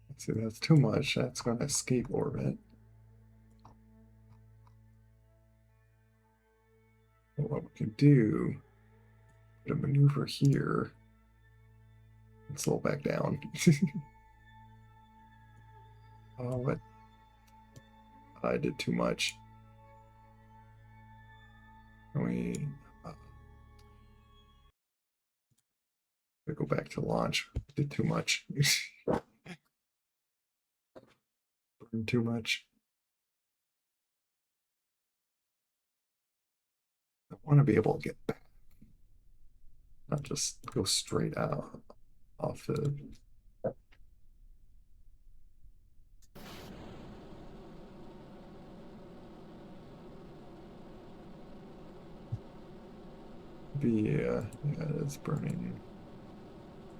Let's see, that's too much. That's gonna escape orbit. But what we can do, put a maneuver here and slow back down. Oh, but I did too much. We go back to launch. Did too much. Burned too much. I want to be able to get back, not just go straight out off the. Yeah, it's burning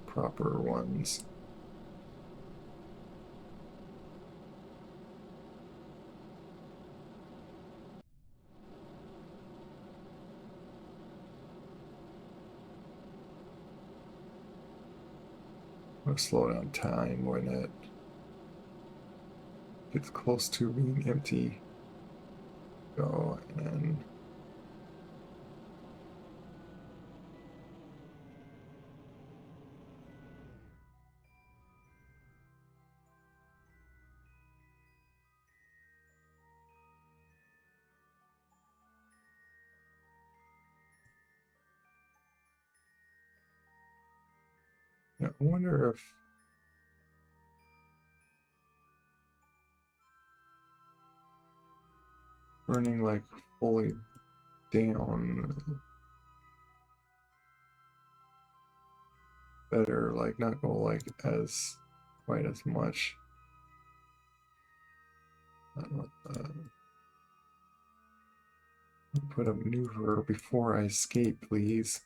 proper ones. I'll slow down time when it gets close to being empty. Go and yeah, I wonder if burning like fully down better, like not go like as quite as much. Put a maneuver before I escape, please.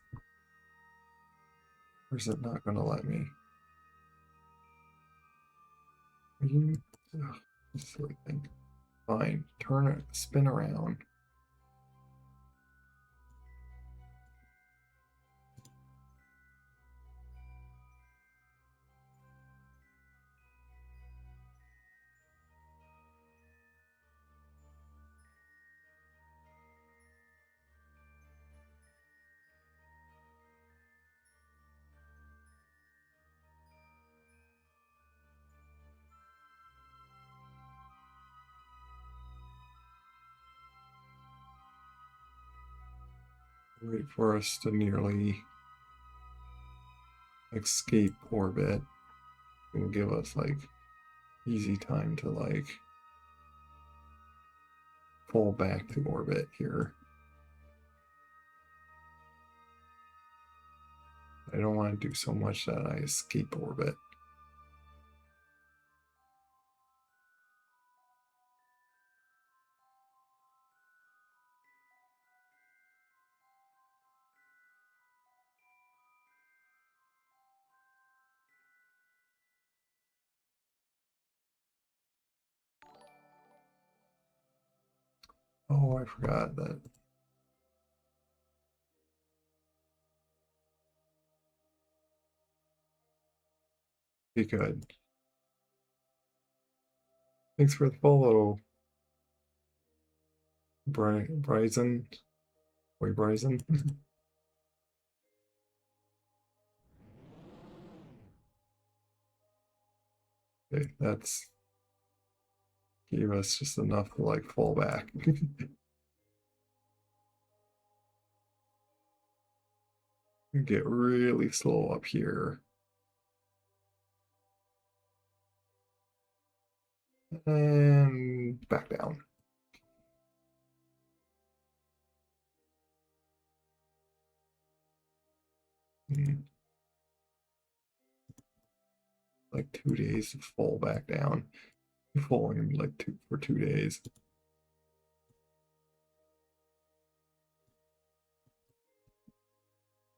Or is it not going to let me? Are you? Ugh, silly thing. Fine. Turn it, spin around. Wait for us to nearly escape orbit. It'll give us like easy time to like fall back to orbit here. I don't want to do so much that I escape orbit. Oh, I forgot that. Be good. Thanks for the follow, Bryson. Wait, Bryson. Okay, that's gave us just enough to like fall back. Get really slow up here. And back down. Like 2 days to fall back down. Falling like for 2 days.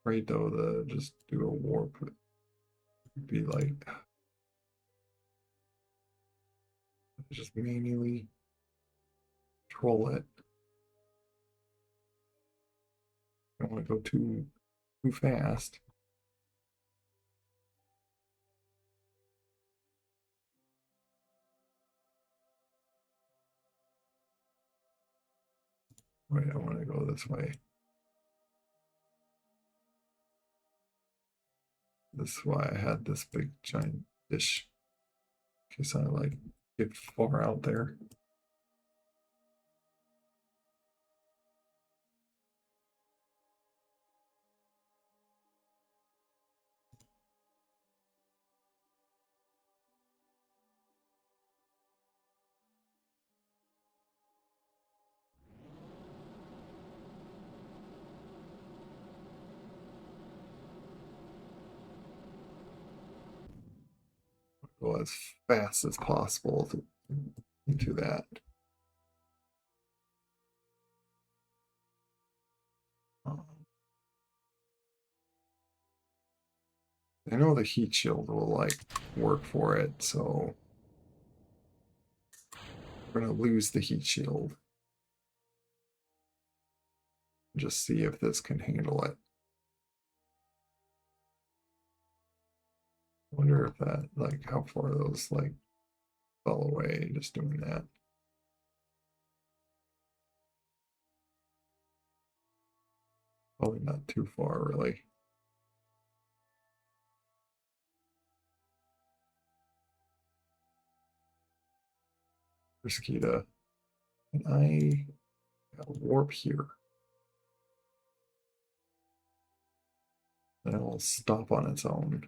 Right though, to just do a warp would be like just manually control it. Don't want to go too fast. Wait, I want to go this way. This is why I had this big giant dish. In case I like get far out there. Go as fast as possible into that. I know the heat shield will like work for it, so we're gonna lose the heat shield. Just see if this can handle it. I wonder if that, like, how far those like fell away just doing that. Probably not too far, really. Risky to. Can I warp here? Then it'll stop on its own.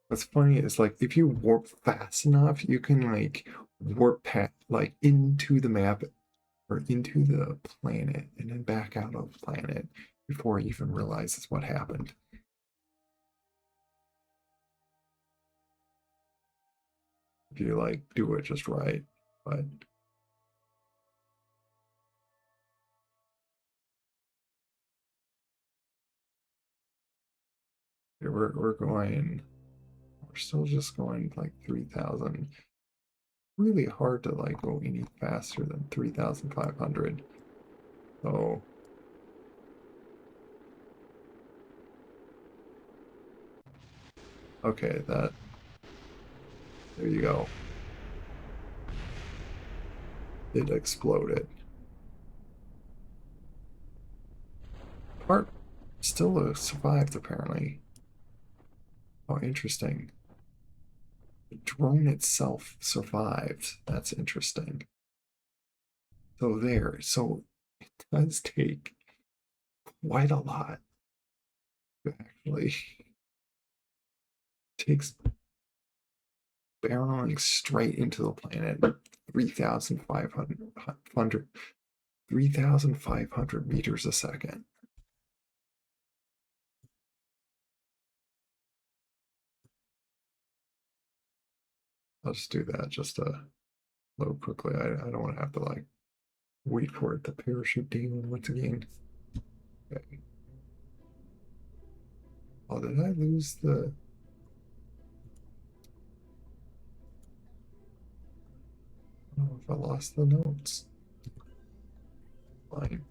What's funny is like if you warp fast enough, you can like warp like into the map or into the planet and then back out of the planet before it even realizes what happened. If you like do it just right, but we're going. still just going like 3,000. Really hard to like go any faster than 3,500. So okay, there you go. It exploded. Part still survived apparently. Oh, interesting. The drone itself survived. That's interesting. So it does take quite a lot to actually takes barreling straight into the planet 3,500 3,500 meters a second. I'll just do that just to load quickly. I don't want to have to like wait for it to parachute down once again. Okay. Oh, did I lose the? Oh, if I lost the notes. Fine.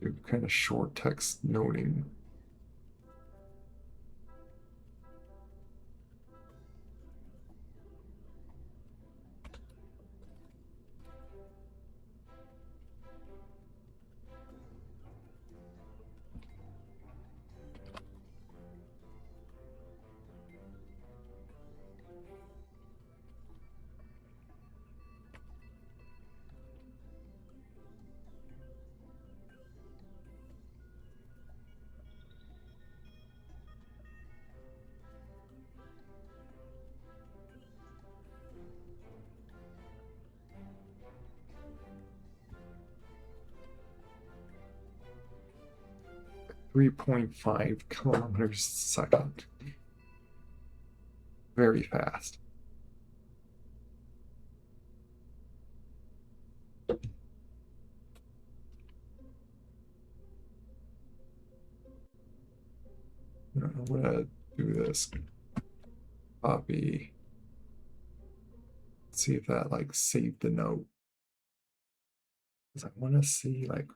Do kind of short text noting. .5 kilometers a second. Very fast. I'm gonna do this. Copy. See if that like saved the note. Because I want to see like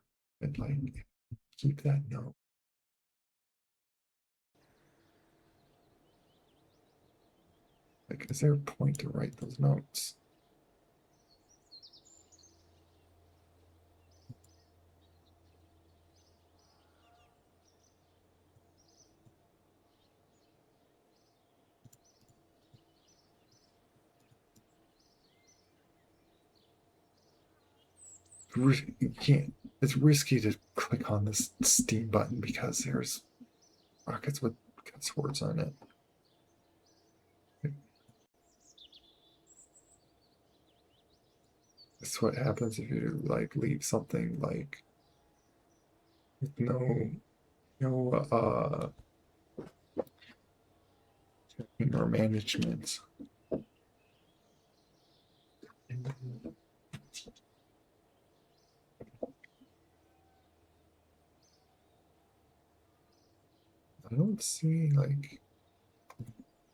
keep that note. Like, is there a point to write those notes? You can't. It's risky to click on this Steam button because there's rockets with swords on it. That's what happens if you like leave something like with no checking or management. I don't see like, I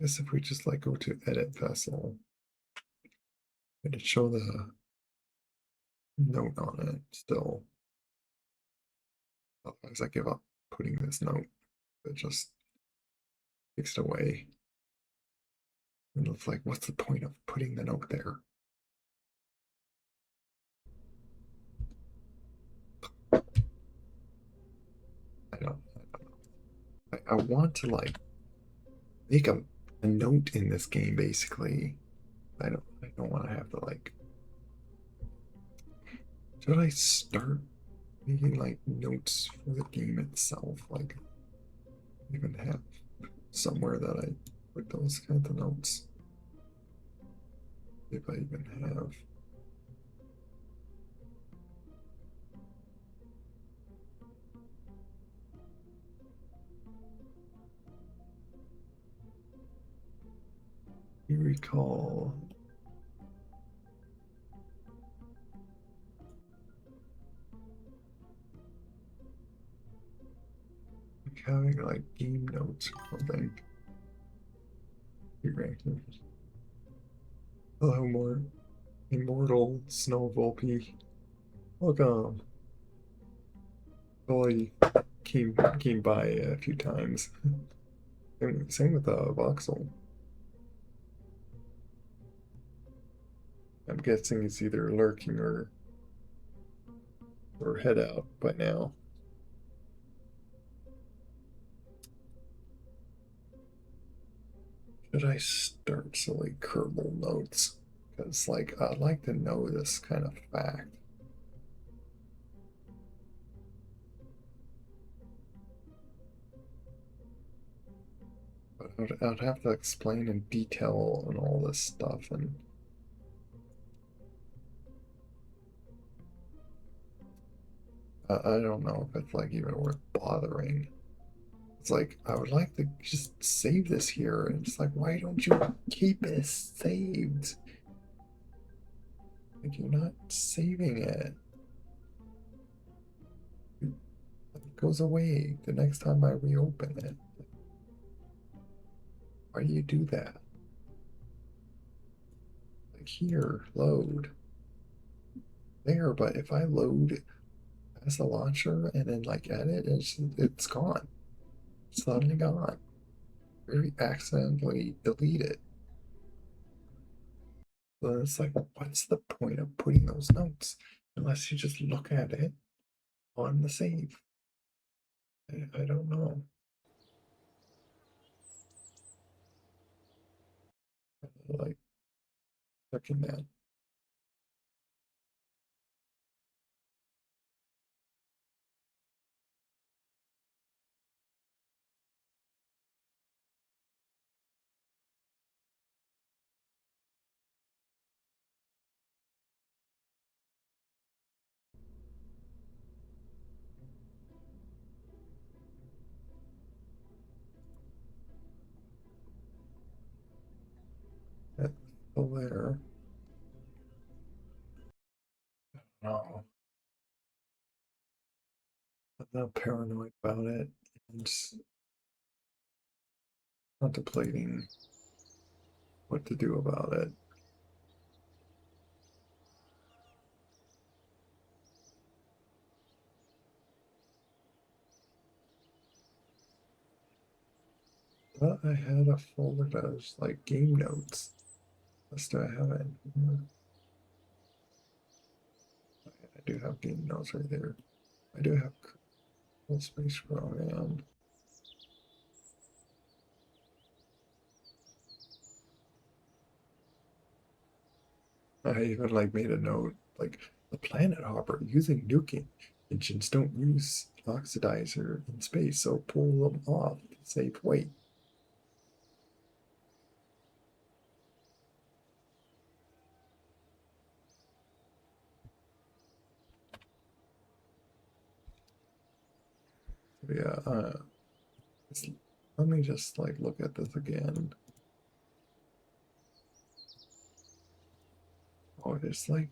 guess if we just like go to edit vessel, it'd show the note on it still. Otherwise I give up putting this note. It just takes it away. And it's like, what's the point of putting the note there? I don't know. I want to like make a note in this game basically. I don't want to have to like, should I start making like notes for the game itself? Like even have somewhere that I put those kinds of notes. If I even have. recall. Like having like game notes or something. Hello, more immortal snow volpe. Welcome. Well, he came by a few times. And same with Voxel. I'm guessing it's either lurking or head out by now. Should I start selling kerbal notes? Because like I'd like to know this kind of fact. But I'd have to explain in detail on all this stuff, and I don't know if it's like even worth bothering. It's like I would like to just save this here, and it's like, why don't you keep it saved? Like you're not saving it. It goes away the next time I reopen it. Why do you do that? Like here, load. There, but if I load as the launcher and then like edit, it's gone. It's suddenly gone. Very accidentally delete it. So it's like, what's the point of putting those notes unless you just look at it on the save? I don't know. Like checking that. That's still there. No, I'm not paranoid about it. I'm just contemplating what to do about it. But I had a folder that was like game notes. Let's do I have it? I do have game notes right there. I do have full space program. I even like made a note like the planet hopper using nuking engines don't use oxidizer in space, so pull them off to save weight. So yeah, let me just like look at this again. Oh, it's like,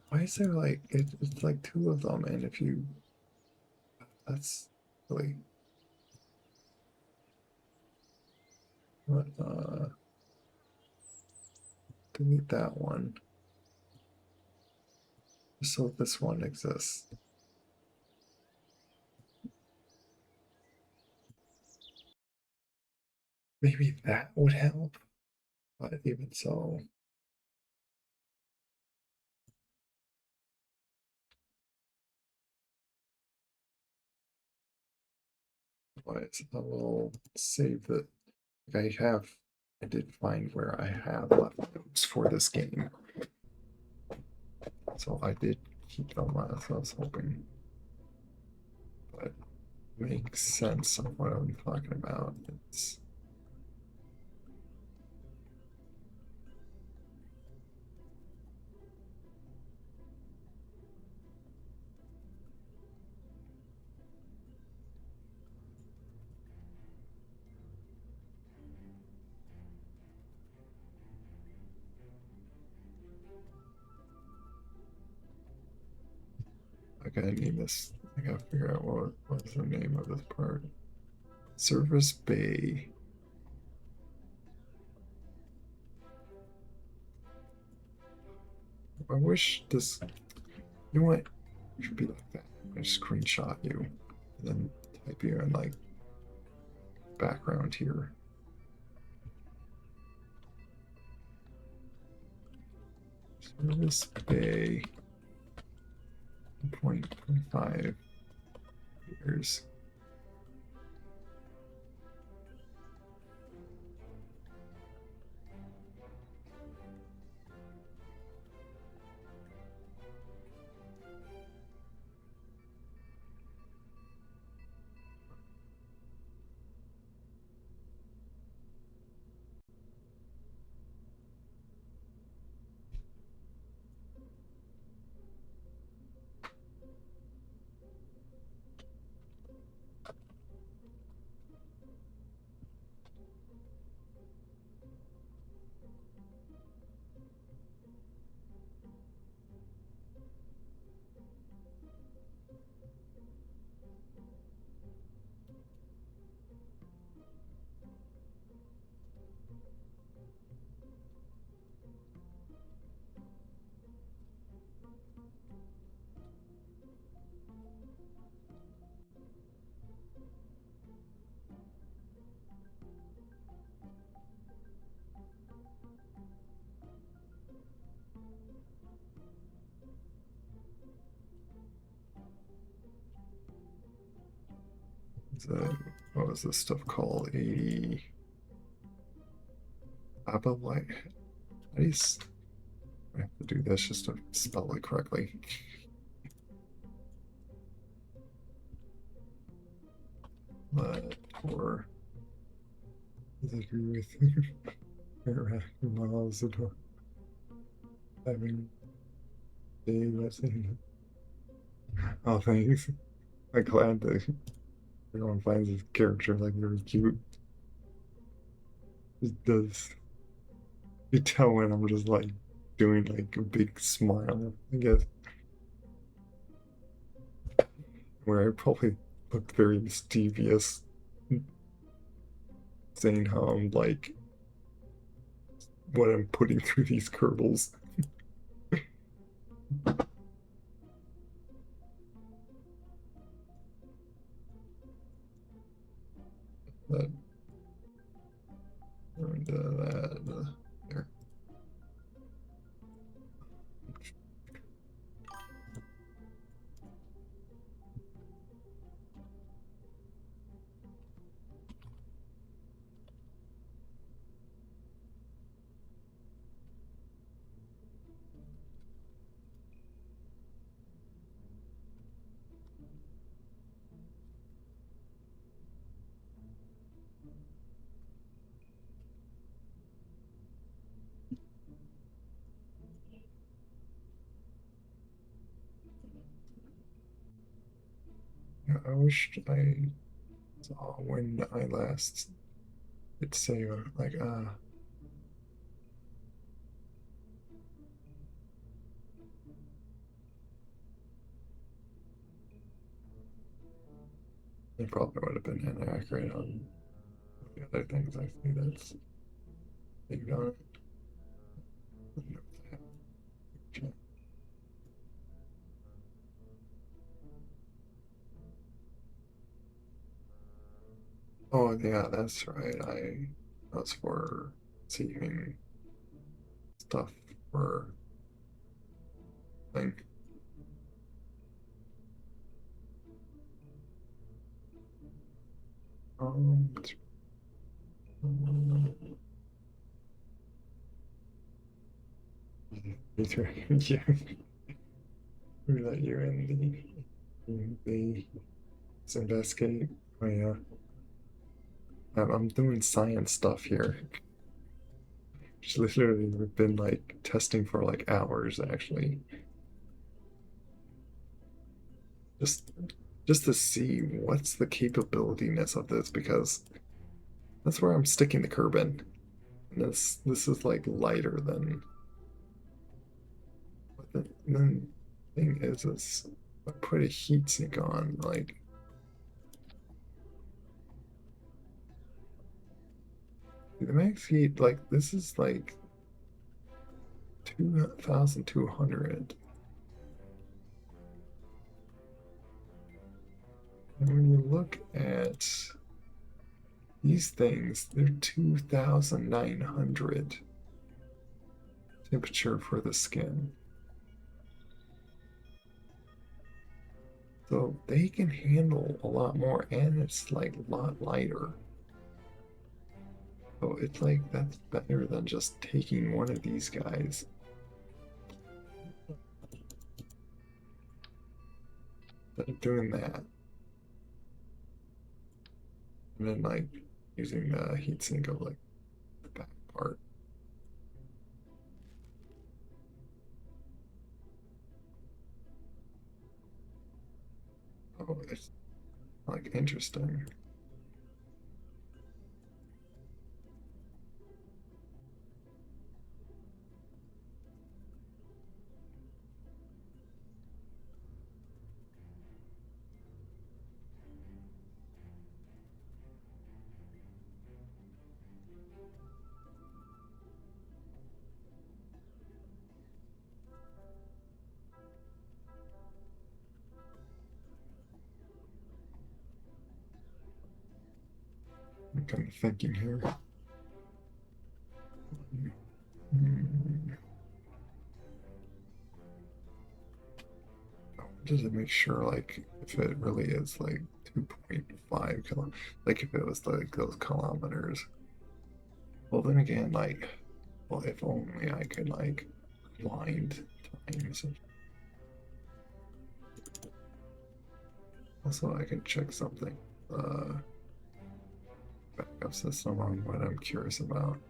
why is there like it's like two of them, and if you that's really what delete that one. So this one exists. Maybe that would help, but even so. But I will save that. I did find where I have left notes for this game. So I did keep them as I was hoping. But makes sense of what I'm talking about. It's Okay, I need this. I gotta figure out what's the name of this part. Service bay. I wish this. You know what? It should be like that. I screenshot you, and then type you in like background here. Service bay. 0.5 years. So, what was this stuff called? 80. Apple light. I have to do this just to spell it correctly. Or disagree with miles of having day lesson. Oh, thanks. I'm glad that everyone finds this character like very cute. It does. You tell when I'm just like doing like a big smile, I guess. Where I probably looked very mischievous, saying how I'm like what I'm putting through these kerbals. That and there. Yeah, I wish I saw when I last did say like it probably would have been inaccurate on the other things I see that's being on it. Oh yeah, that's right. That's for receiving stuff for thing. Um, yeah, we let you in the investigate. Oh yeah, I'm doing science stuff here. Just literally, we've been like testing for like hours actually, just just to see what's the capabilityness of this because that's where I'm sticking the curb in. And this is like lighter than what the thing is. I put a heat sink on, like, the max heat, like, this is like 2,200. And when you look at these things, they're 2,900 temperature for the skin. So they can handle a lot more, and it's like a lot lighter. So it's like that's better than just taking one of these guys. Instead of doing that, and then like using the heatsink of like the back part. Oh, it's like interesting. 'I'm kind of thinking here. Hmm. Does it make sure like if it really is like 2.5 kilo, like if it was like those kilometers? Well, then again, like, well, if only I could like blind times. Also, I can check something. Backup system on what I'm curious about. –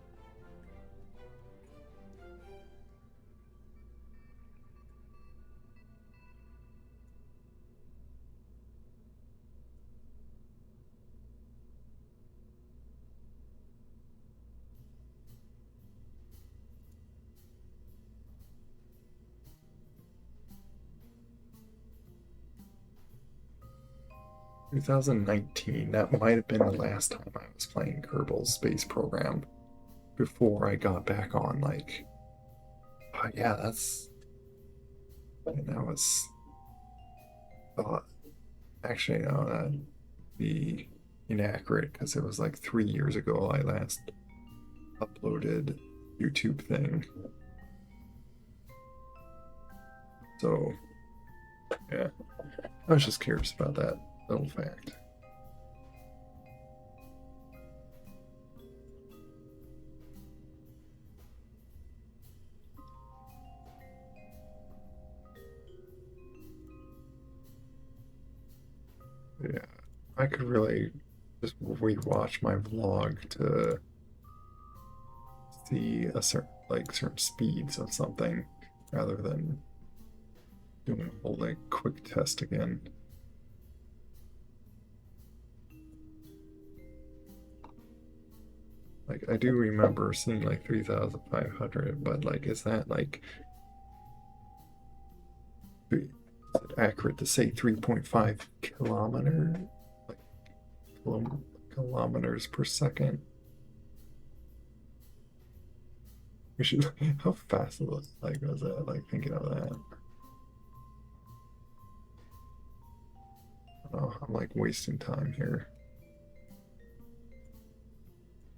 2019, that might have been the last time I was playing Kerbal Space Program before I got back on. Like, yeah, and that was, uh, actually, no, that'd be inaccurate because it was like 3 years ago I last uploaded YouTube thing. So, yeah, I was just curious about that little fact. Yeah, I could really just rewatch my vlog to see a certain speeds of something rather than doing a whole like quick test again. Like I do remember seeing like 3,500, but like is that like is it accurate to say 3.5 kilometer like kilometers per second? We should how fast was that like thinking of that? Oh, I'm like wasting time here.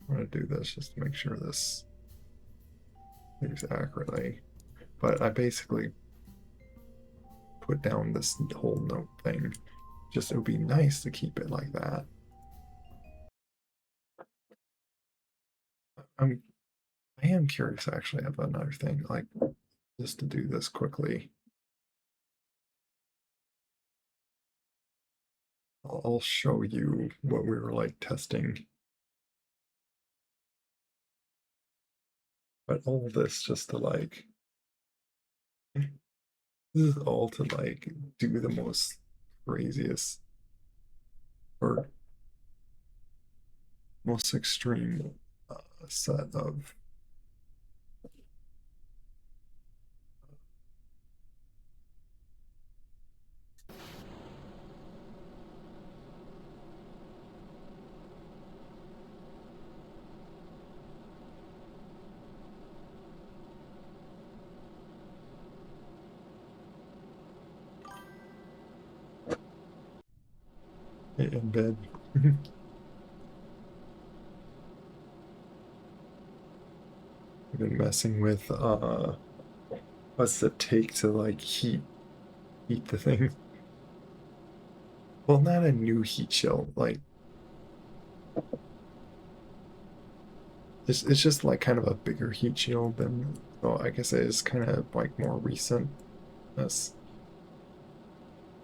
I'm gonna do this just to make sure this moves accurately. But I basically put down this whole note thing. Just it would be nice to keep it like that. I'm I am curious actually about another thing, like just to do this quickly. I'll show you what we were like testing. But all this just to like this is all to like do the most craziest or most extreme set of in bed. I've been messing with what's it take to like heat the thing. Well, not a new heat shield, like it's just like kind of a bigger heat shield than, so I guess it is kind of like more recent. This,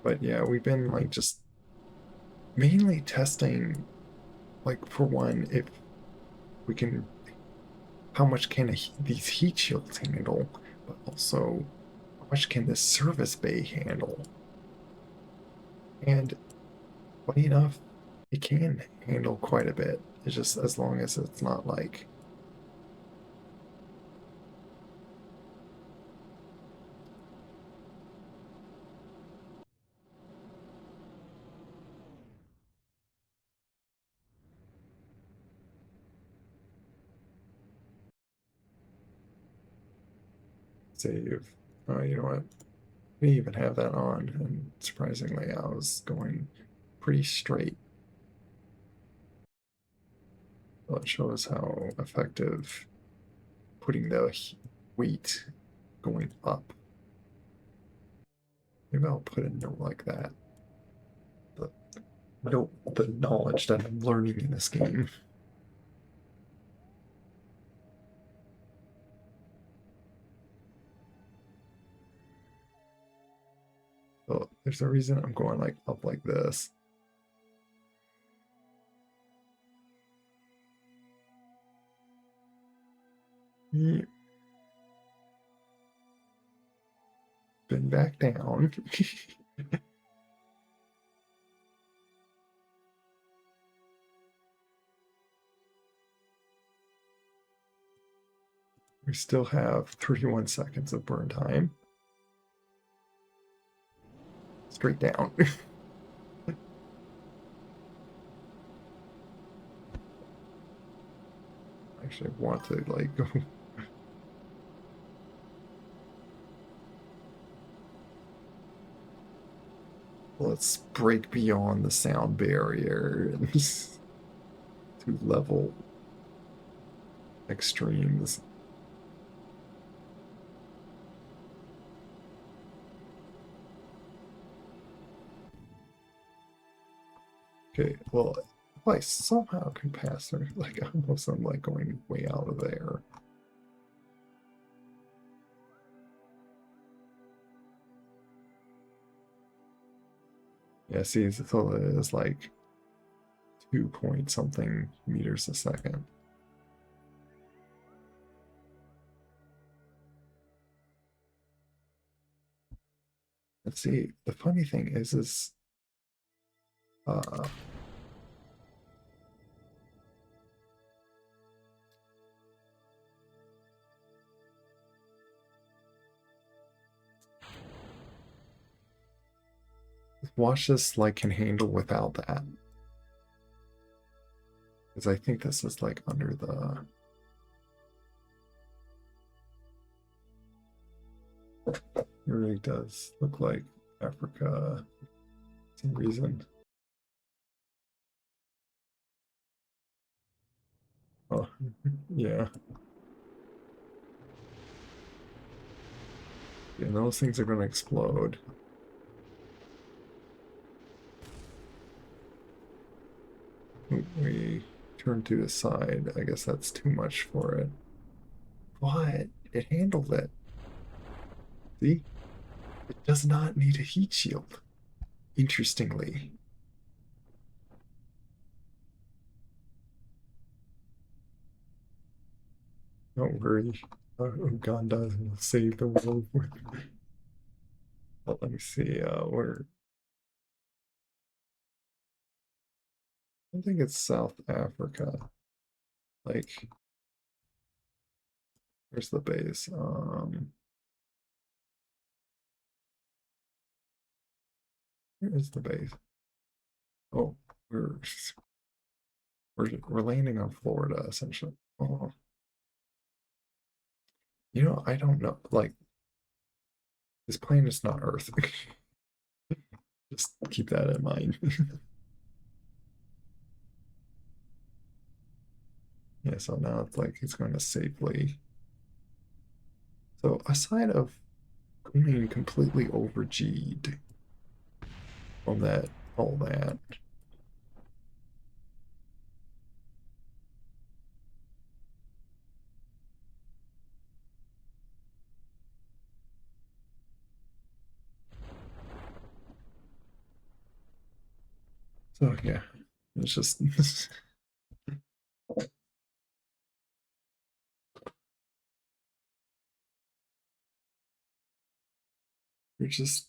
but yeah, we've been like just mainly testing, like for one, if we can, how much can these heat shields handle, but also how much can this service bay handle? And funny enough, it can handle quite a bit. It's just as long as it's not like, save. Oh, you know what? We even have that on, and surprisingly, I was going pretty straight. Well, it shows how effective putting the weight going up. Maybe I'll put a note like that. The note, the knowledge that I'm learning in this game. So there's a reason I'm going like up like this. Been back down. We still have 31 seconds of burn time. Straight down. Actually, I want to like go. Let's break beyond the sound barrier and to level extremes. Okay, well, if I somehow can pass her, like almost I'm like going way out of there. Yeah, see, so it is like 2 point something meters a second. Let's see, the funny thing is uh watch this like can handle without that. Because I think this is like under the, it really does look like Africa for some reason. Oh, yeah. Yeah, those things are going to explode. We turn to the side. I guess that's too much for it. What? It handled it. See? It does not need a heat shield. Interestingly. Don't worry. Uganda will save the world. But let me see. Where? I think it's South Africa. Like, where's the base? Where is the base? Oh, we're we're landing on Florida essentially. Oh, I don't know. Like, this plane is not Earth. Just keep that in mind. Yeah, so now it's like it's going to safely. So aside of going completely over G'd on that, all that. So yeah, it's just we're just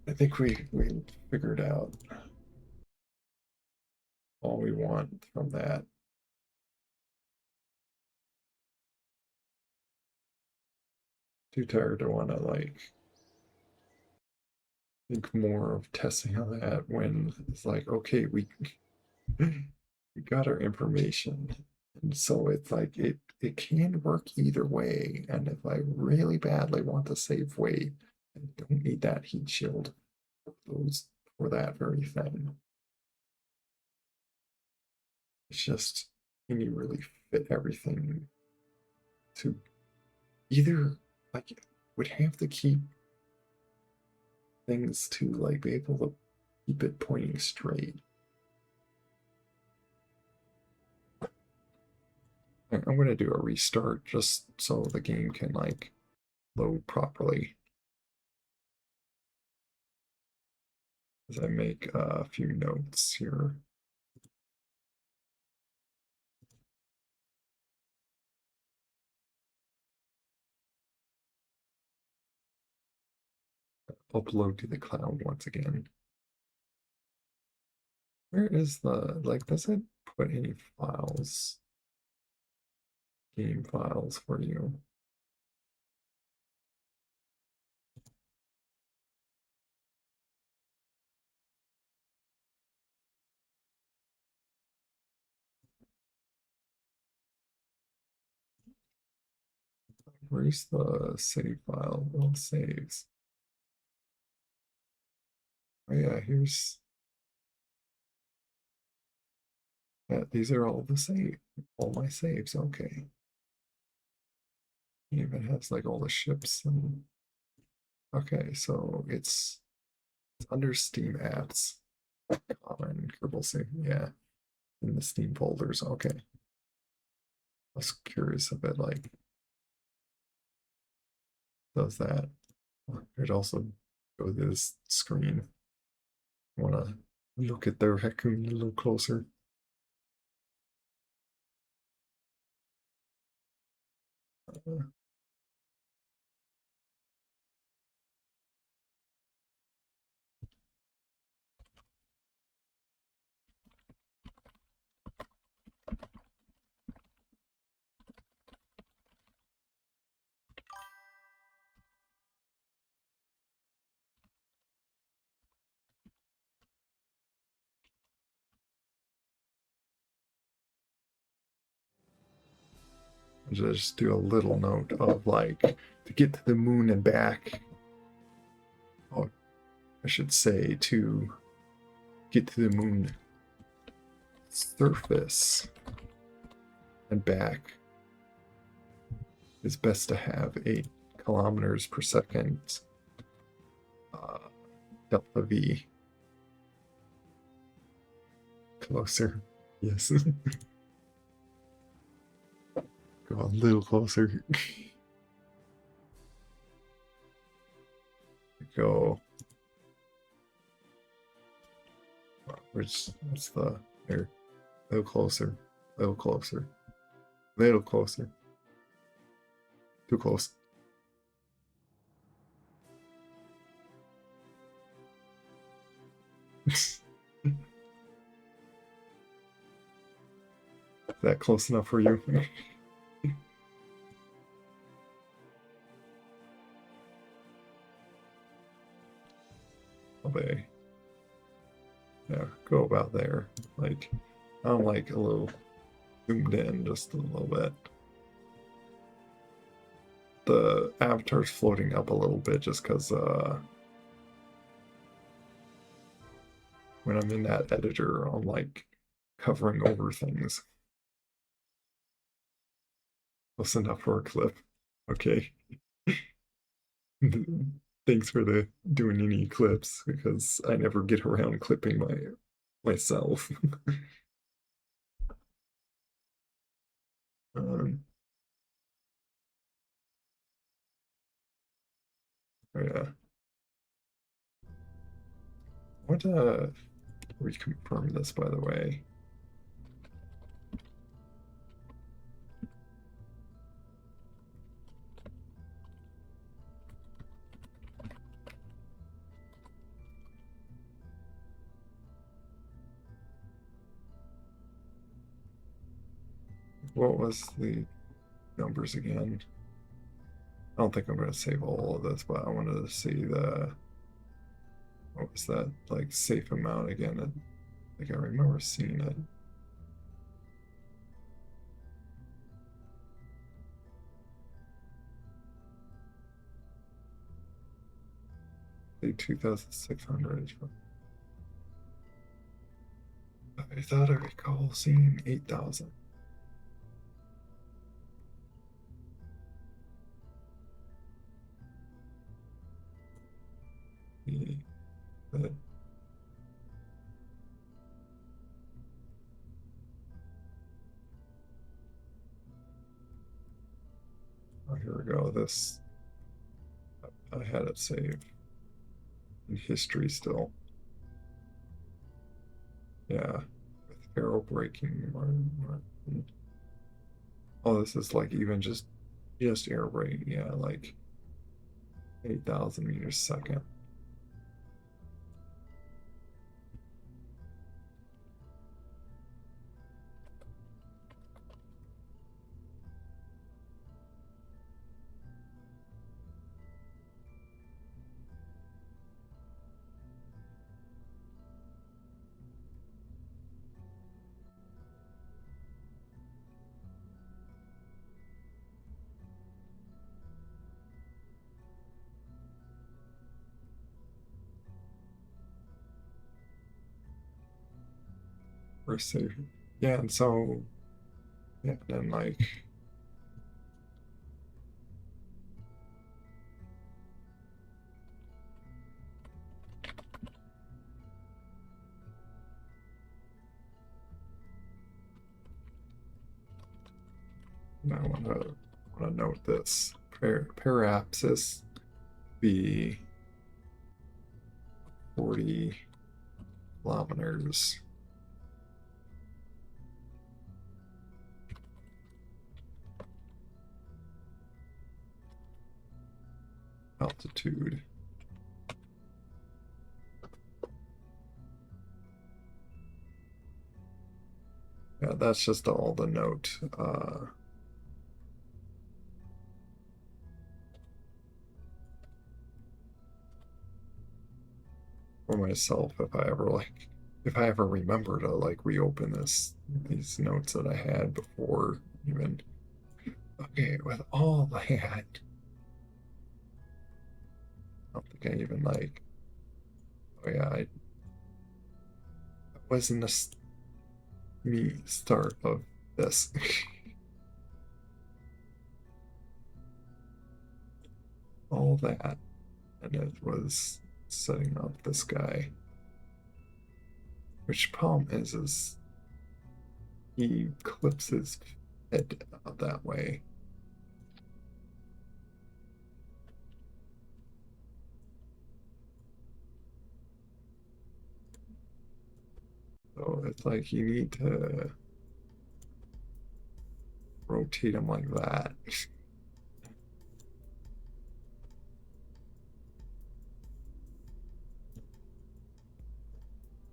I think we figured out all we want from that. Too tired to want to like think more of testing on that when it's like, okay, we got our information. And so it's like it can work either way. And if I really badly want to save weight, I don't need that heat shield for those for that very thing. It's just can you really fit everything to either like would have to keep things to like be able to keep it pointing straight. I'm gonna do a restart just so the game can like load properly as I make a few notes here. Upload to the cloud once again. Where is the, like, does it put any files, game files for you? Where's the save file? All saves. Oh yeah, here's, yeah, these are all the save, all my saves, okay. It even has like all the ships and, okay, so it's under Steam apps, common kerbals, yeah, in the Steam folders, okay. I was curious if it like does that. It also go to this screen. I want to look at the raccoon a little closer. Uh, just do a little note of like to get to the moon and back. Oh, I should say to get to the moon surface and back, it's best to have 8 kilometers per second uh, delta V. Closer. Yes. Go a little closer. Go. What's the there? A little closer. A little closer. A little closer. Too close. Is that close enough for you? Obey. Yeah, go about there. Like, I'm like a little zoomed in just a little bit. The avatar's floating up a little bit just because when I'm in that editor, I'm like covering over things. Close enough for a clip. Okay. Thanks for the doing any clips because I never get around clipping myself. um, oh yeah. What reconfirm this by the way. What was the numbers again? I don't think I'm going to save all of this, but I wanted to see what was that, like, safe amount again? Like, I remember seeing it. Say 2,600. I thought I recall seeing 8,000. But oh, here we go. This I had it saved in history still. Yeah, with arrow braking. Oh, this is like even just air brake. Yeah, like 8,000 meters a second. We're safe. Yeah, and so yeah, then like I want to note this parapsis be 40 kilometers. Altitude. Yeah, that's just all the note. For myself if I ever remember to like reopen these notes that I had before even. Okay, with all that, I don't think I even like. Oh yeah, I was in the me start of this. All that, and it was setting up this guy. Which problem is he clips his head out that way. So it's like you need to rotate him like that.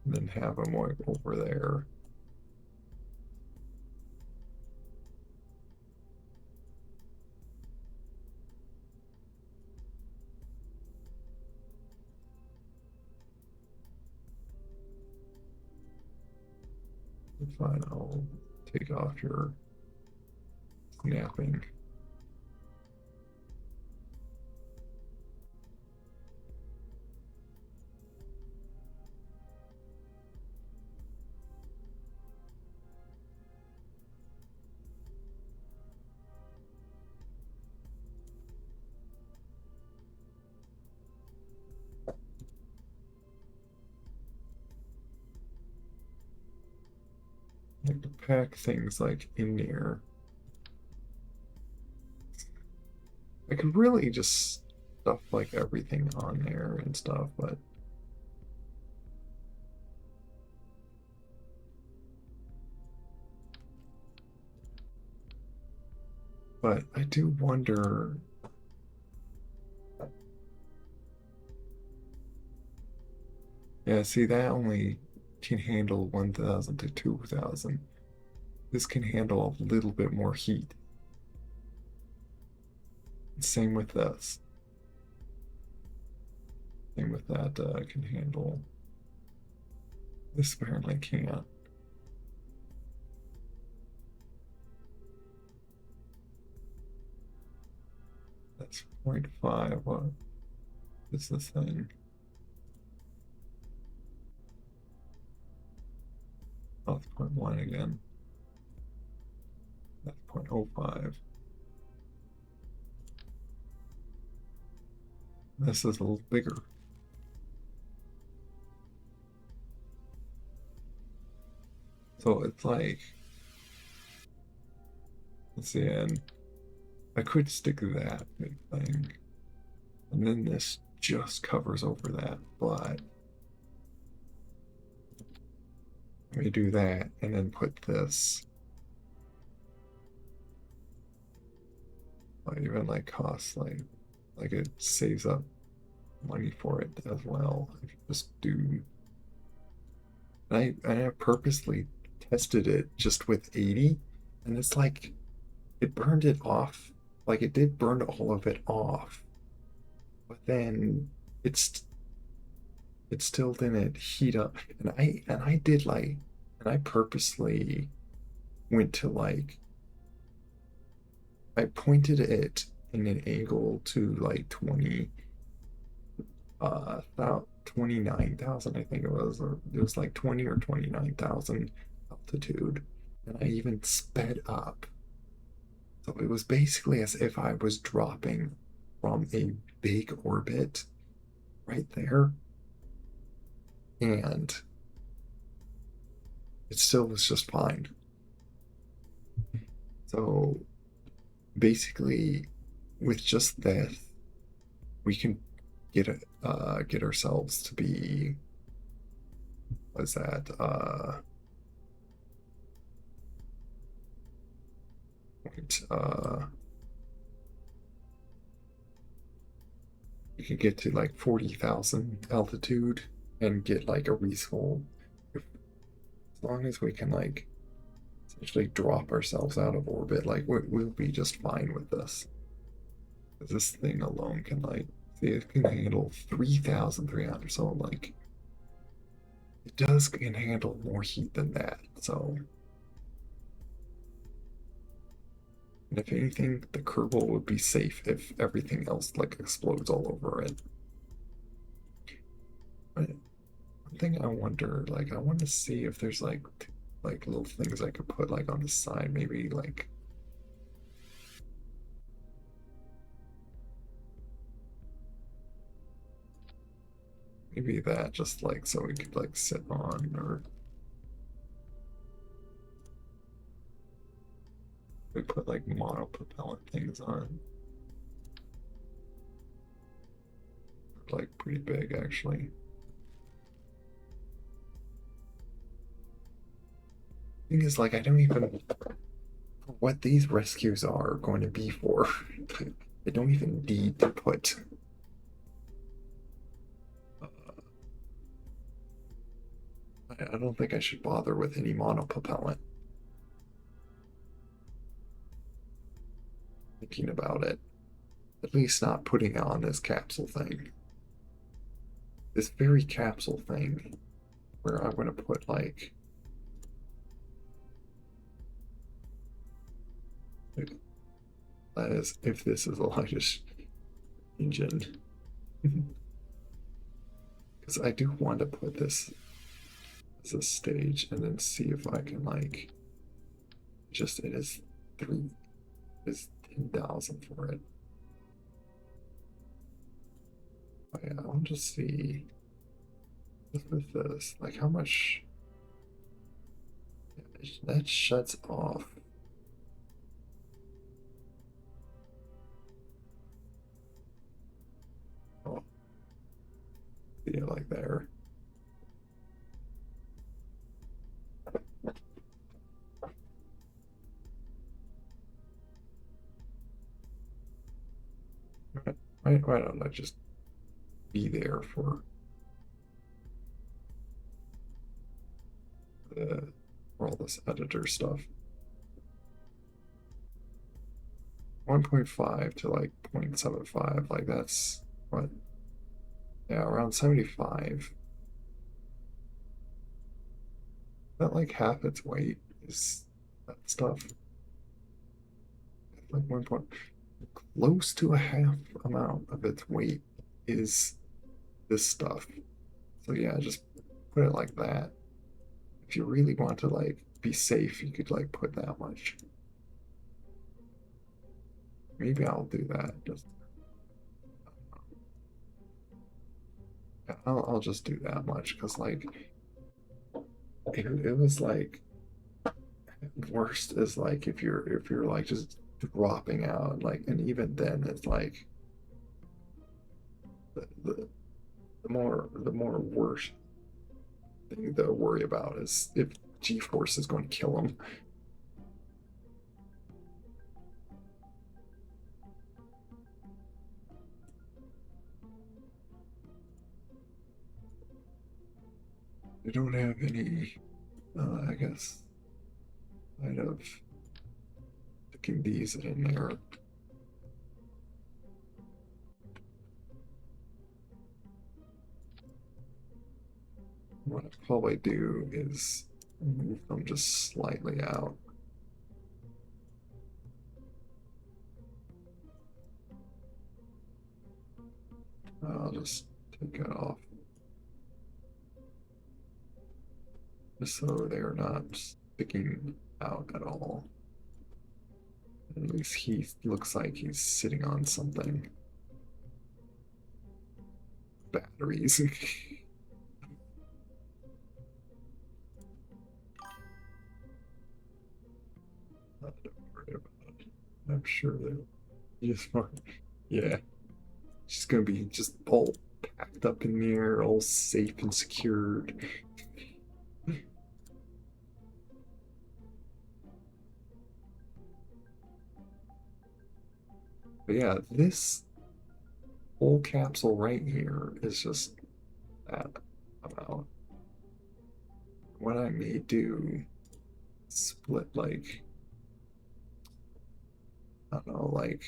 And then have him like over there. Fine, I'll take off your snapping. like to pack things like in there. I could really just stuff like everything on there and stuff, but I do wonder. Yeah, see, that only can handle 1,000 to 2,000. This can handle a little bit more heat. Same with this. Same with that, can handle. This apparently can't. That's 0.5. What is this thing? Oh, it's 0.1 again. That's 0.05. This is a little bigger. So it's like, let's see, and I could stick that big thing. And then this just covers over that, but let me do that and then put this. Might even like cost like it saves up money for it as well. If you just do, I purposely tested it just with 80, and it's like it burned it off. Like it did burn all of it off, but then it's it still didn't heat up. And I did like, and I purposely went to like I pointed it in an angle to like 20 about 29,000, I think it was, or it was like 20 or 29,000 altitude, and I even sped up. So it was basically as if I was dropping from a big orbit right there, and it still was just fine. So basically, with just that, we can get ourselves to be, what's that, point, you could get to like 40,000 altitude and get like a reasonable, as long as we can like essentially drop ourselves out of orbit, like we'll be just fine with this. 'Cause this thing alone can like, see, it can handle 3,300, so like it does can handle more heat than that. So, and if anything, the Kerbal would be safe if everything else like explodes all over it. But one thing I wonder, like, I want to see if there's like little things I could put like on the side, maybe like maybe that, just like so we could like sit on, or we put like monopropellant things on. Like pretty big actually. Thing is, like, I don't even what these rescues are going to be for. I don't even need to put. Uh, I don't think I should bother with any monopropellant. Thinking about it, at least not putting on this capsule thing. This very capsule thing, where I'm going to put like that is if this is the lightest engine. Because I do want to put this as a stage and then see if I can like just it is 10,000 for it. Oh, yeah, I'll just see with this like how much That shuts off. Oh, yeah, like there. Why don't I just be there for the for all this editor stuff? 1.5 to like 0.75, like that's what? Yeah, around 75. That like half its weight is that stuff. Like 1 point, close to a half amount of its weight is this stuff. So yeah, just put it like that. If you really want to like be safe, you could like put that much. Maybe I'll do that. Just yeah, I'll just do that much because like it was like worst is like if you're like just dropping out like and even then it's like the the more worse thing to worry about is if G-force is going to kill him. I don't have any I guess kind of sticking these in there. What I'll probably do is move them just slightly out. I'll just take it off. Just so they're not sticking out at all. At least he looks like he's sitting on something. Batteries. Don't worry about it. I'm sure they'll be just fine. Yeah, she's gonna be just all packed up in there, all safe and secured. But yeah, this whole capsule right here is just that amount. What I may do, split like, I don't know, like,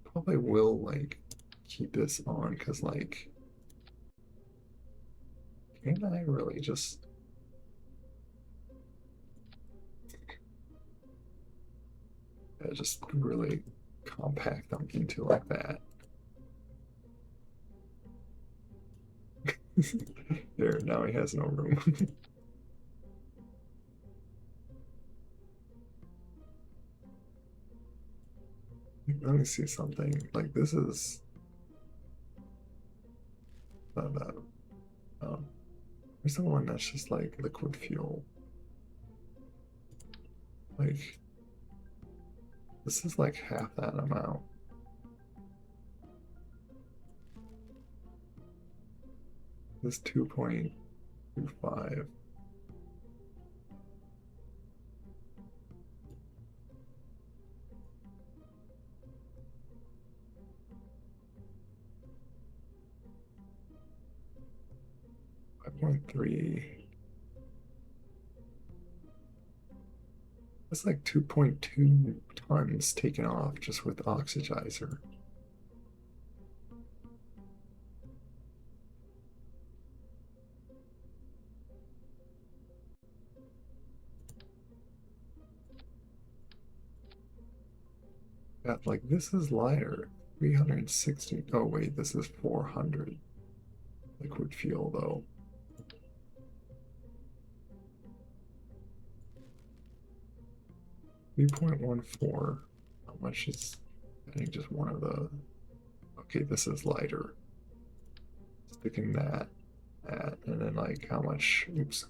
probably will like keep this on because like, can I really just just really compact them into like that? There, now he has no room. Let me see something. Like this is not that. There's the one that's just like liquid fuel. Like this is like half that amount. This 2.25. 5.3. That's like 2.2 tons taken off just with oxidizer. Yeah, like this is lighter. 360. Oh wait, this is 400 liquid fuel though. 3.14. How much is I think just one of the okay, this is lighter. Sticking that, and then like how much oops.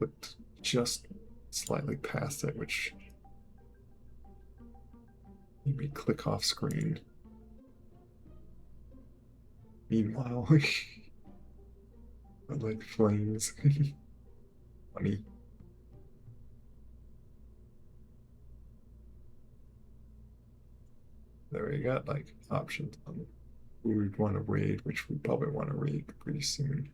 clicked just slightly past it, which made me click off screen. Meanwhile, I like flames. Funny. There we got like options on who we'd want to raid, which we probably want to raid pretty soon.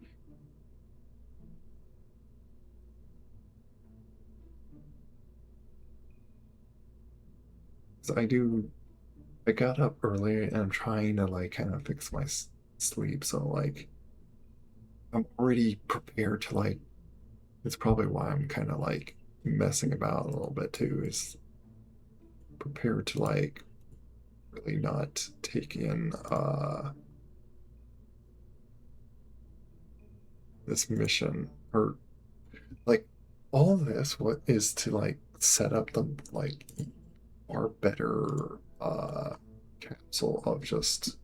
So I got up earlier and I'm trying to like kind of fix my sleep. So like I'm already prepared to like, it's probably why I'm kind of like messing about a little bit too, is prepared to like really not take in this mission or like all of this what is to like set up the like far better capsule of just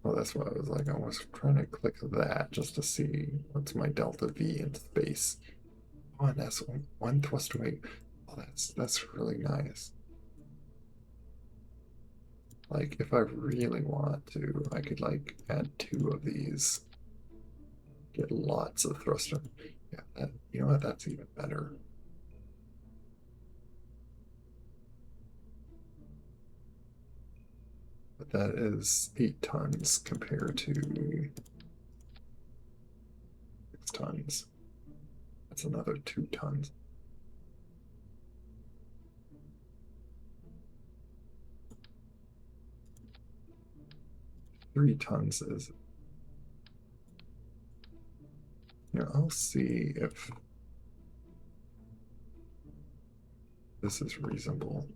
well that's what I was like I was trying to click that just to see what's my delta V in space. Oh, and that's one thrust away. Oh, that's really nice. Like if I really want to I could like add two of these, get lots of thruster. Yeah, that, you know what, that's even better. But that is 8 tons compared to 6 tons. That's another 2 tons. 3 tons is. Yeah, I'll see if this is reasonable.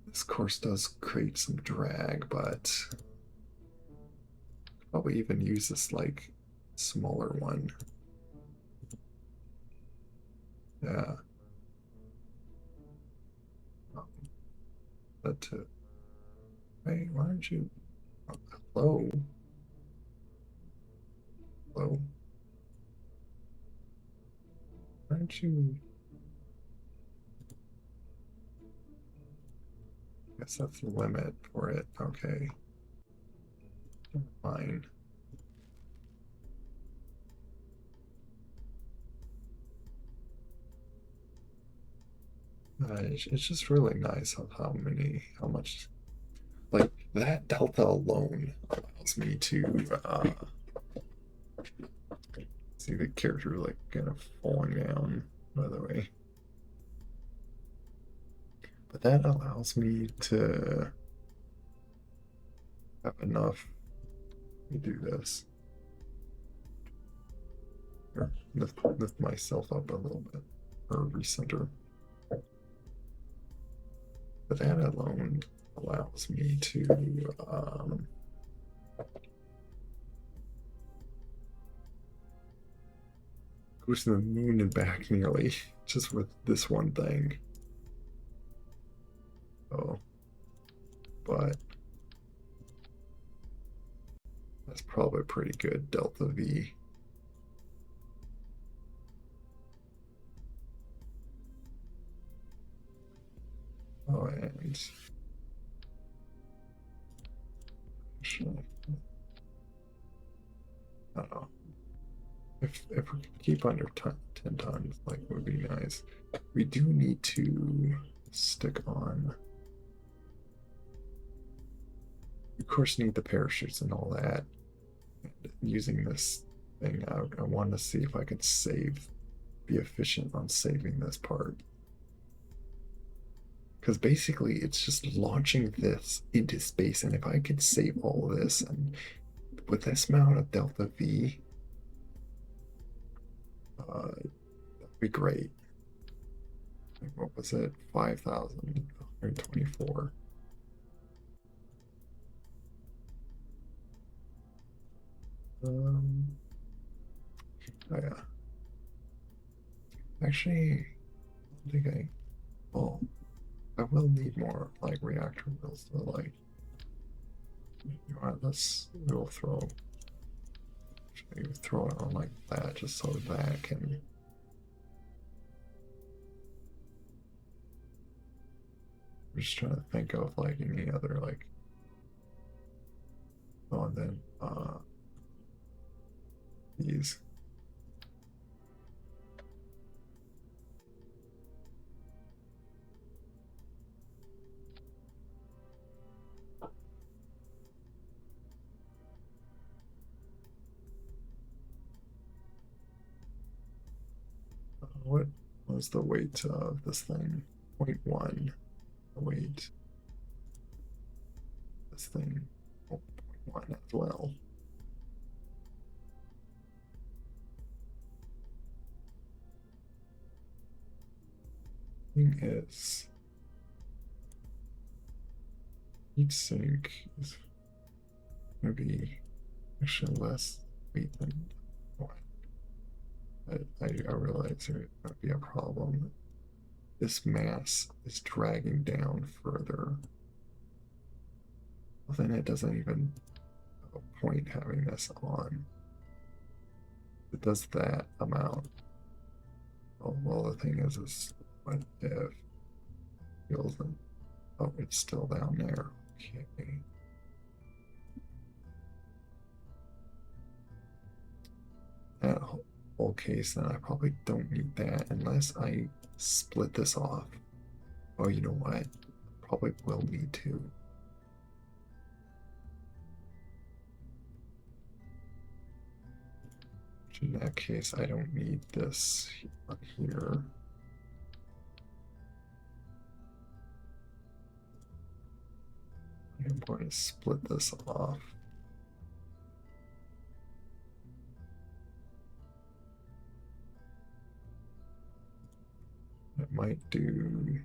This course does create some drag, but probably even use this like smaller one. Yeah. Um, but hey, why aren't you? Oh, hello, hello. Why aren't you? I guess that's the limit for it. Okay, fine. It's just really nice how much, like that delta alone allows me to see the character like kind of falling down, by the way. But that allows me to have enough to do this. Or lift myself up a little bit, or recenter. But that alone allows me to go to the moon and back nearly, just with this one thing. Oh, but that's probably pretty good delta V. Oh, and actually, I don't know. If we could keep under 10 tons, like would be nice. We do need to stick on. Of course, need the parachutes and all that. And using this thing, I want to see if I can be efficient on saving this part. Because basically, it's just launching this into space, and if I could save all of this, and with this amount of delta V, that'd be great. Like, what was it? 5,124. Oh yeah. Actually, I think well, I will need more like reactor wheels to like You know what, we'll throw it on like that just so that can. I'm just trying to think of like any other like. Oh, and then these. What was the weight of this thing? 0.1. The weight. This thing. Oh, 0.1 as well. Thing is, heat sink is maybe actually less weight than one. I realize there might be a problem. This mass is dragging down further. Well, then it doesn't even have a point having this on. It does that amount. Well, the thing is what if feels and oh, it's still down there. Okay. That whole case, then I probably don't need that unless I split this off. Oh, you know what? Probably will need to. In that case, I don't need this here. I'm going to split this off. It might do.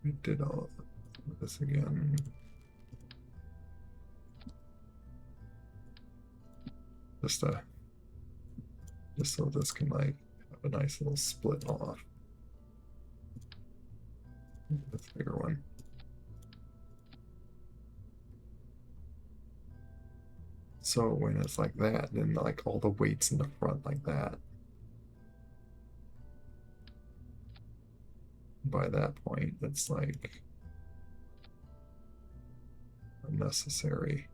We did all of this again. Just so this can like have a nice little split off. That's a bigger one. So when it's like that, then like all the weight's in the front like that. By that point, it's like unnecessary.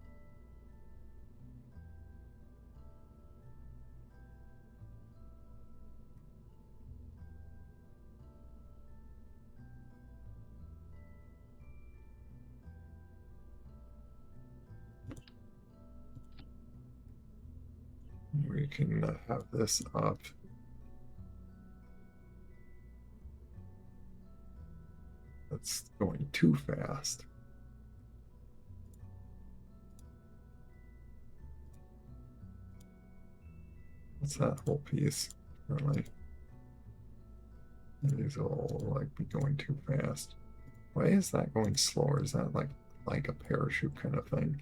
We can have this up. That's going too fast. What's that whole piece? Really? These will like be going too fast. Why is that going slower? Is that like a parachute kind of thing?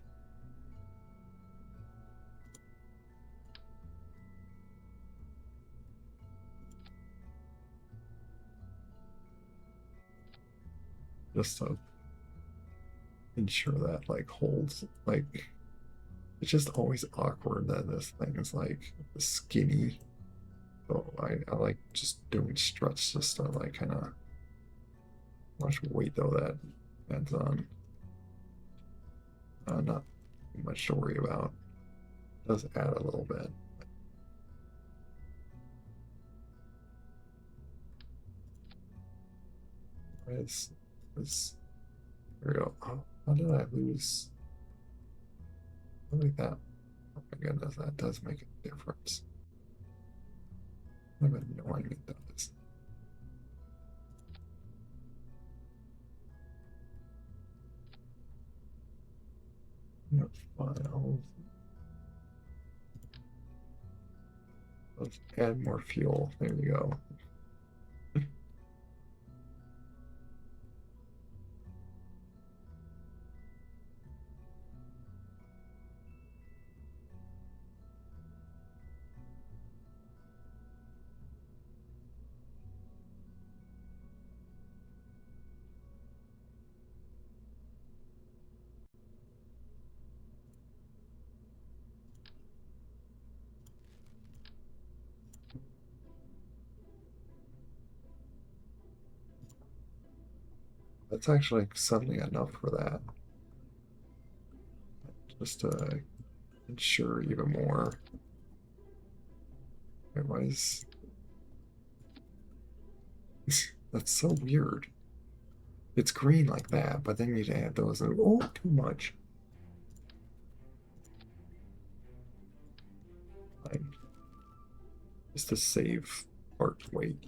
Just to ensure that like holds like it's just always awkward that this thing is like skinny. So I like just doing struts just to like kind of much weight though that adds on. Not much to worry about. It does add a little bit. It's there we go. Oh, how did I lose? Like that. Oh my goodness, that does make a difference. I have no idea it does. No files. Let's add more fuel. There we go. That's actually suddenly enough for that. Just to ensure even more. Otherwise, that's so weird. It's green like that, but then you'd add those and oh, too much. Fine. Just to save part weight.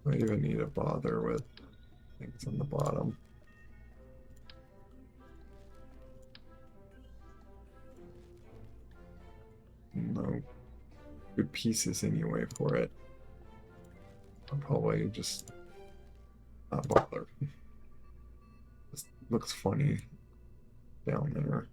I don't even need to bother with things on the bottom. No good pieces anyway for it. I'll probably just not bother. This looks funny down there.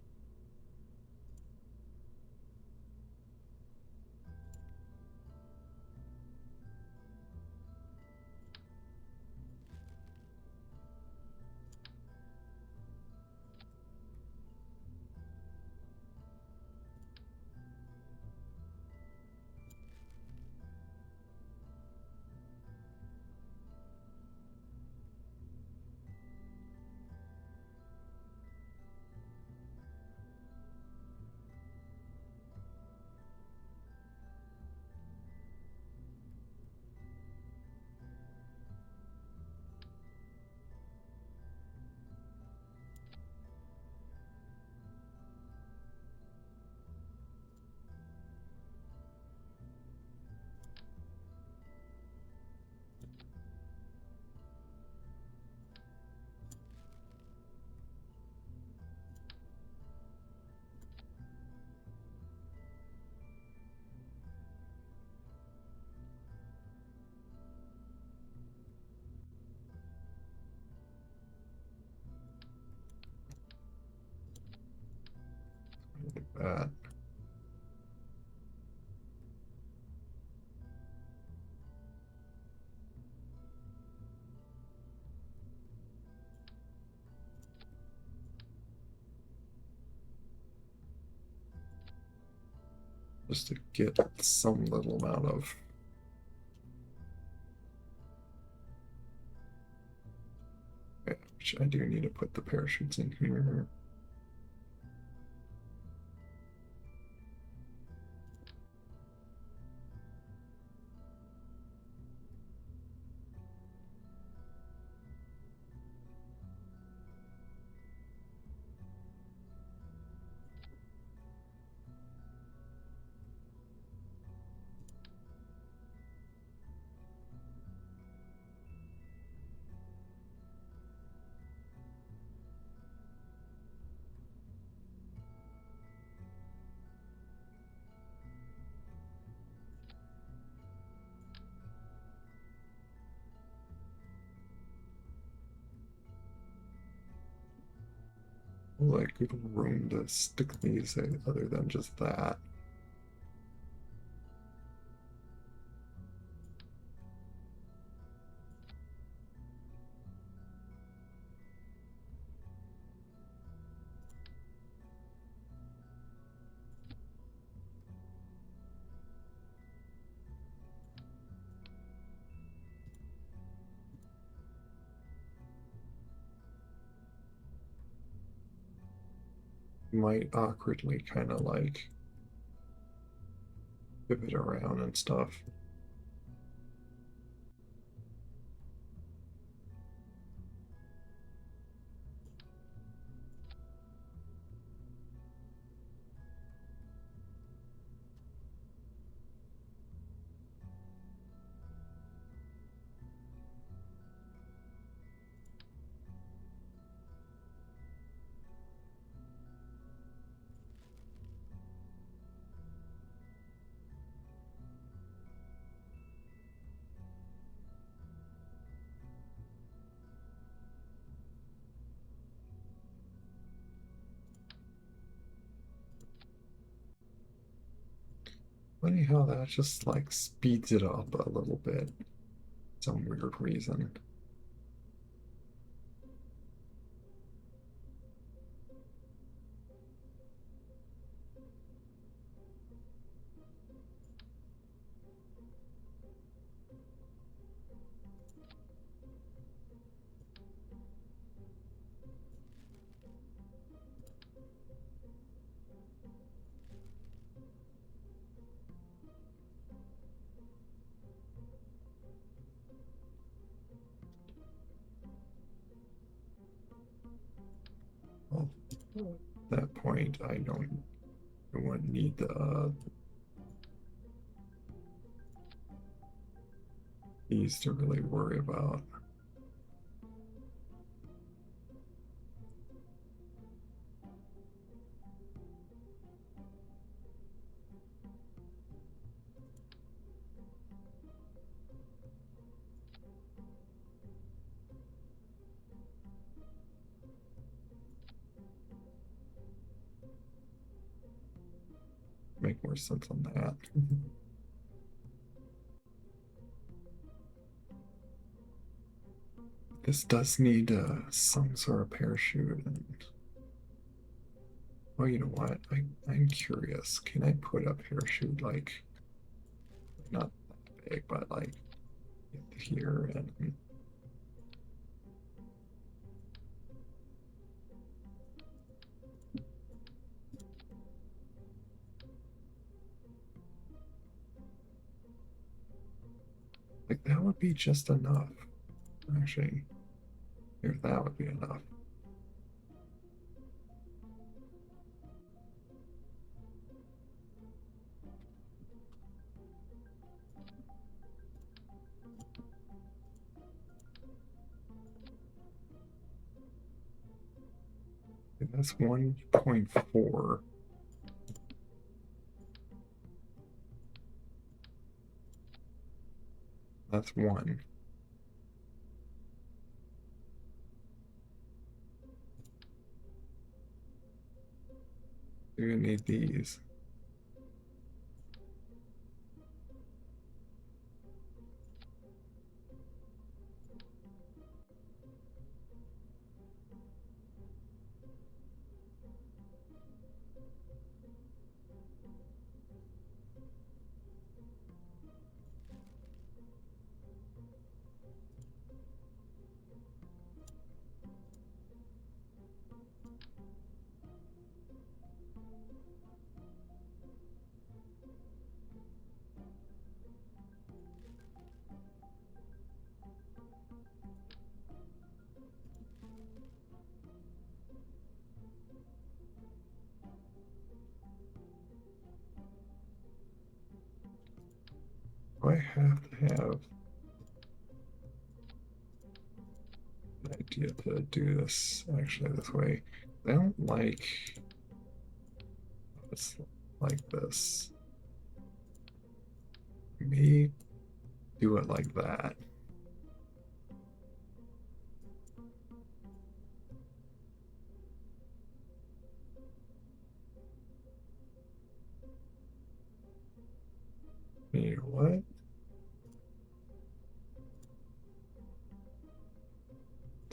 Like that. Just to get some little amount of which I do need to put the parachutes in here. Like good room to stick these other than just that. Might awkwardly kind of like pivot around and stuff. Funny how that just like speeds it up a little bit. Some weird reason. Well, at that point, I wouldn't need these to really worry about. Make more sense on that. This does need some sort of parachute. And well, you know what? I'm curious. Can I put a parachute like not that big, but like here and like that would be just enough. Actually, if that would be enough. And that's 1.4. That's one. You're gonna need these. Do I have to have an idea to do this actually this way? I don't like it's like this. Me do it like that. You know what?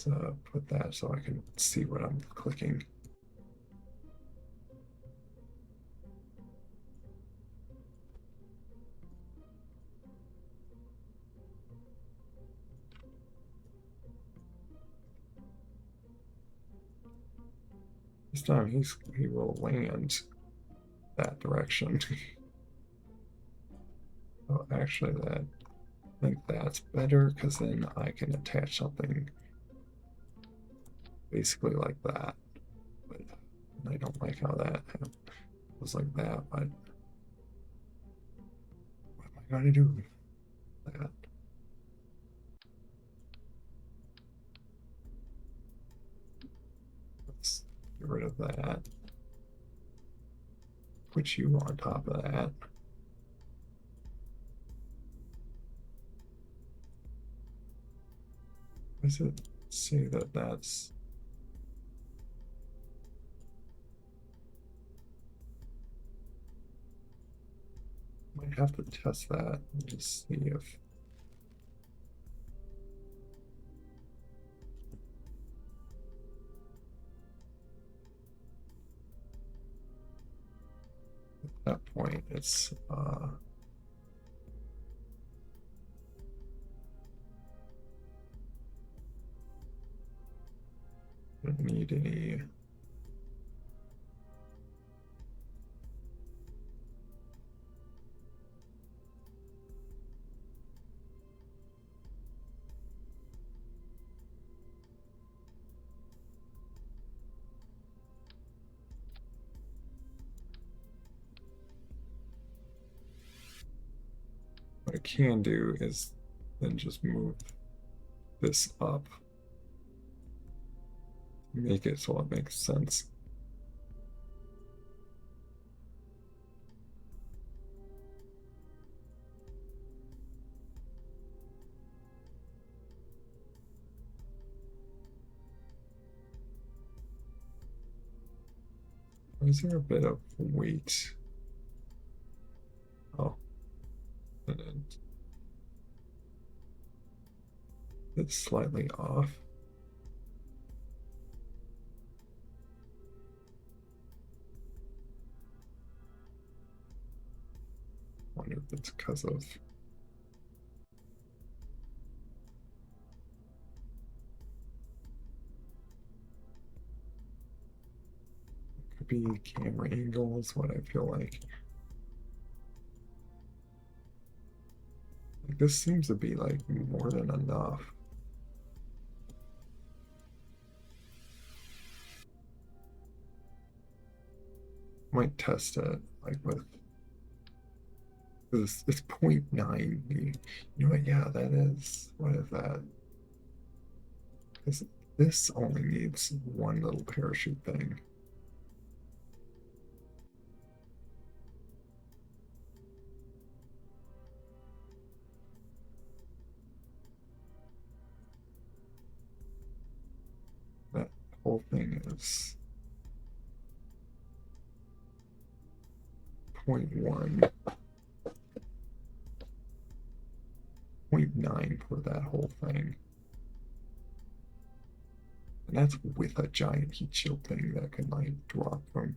Let's put that so I can see what I'm clicking. This time he will land that direction. Oh, actually, I think that's better because then I can attach something basically like that. But I don't like how that was like that. But what am I going to do? That. Let's get rid of that. Put you on top of that. Does it say that that's I have to test that and just see if at that point it's don't need any what I can do is then just move this up, make it so it makes sense. Is there a bit of weight? Oh, and then it's slightly off. I wonder if it's because of could be camera angles, what I feel like. Like this seems to be like more than enough. Might test it like with it's 0.9. You know what? Yeah, that is. What is that? Because this only needs one little parachute thing. That whole thing is 0.1, 0.9 for that whole thing. And that's with a giant heat shield thing that can like drop from.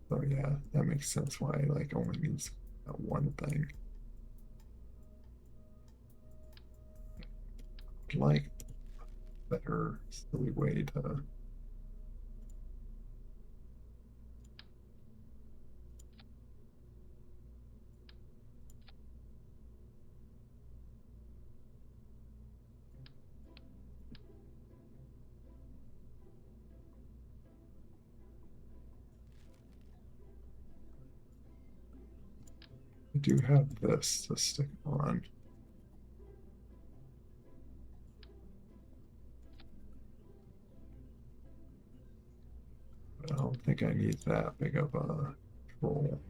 So yeah, that makes sense why it like only needs that one thing. Like better silly way to I do have this to stick on. I don't think I need that big of a roll.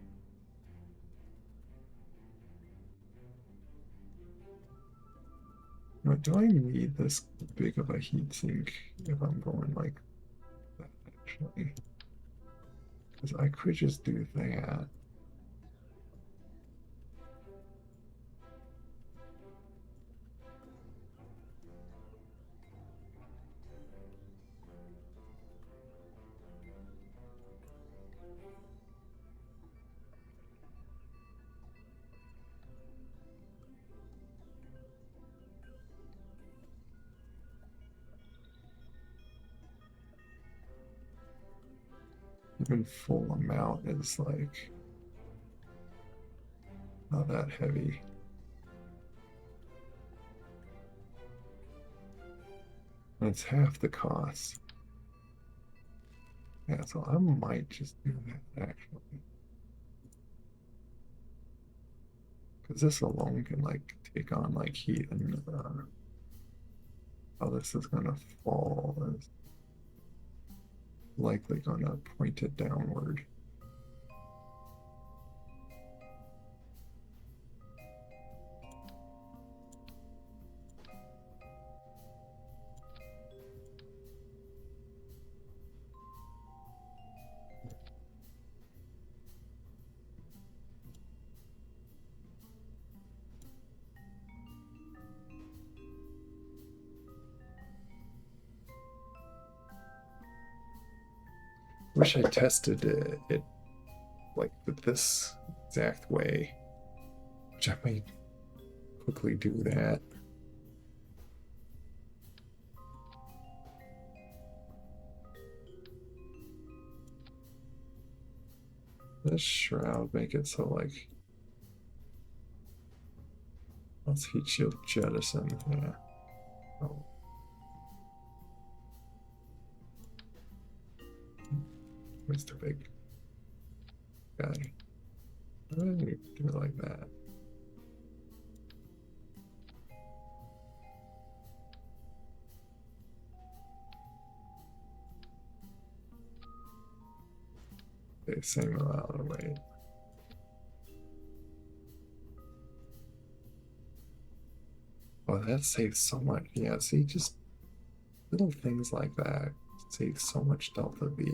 Now, do I need this big of a heatsink if I'm going like that actually? Because I could just do that. Even full amount is like not that heavy. And it's half the cost. Yeah, so I might just do that actually. Because this alone can like take on like heat and how this is gonna fall is likely gonna point it downward. Wish I tested it like this exact way, which I might quickly do that. This shroud make it so like let's heat shield jettison. Yeah. Oh. Mr. Big guy. I need to do it like that. Okay, same amount of weight. Oh, that saves so much. Yeah, see, just little things like that save so much delta V.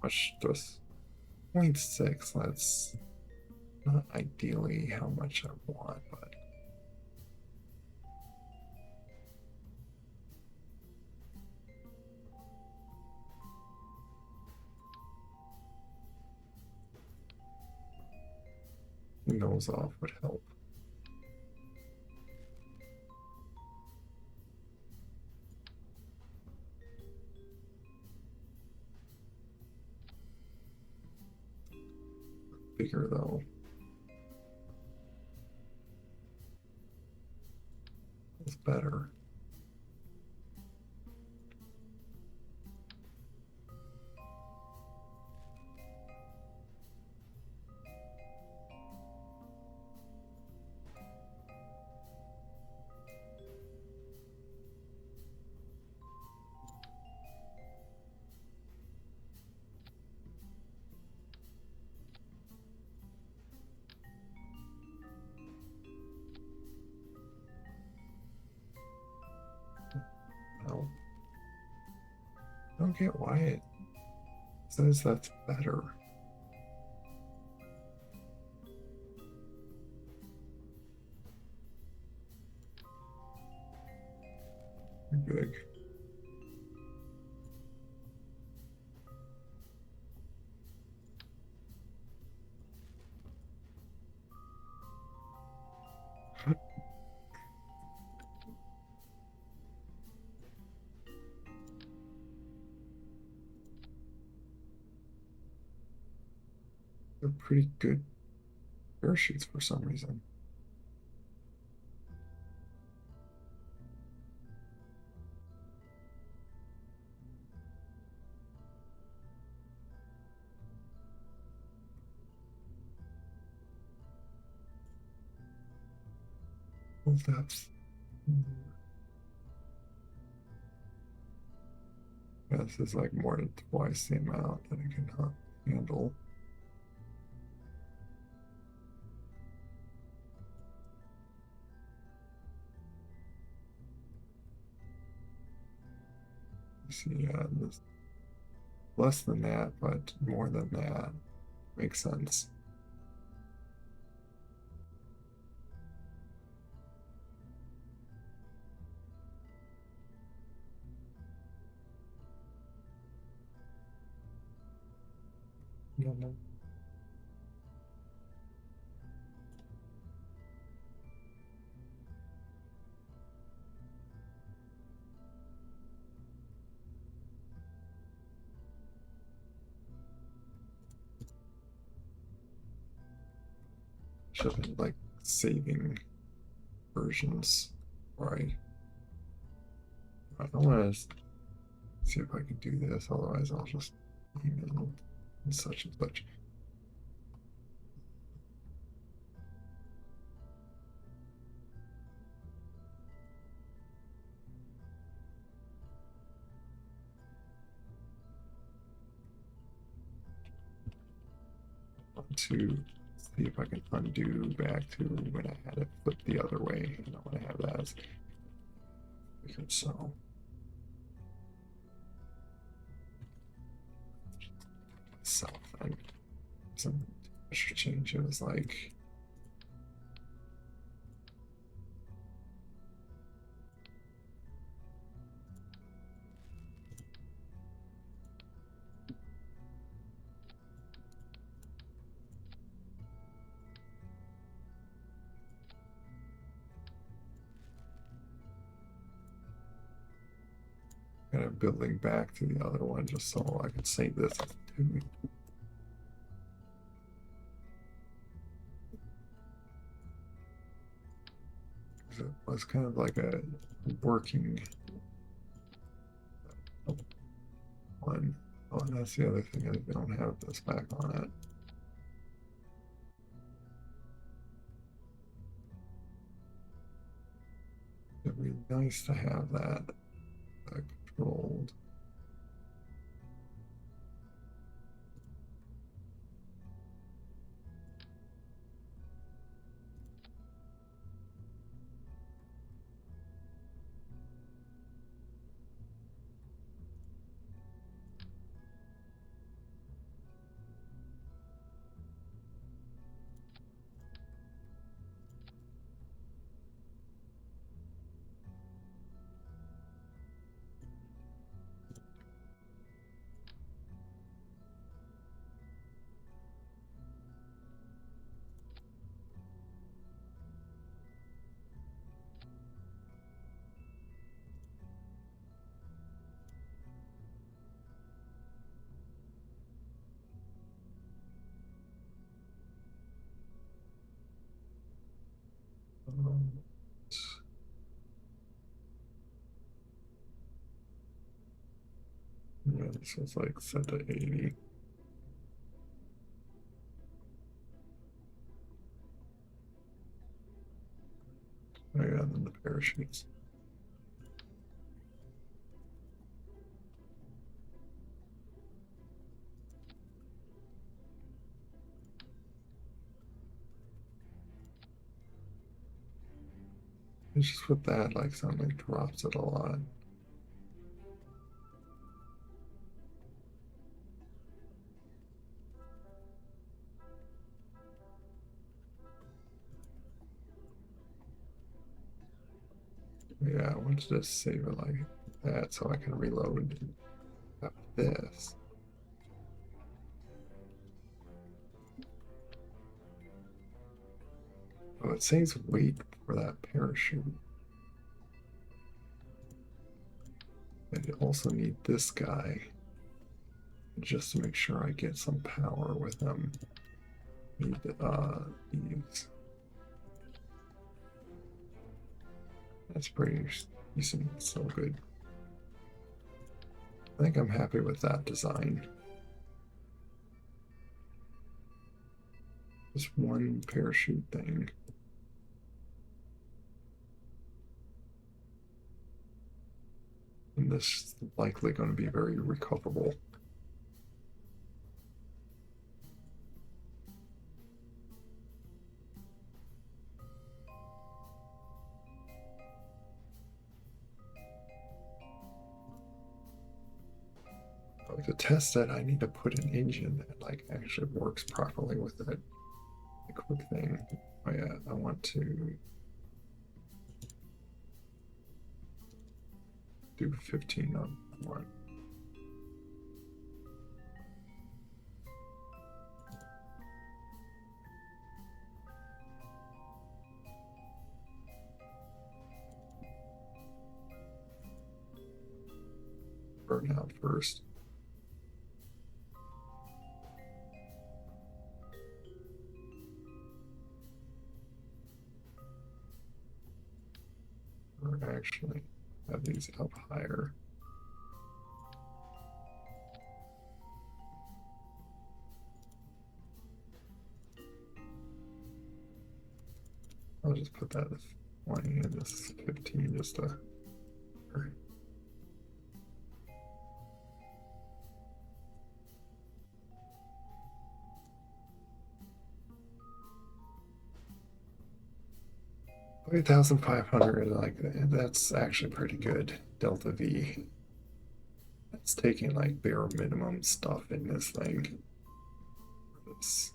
Much just 0.6. That's not ideally how much I want, but nose off would help. Bigger though. It's better. No. I don't get why it says that's better. Big. They're pretty good parachutes for some reason. Full depth. Yeah, this is like more than twice the amount that it can handle. See, yeah, this less than that, but more than that makes sense. No, no. Should have been like saving versions. Right. I don't want to see if I can do this, otherwise I'll just email and such and such. To see if I can undo back to when I had it flipped the other way. I don't want to have that as so. Myself and some change. It was like kind of building back to the other one just so I could save this as two. It was kind of like a working one. Oh, and that's the other thing, is they don't have this back on it. It'd be nice to have that controlled. Um, yeah, this was like set to 80. Oh yeah, and then the parachutes. It's just with that, like something drops it a lot. Yeah, I wanted to just save it like that so I can reload this. Oh, it saves wait for that parachute. And you also need this guy just to make sure I get some power with him. Need these. That's pretty decent, so good. I think I'm happy with that design. Just one parachute thing. And this is likely going to be very recoverable. To test it, I need to put an engine that like actually works properly with it. A quick thing. Oh yeah, I want to do 15 on one. Burn out first. Or actually have these up higher. I'll just put that as 20 and this is 15 just to. $8,500, like that's actually pretty good. Delta V. It's taking like bare minimum stuff in this thing. This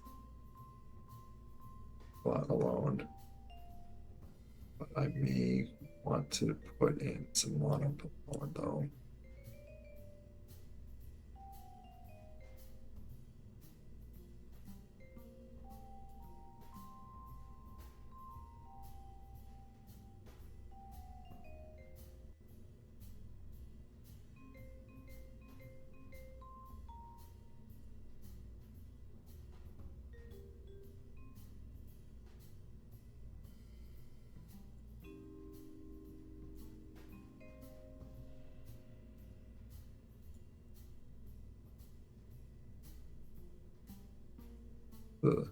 lot alone. But I may want to put in some monopropellant though. the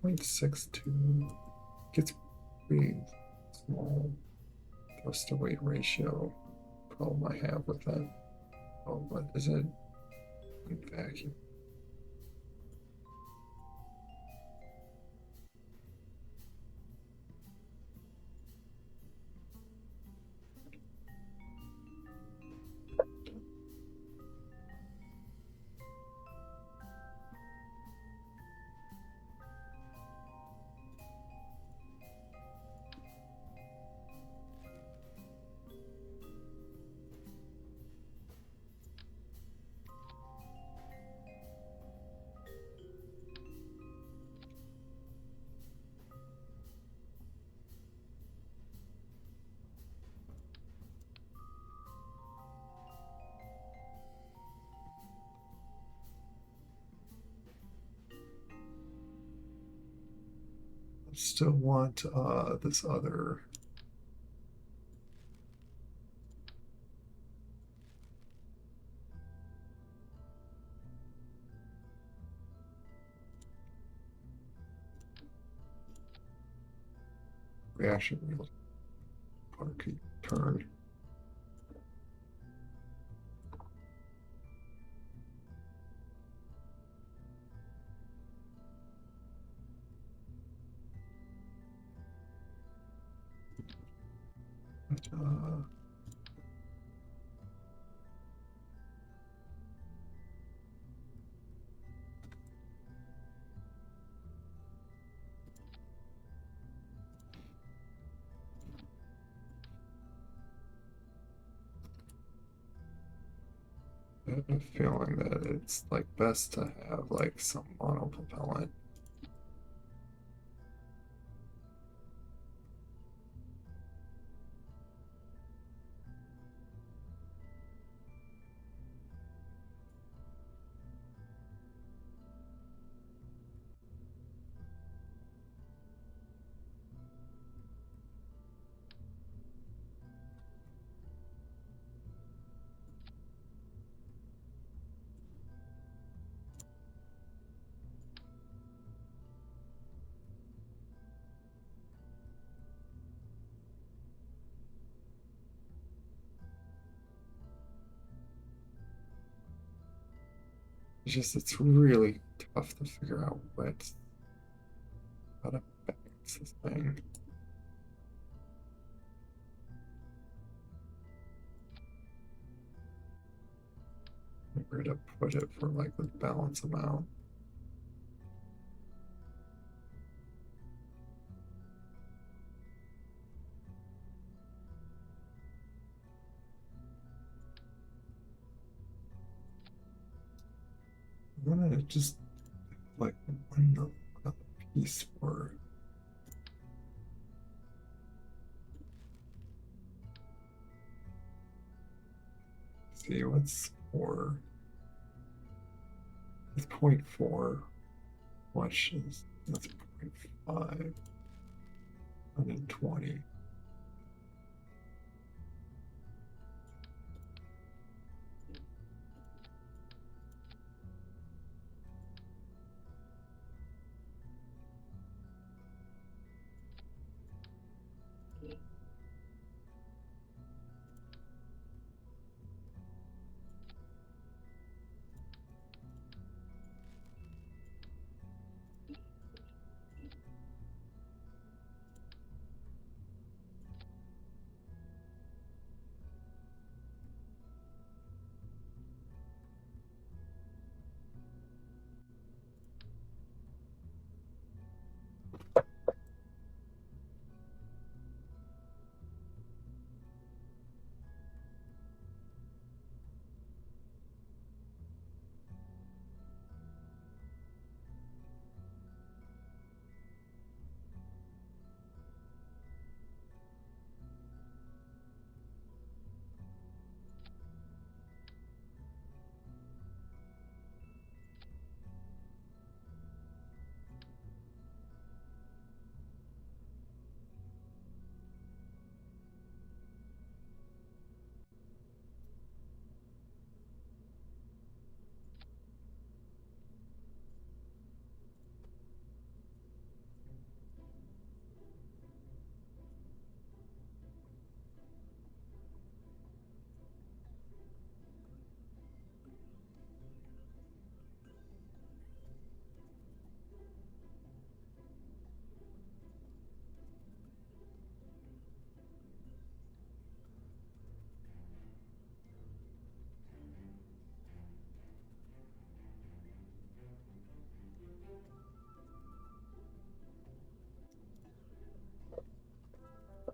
0.62 gets pretty small thrust to weight ratio problem I have with that. Oh, what is it? Vacuum. Still want this other. Reaction wheel park turn. Uh, I have a feeling that it's like best to have like some monopropellant. It's really tough to figure out how to balance this thing. Where to put it for like the balance amount. I want to just like one other piece for. See what's for. It's 0.4. Watch is that's 0.5. 120.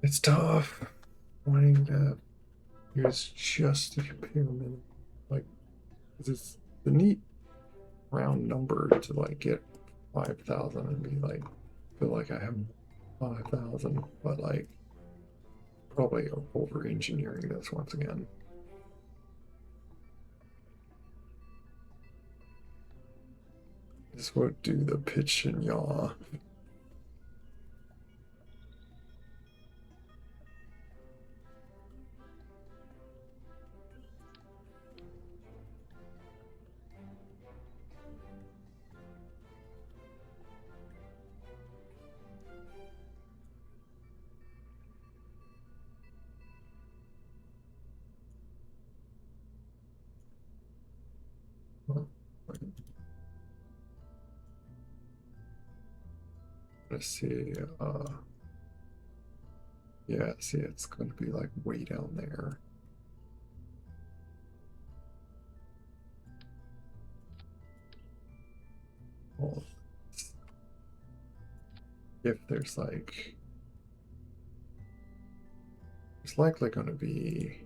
It's tough wanting to use just the pyramid. Like, 'cause it's the neat round number to like get 5,000 and be like, feel like I have 5,000, but like, probably over engineering this once again. This would do the pitch and yaw. Let's see. Yeah, see, it's going to be like way down there. Well, if there's like, it's likely going to be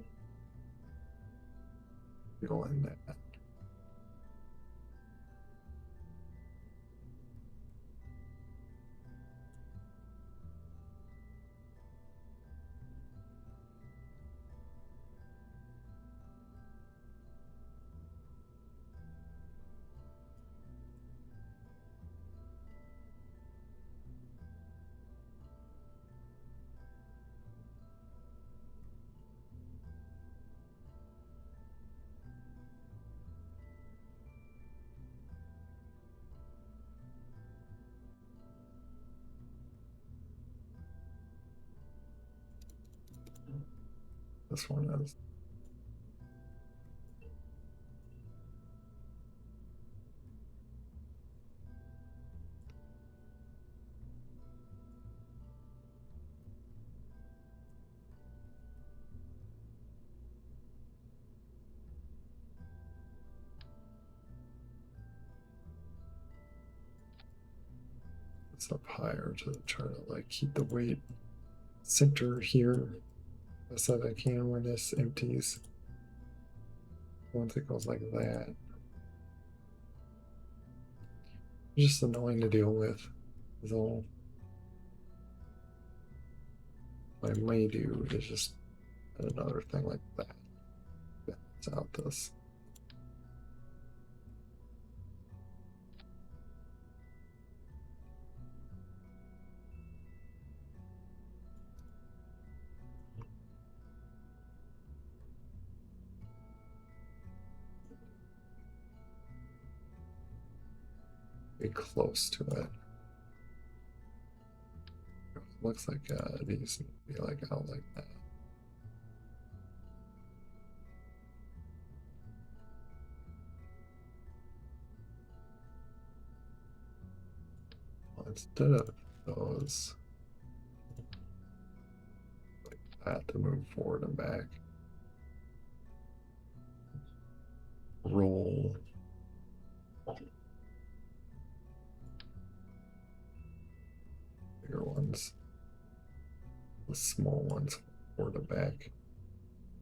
going that. This one is. It's up higher to try to like keep the weight center here as best I can when this empties. Once it goes like that, it's just annoying to deal with. Is all I may do is just add another thing like that. Balance out this. Be close to it. Looks like these need to be like out like that. Well, instead of those, like that to move forward and back. Roll. Bigger ones. The small ones forward and back.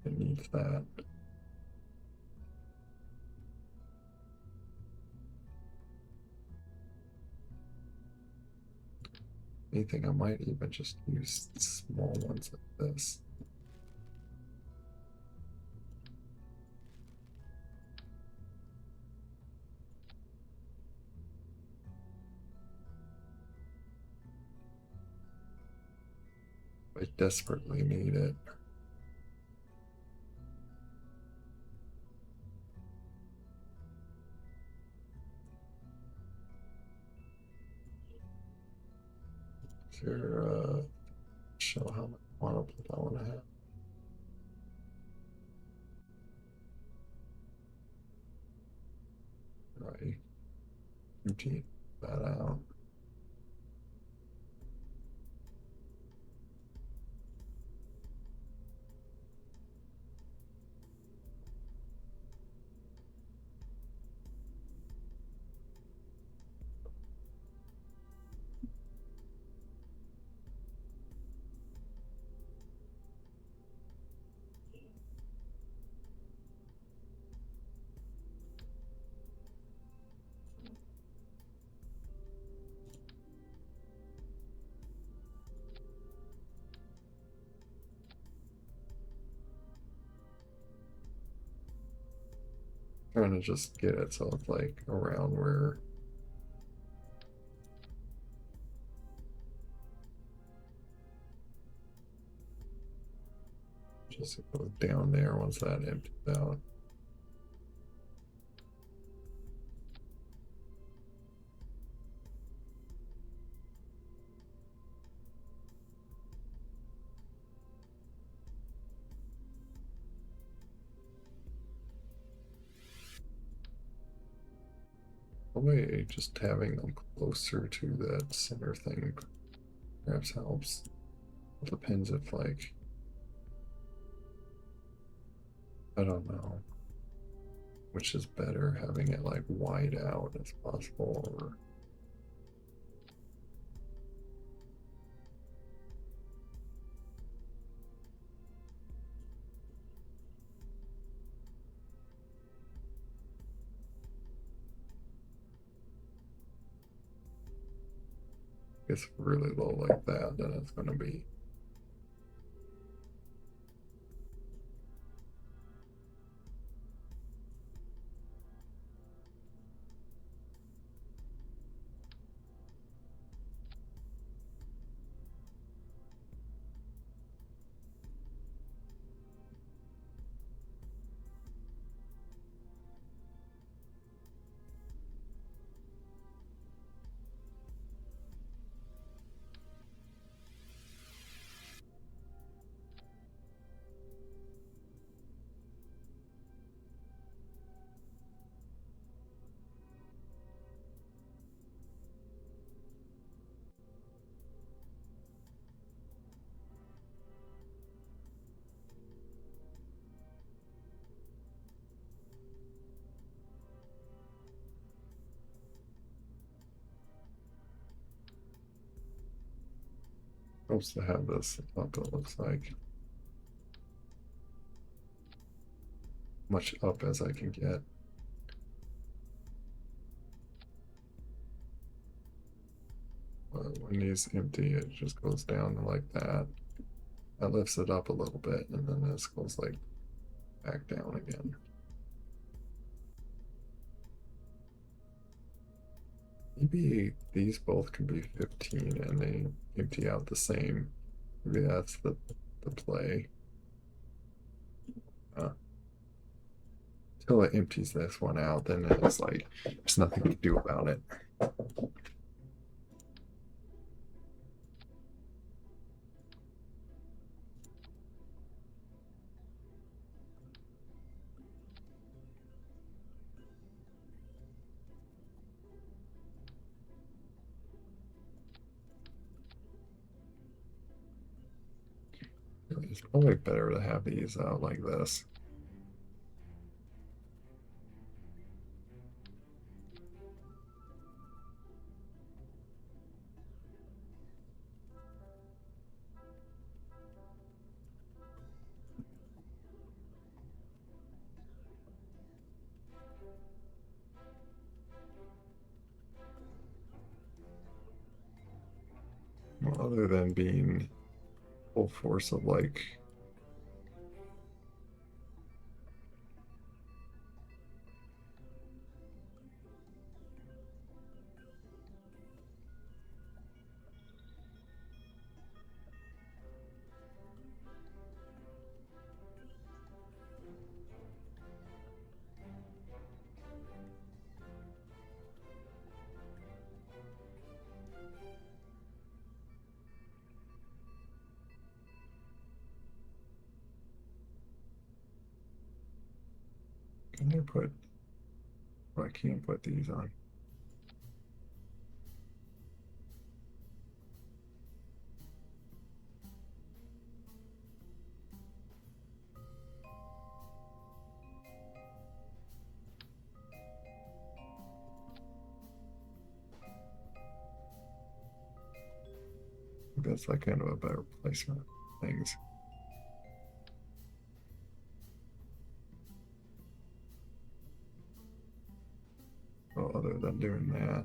It needs that. Anything I might even just use small ones like this. I desperately need it. Here, show how much quantity I want to have. Right. Empty that out. trying to just get it so it's like around where. Just go down there once that empties out. Probably just having them closer to that center thing perhaps helps. It depends if like, I don't know which is better, having it like wide out as possible, or if it's really low like that, then it's going to be. Supposed to have this up, it looks like. Much up as I can get. When these empty, it just goes down like that. That lifts it up a little bit, and then this goes like back down again. Maybe these both can be 15 and they empty out the same. Maybe that's the play. Until it empties this one out, then it's like there's nothing to do about it. It's probably better to have these out like this. Well, other than being full force of like can I put, well, I can't put these on. That's like kind of a better placement of things. Well, other than doing that.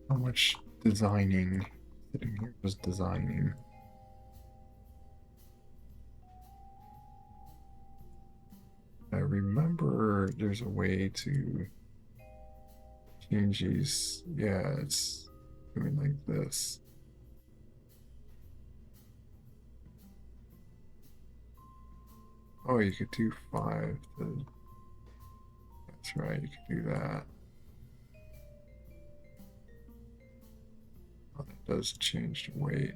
How much designing? Sitting here just designing. I remember there's a way to change these. Yeah, it's doing like this. Oh, you could do 5 to, that's right, you could do that. Oh, that does change the weight.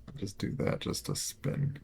I'll just do that just to spin.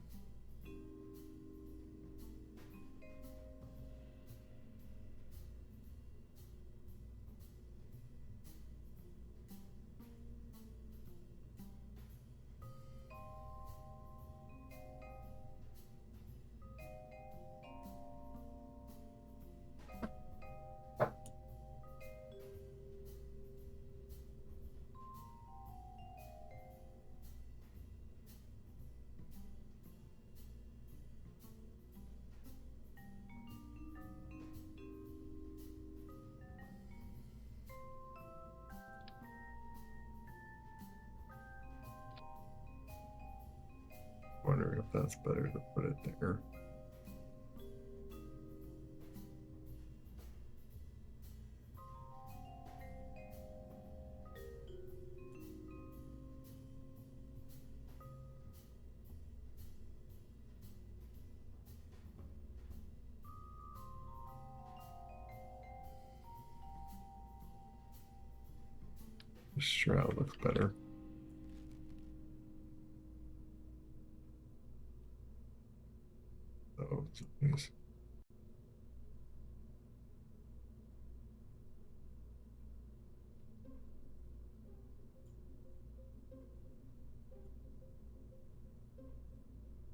Wondering if that's better to put it there. The shroud looks better. Oh, these.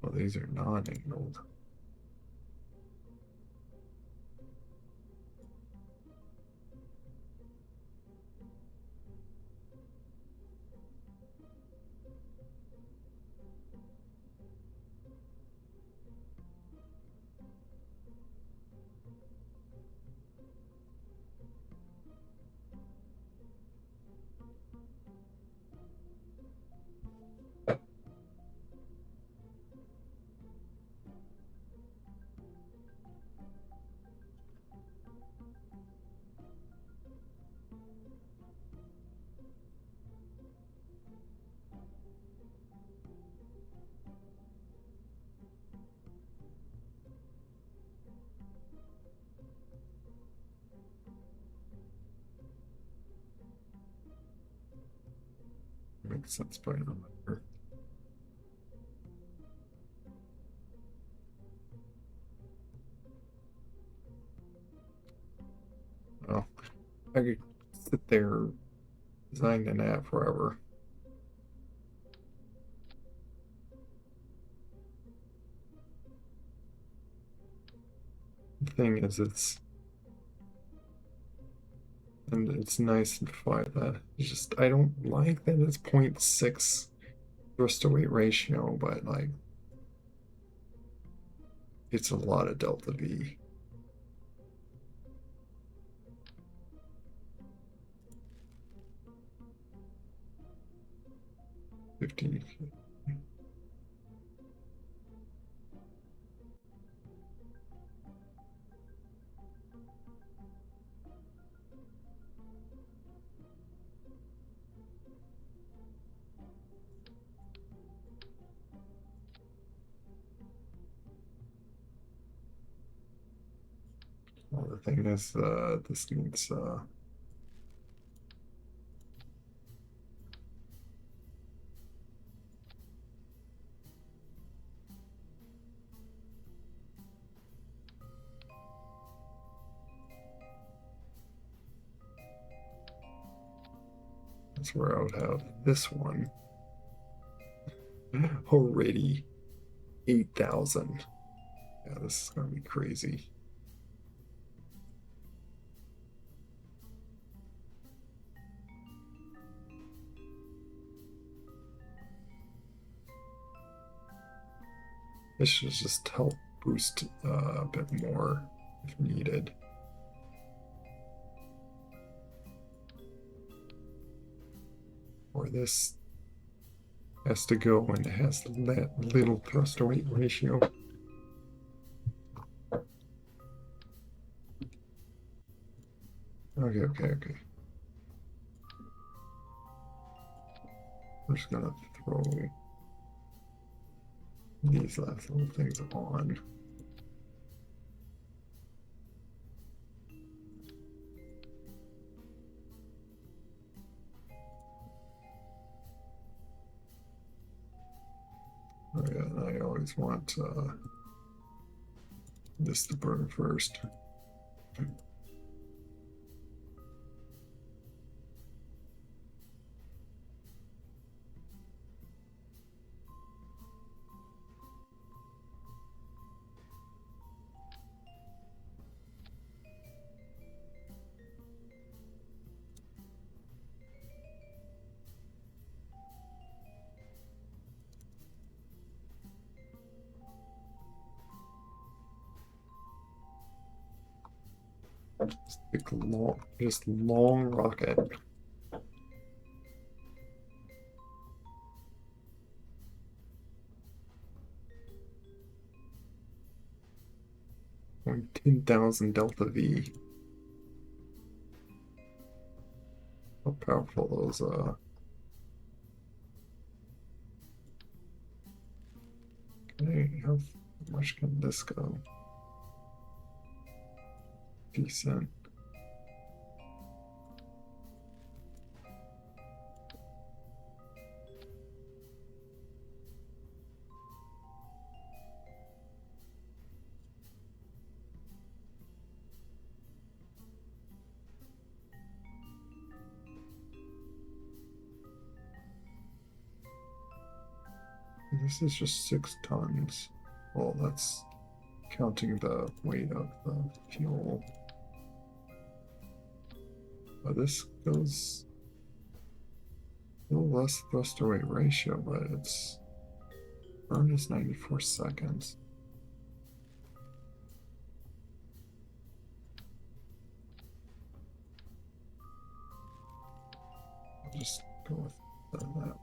Well, these are non-angled. Makes sense by number. Well, I could sit there designing an app forever. The thing is, it's nice and flat. That it's just I don't like that it's 0.6 thrust to weight ratio, but like it's a lot of delta V. 50. Well, the thing is, this needs that's where I would have this one already. 8,000. Yeah, this is gonna be crazy. This should just help boost a bit more if needed. Or this has to go when it has that little thrust to weight ratio. Okay. We're just gonna throw these last little things on. Oh yeah, and I always want this to burn first. Just long rocket. Only 10,000 delta V. How powerful those okay, how much can this go? Decent. This is just 6 tons. Well, that's counting the weight of the fuel. But this goes a little less thrust to weight ratio, but its burn is 94 seconds. I'll just go with that.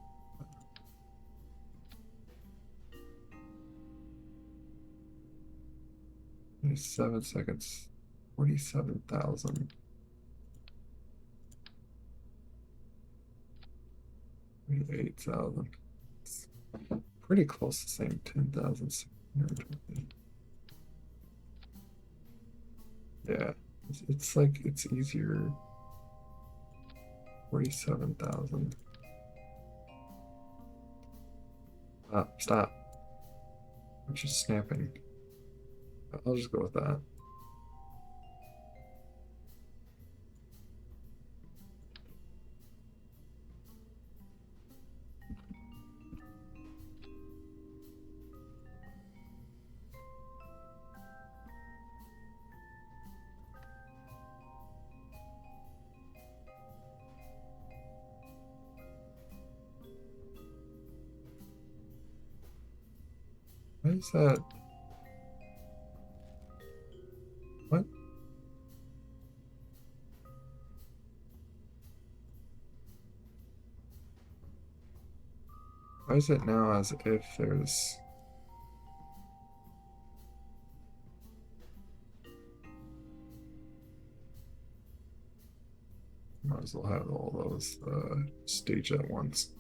7 seconds, 47,000. 8,000. It's pretty close to the same 10,620. Yeah, it's like it's easier. 47,000. Stop. I'm just snapping. I'll just go with that. Why is that? What? Why is it now as if there's... Might as well have all those staged at once.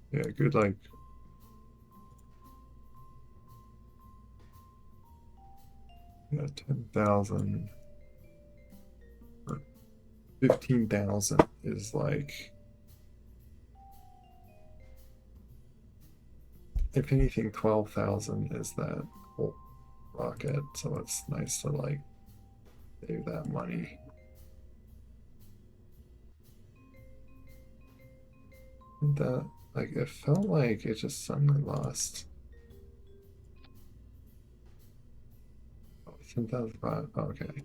Yeah, good, like... Yeah, 10,000 or 15,000 is like if anything, 12,000 is that whole rocket, so it's nice to like save that money. That like it felt like it just suddenly lost. Oh, 10,005. Okay.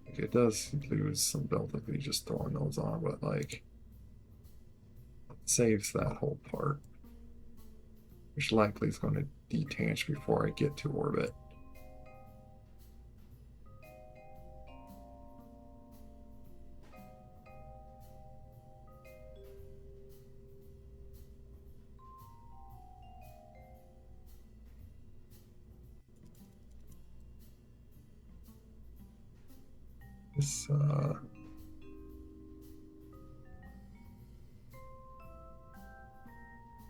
Like it does lose some build if you just throwing those on, but like it saves that whole part, which likely is going to detach before I get to orbit. This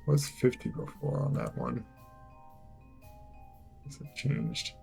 was 50 before on that one. Has it changed?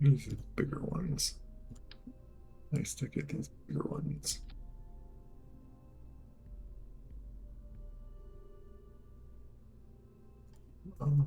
These are bigger ones. Nice to get these bigger ones. Um,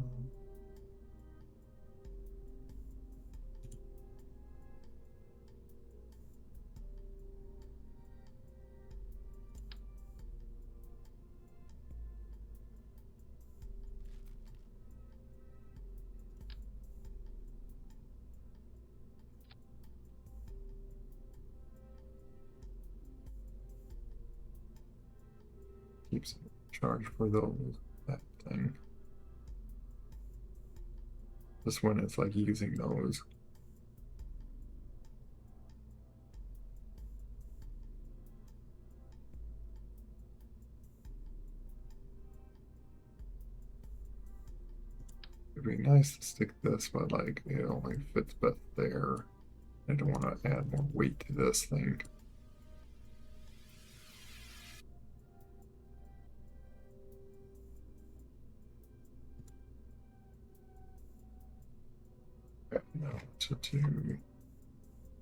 keeps charge for those that thing. This one is like using those. It'd be nice to stick this, but like it only fits best there. I don't want to add more weight to this thing. Okay, now to do.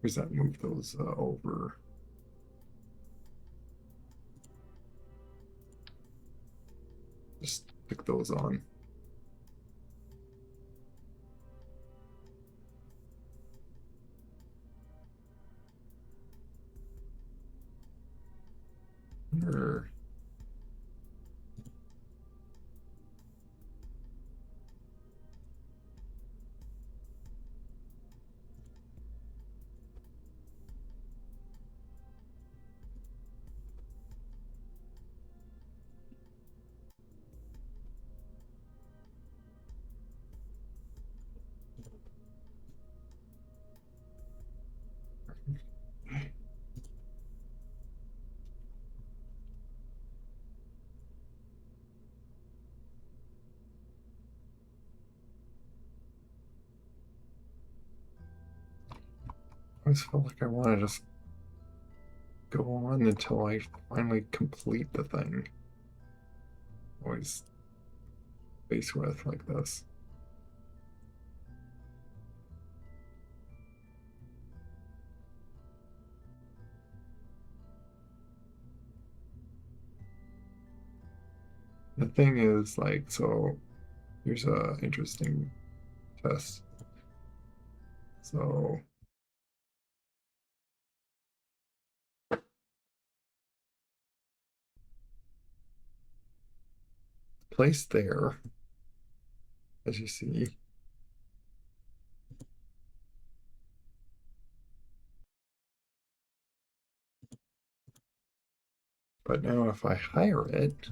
Where's that? Move those over. Just stick those on. Or always feel like I want to just go on until I finally complete the thing. Always face with like this. The thing is, like, so here's a interesting test. So place there, as you see. But now if I hire it,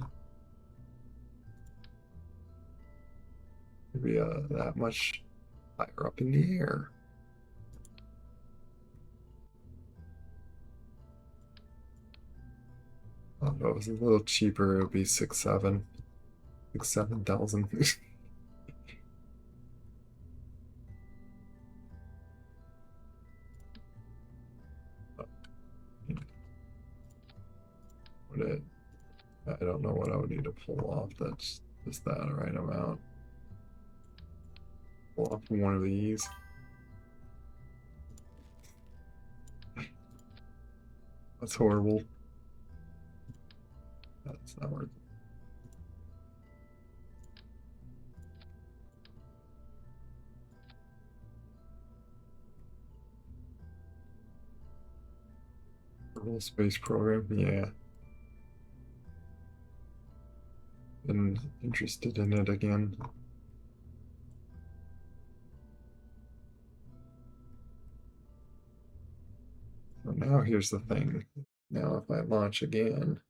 it'd be that much higher up in the air. Oh, if it was a little cheaper, it would be 7,000. Would it? I don't know what I would need to pull off. That's just that right amount. Pull off one of these. That's horrible. That's not worth it. Kerbal space program, yeah. Been interested in it again. So now here's the thing. Now if I launch again,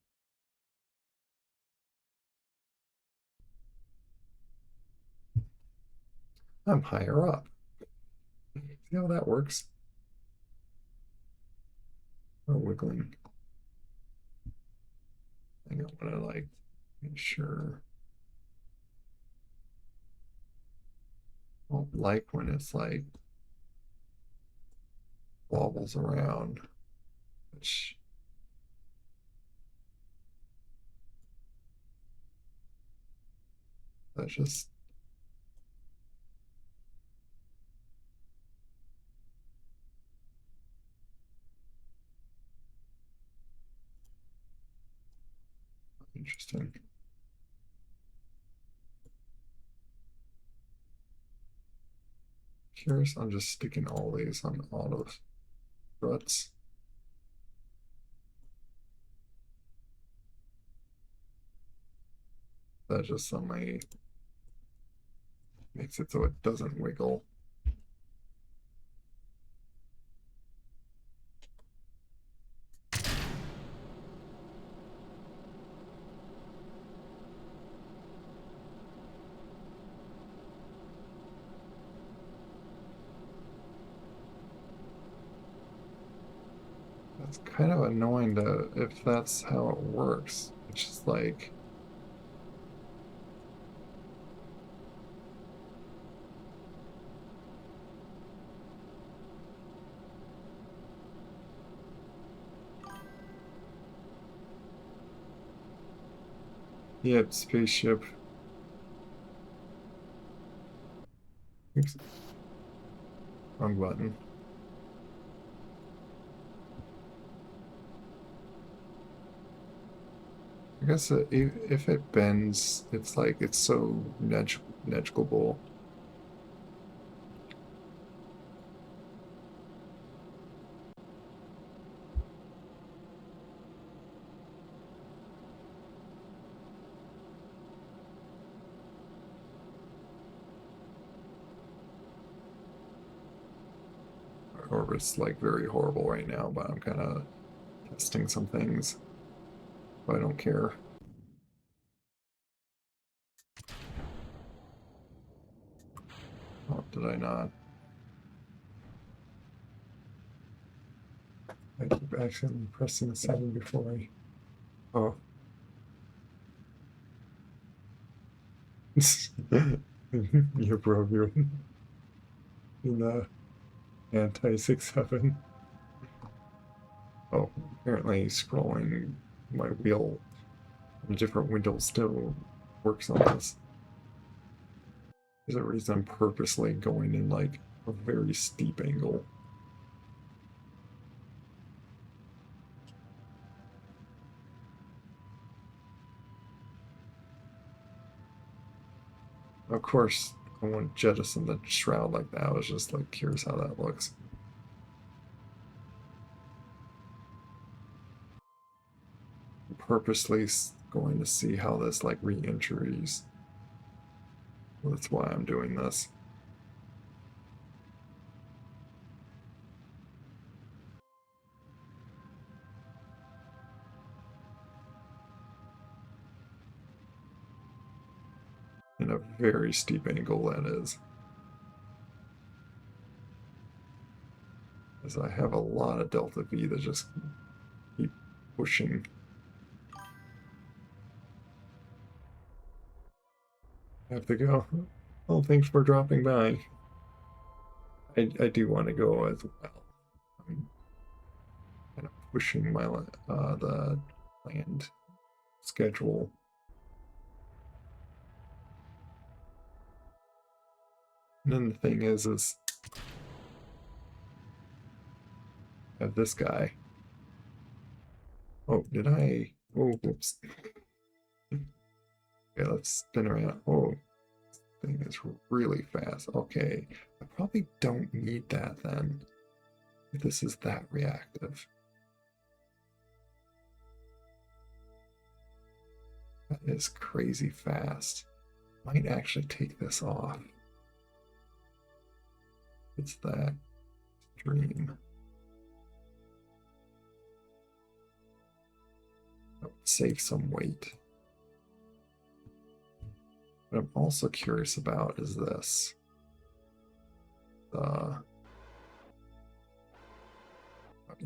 I'm higher up. See how that works? Oh, wiggling. I want to like make sure. I don't like when it's like wobbles around, which that's just interesting. Curious, I'm just sticking all these on auto struts. That just suddenly makes it so it doesn't wiggle. It's kind of annoying to if that's how it works. It's just like yep, spaceship. Oops, wrong button. I guess if it bends, it's like it's so negligible. Our orbit's like very horrible right now, but I'm kind of testing some things. But I don't care. Oh, did I not? I keep accidentally pressing 7 before I. Oh. You broke your in the anti 6-7. Oh, apparently scrolling my wheel on different windows still works on this. There's a reason I'm purposely going in like a very steep angle. Of course, I won't jettison the shroud like that. I was just like curious how that looks. I'm purposely going to see how this like re-entries. That's why I'm doing this. In a very steep angle, that is. As I have a lot of delta V that just keep pushing. I have to go. Well, thanks for dropping by. I do want to go as well. I'm kind of pushing my the land schedule. And then the thing is I have this guy. Oh, did I? Oh, whoops. Okay, let's spin around. Oh, this thing is really fast. Okay, I probably don't need that then. If this is that reactive. That is crazy fast. Might actually take this off. It's that dream. Save some weight. What I'm also curious about is this. How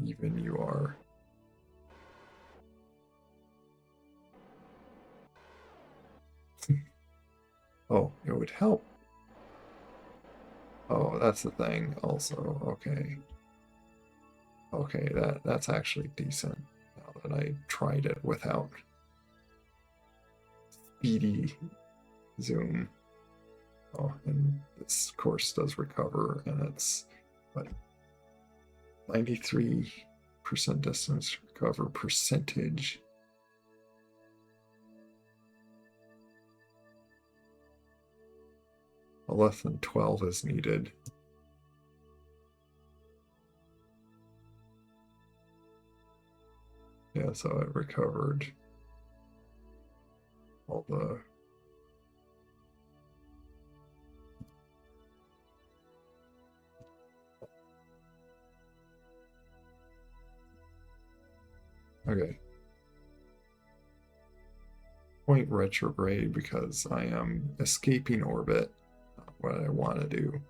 even you are. Oh, it would help. Oh, that's the thing also. Okay. Okay, that's actually decent. Now that I tried it without speedy zoom. Oh, and this course does recover, and it's what 93% distance recover percentage. Less than 12 is needed. Yeah, so it recovered all the okay. Point retrograde because I am escaping orbit. Not what I want to do.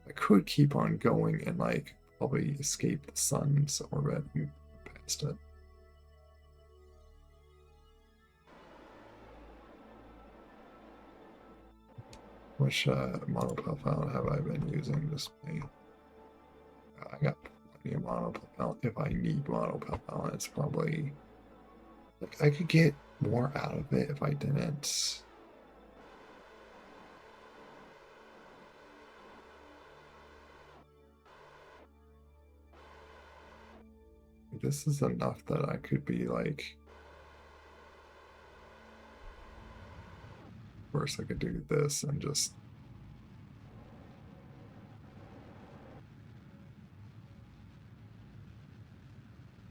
I could keep on going and like probably escape the sun's orbit and past it. Which monopropellant have I been using this way? I got plenty of monopropellant. If I need monopropellant, it's probably like I could get more out of it if I didn't. This is enough that I could be like. Of course, I could do this and just.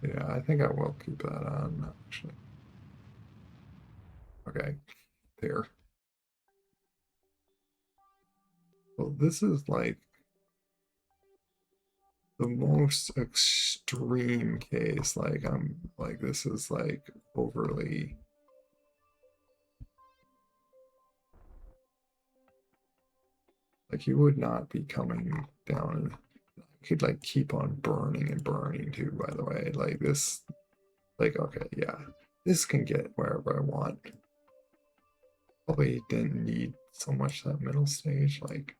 Yeah, I think I will keep that on actually. Okay, there. Well, this is like the most extreme case. Like I'm like this is like overly. Like you would not be coming down. I could like keep on burning and burning too. By the way, like this. Like okay, yeah, this can get wherever I want. Probably didn't need so much that middle stage. Like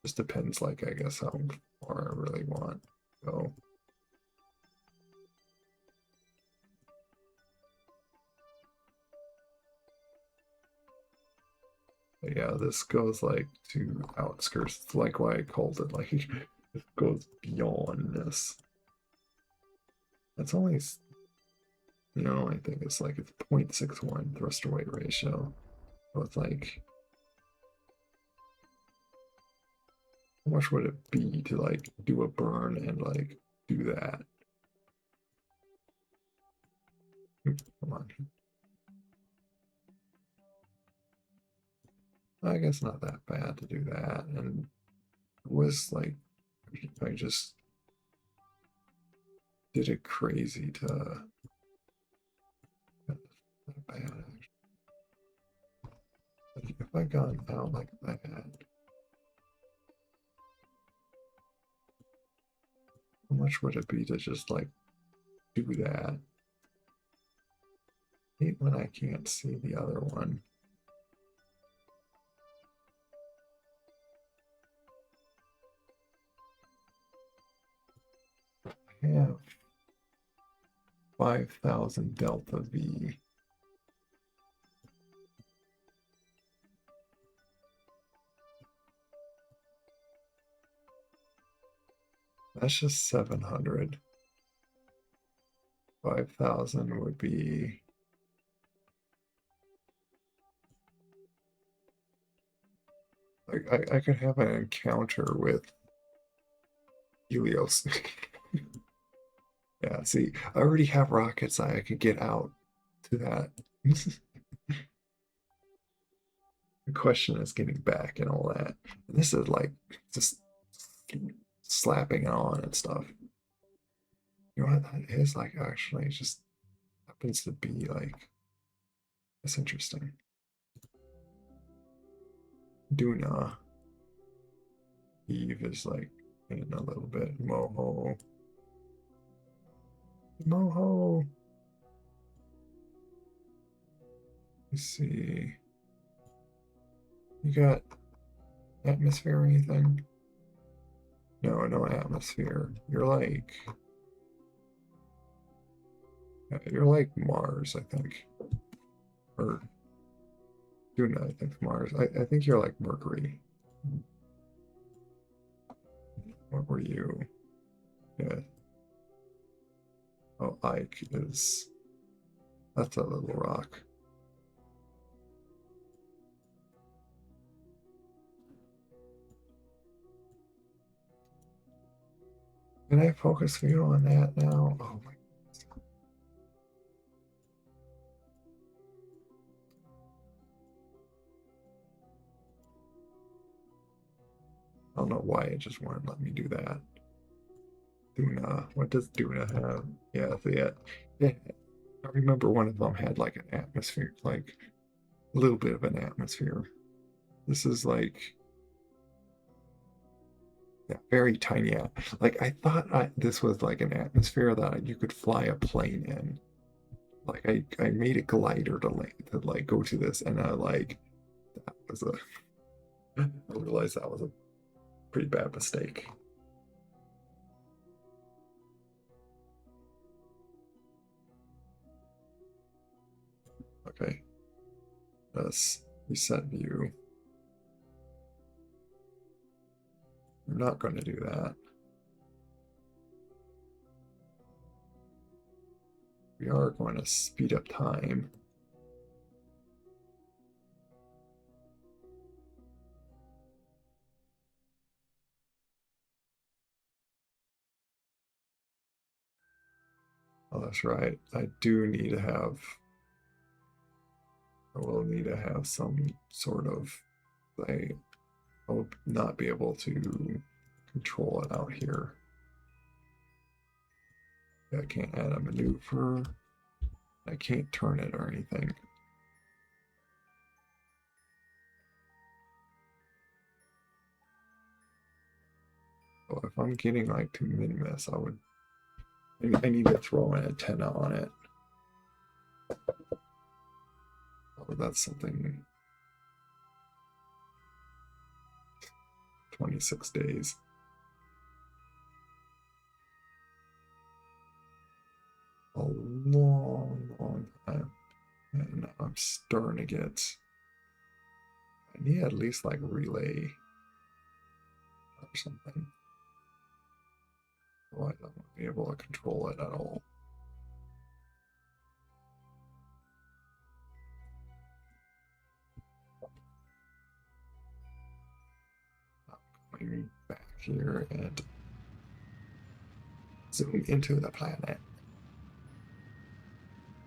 just depends. Like I guess how far I really want to go. Yeah, this goes like to outskirts. It's like why I called it like it goes beyond this. That's only, I think it's like it's 0.61 thruster weight ratio. So it's like, how much would it be to like do a burn and like do that? Come on. I guess not that bad to do that. And it was like, I just did it crazy to, not bad. Like, if I gone out like that, how much would it be to just like do that? I hate when I can't see the other one. I have 5,000 delta V. That's just 700. 5,000 would be, like I could have an encounter with Helios. Yeah, see, I already have rockets. I could get out to that. The question is getting back and all that. And this is like just slapping it on and stuff. You know what that is like actually just happens to be like it's interesting. Duna. Eve is like in a little bit. Moho. Moho. Let's see. You got atmosphere or anything? No, no atmosphere. You're like Mars, I think. Or Duna, I think Mars. I think you're like Mercury. What were you? Yeah. Oh, Ike is. That's a little rock. Can I focus view on that now? Oh my. I don't know why it just wouldn't let me do that. Duna. What does Duna have? Yeah, yeah. I remember one of them had like an atmosphere, like a little bit of an atmosphere. This is like yeah, very tiny. Like I thought this was like an atmosphere that you could fly a plane in. Like I made a glider to like go to this, and I like that was a I realized that was a pretty bad mistake. Okay, let's reset view. I'm not going to do that. We are going to speed up time. Oh, that's right. I will need to have some sort of, I will not be able to control it out here. I can't add a maneuver. I can't turn it or anything. So if I'm getting like too minimus, I need to throw an antenna on it. Oh, that's something. 26 days. A long, long time. And I'm starting to get I need at least like relay or something. Otherwise, I won't be able to control it at all. Going back here and zoom into the planet.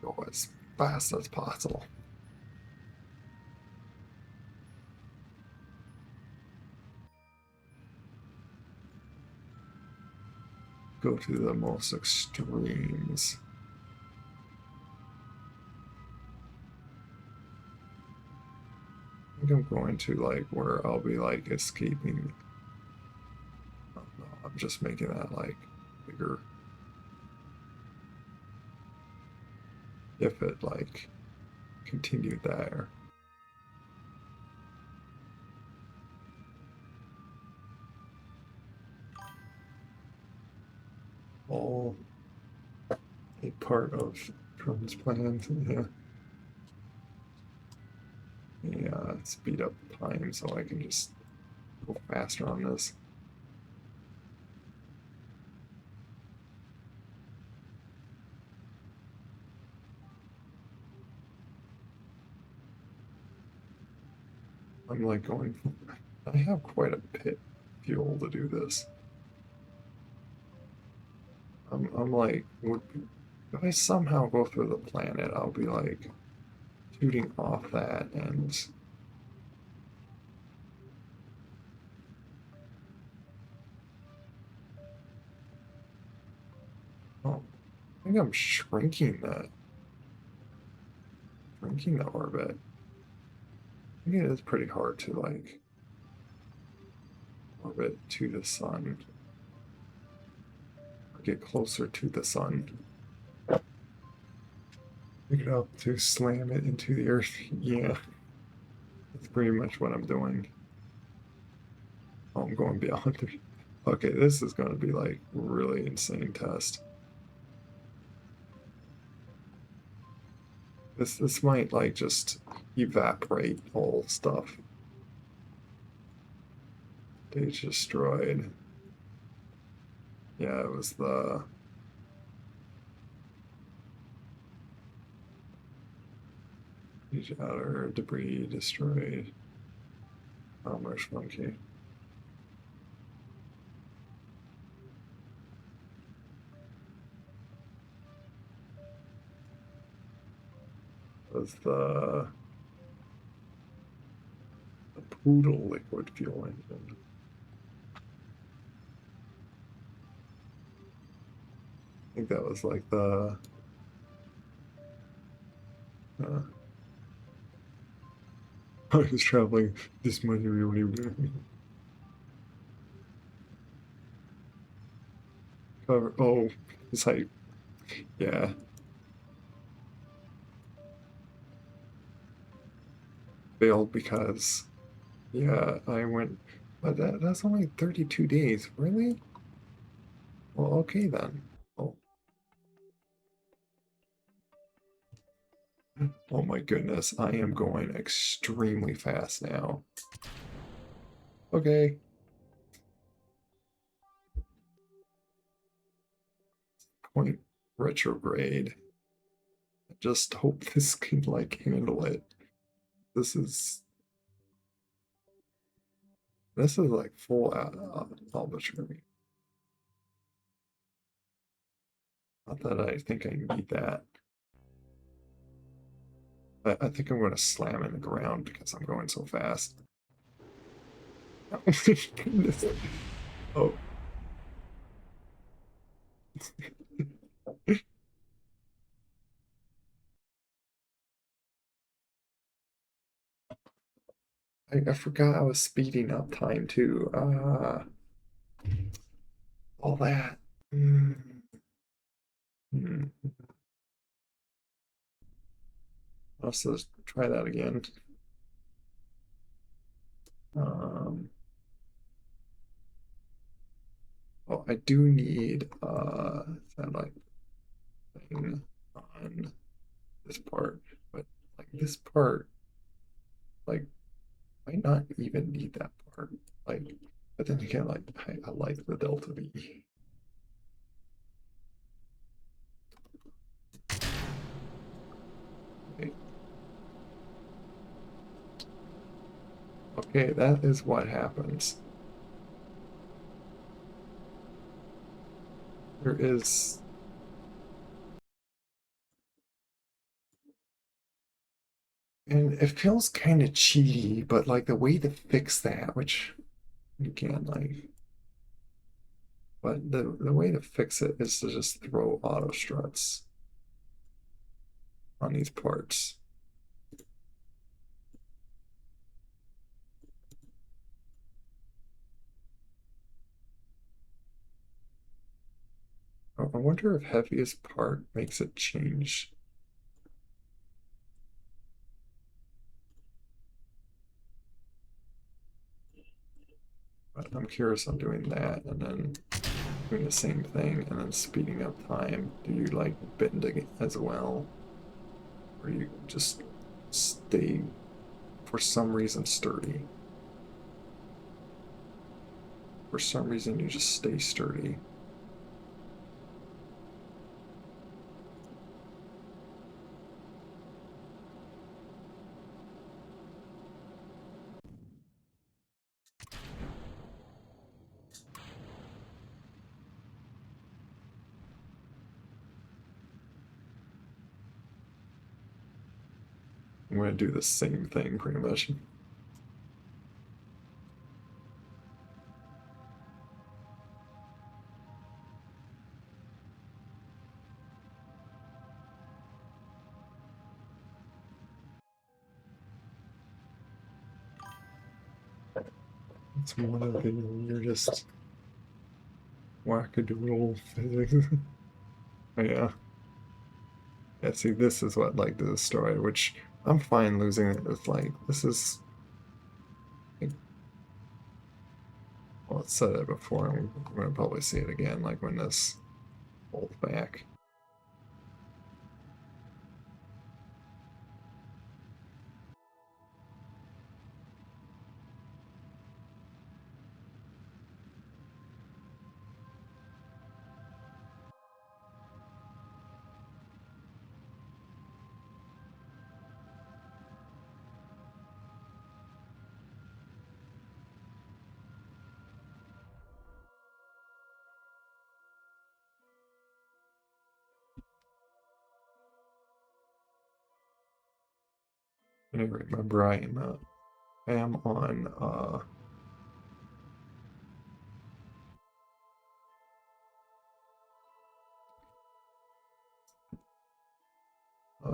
Go as fast as possible. Go to the most extremes. I think I'm going to like where I'll be like escaping. Oh, no, I'm just making that like bigger. If it like continued there. All a part of Trump's plans, yeah. Yeah, speed up time so I can just go faster on this. I'm like going, I have quite a bit of fuel to do this. I'm like, if I somehow go through the planet, I'll be like shooting off that and oh, I think I'm shrinking the orbit. I think it is pretty hard to like orbit to the sun or get closer to the sun. Pick it up to slam it into the earth. Yeah, that's pretty much what I'm doing. Oh, I'm going beyond. Okay, this is going to be like really insane test. This might like just evaporate whole stuff. Stage destroyed. Yeah, it was the stage outer debris destroyed. Commerce monkey. Was the poodle liquid fuel engine. I think that was like the I was traveling this much really cover. Oh, it's like yeah. Failed because yeah, I went but that's only 32 days. Really? Well, okay then. Oh. Oh my goodness, I am going extremely fast now. Okay. Point retrograde. I just hope this can like handle it. This is like full arbitrary. Not that I think I need that. I think I'm going to slam in the ground because I'm going so fast. Oh my goodness. Oh. I forgot I was speeding up time too. All that. Mm. Mm. Let's just try that again. Um, oh, I do need satellite thing on this part, but like this part, like I might not even need that part. Like, but then again, like I like the delta V. Okay. Okay, that is what happens. There is and it feels kind of cheaty, but like the way to fix that, which you can like, but the way to fix it is to just throw auto struts on these parts. I wonder if heaviest part makes it change. But I'm curious on doing that and then doing the same thing and then speeding up time. Do you like bending as well? Or you just stay for some reason sturdy? For some reason you just stay sturdy. I'm gonna do the same thing pretty much. It's one of the weirdest wackadoodle physics. Yeah. Yeah, see, this is what like the destroy, which I'm fine losing it. It's like this is like, well, I said it before, and we're gonna probably see it again, like when this folds back. Anyway, remember I am on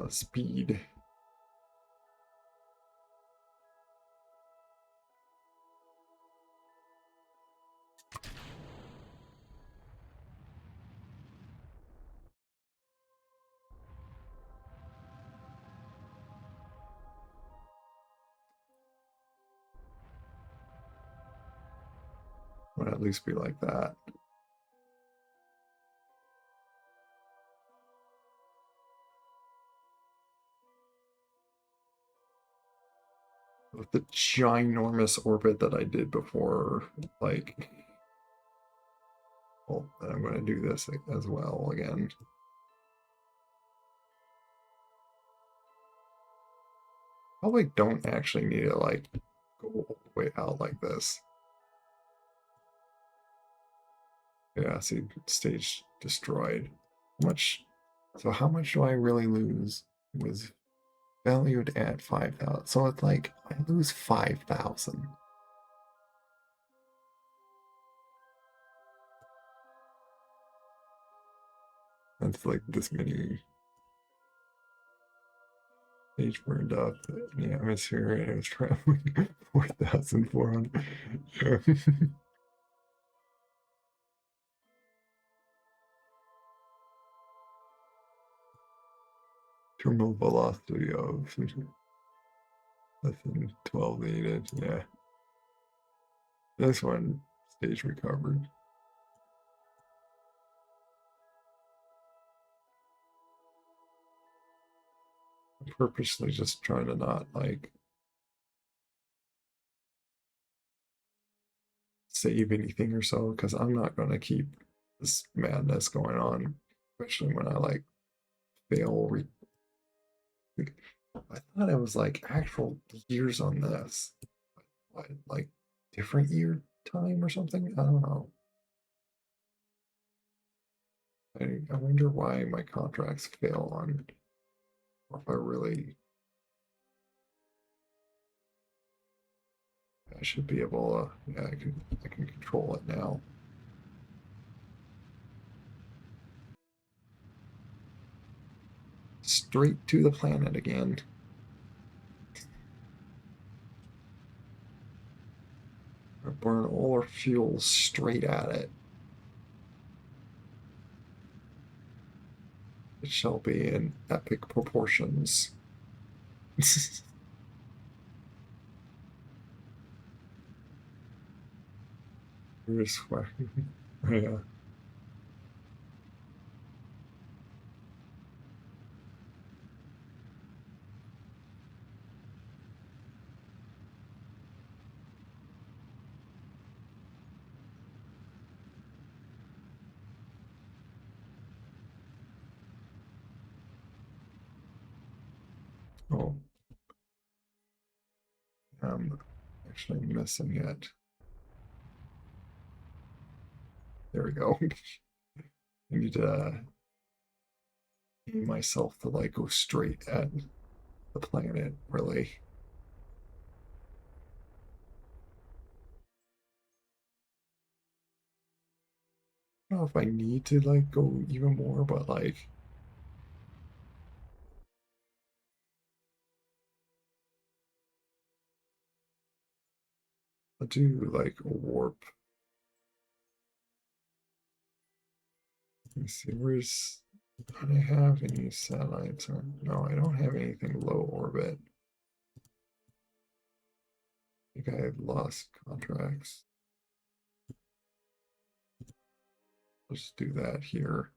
speed. Would at least be like that. With the ginormous orbit that I did before, like, well, I'm going to do this as well again. Probably don't actually need to like go all the way out like this. Yeah, see, stage destroyed. How much? So how much do I really lose? It was valued at 5,000. So it's like I lose 5,000. That's like this many stage burned up in the atmosphere and it was traveling 4,400. Terminal velocity of less than 12 needed. Yeah. This one stage recovered. I'm purposely just trying to not like save anything or so, because I'm not going to keep this madness going on, especially when I like fail. I thought it was like actual years on this. What, like different year time or something? I don't know. I wonder why my contracts fail on, or if I really, I should be able to, yeah, I can control it now. Straight to the planet again. I burn all our fuel straight at it. It shall be in epic proportions. Yeah. Oh, I'm actually missing it. There we go. I need to aim myself to like go straight at the planet, really. I don't know if I need to like go even more, but like I'll do like a warp. Let me see, where's, do I have any satellites? No, I don't have anything low orbit. I think I had lost contracts. Let's do that here.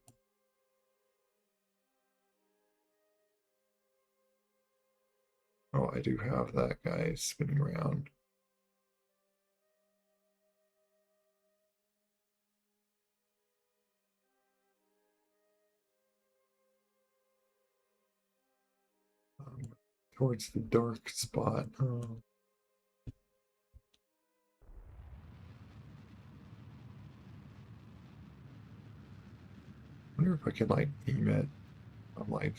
Oh, I do have that guy spinning around. Towards the dark spot. Oh. I wonder if I could like aim it. I'm like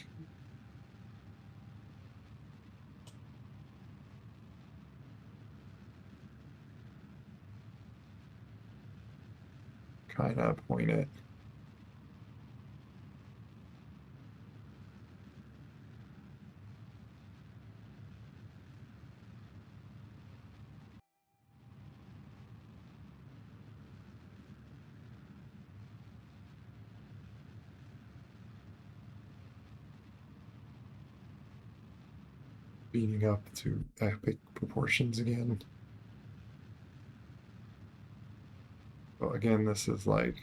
kind of point it. Beating up to epic proportions again. So again, this is like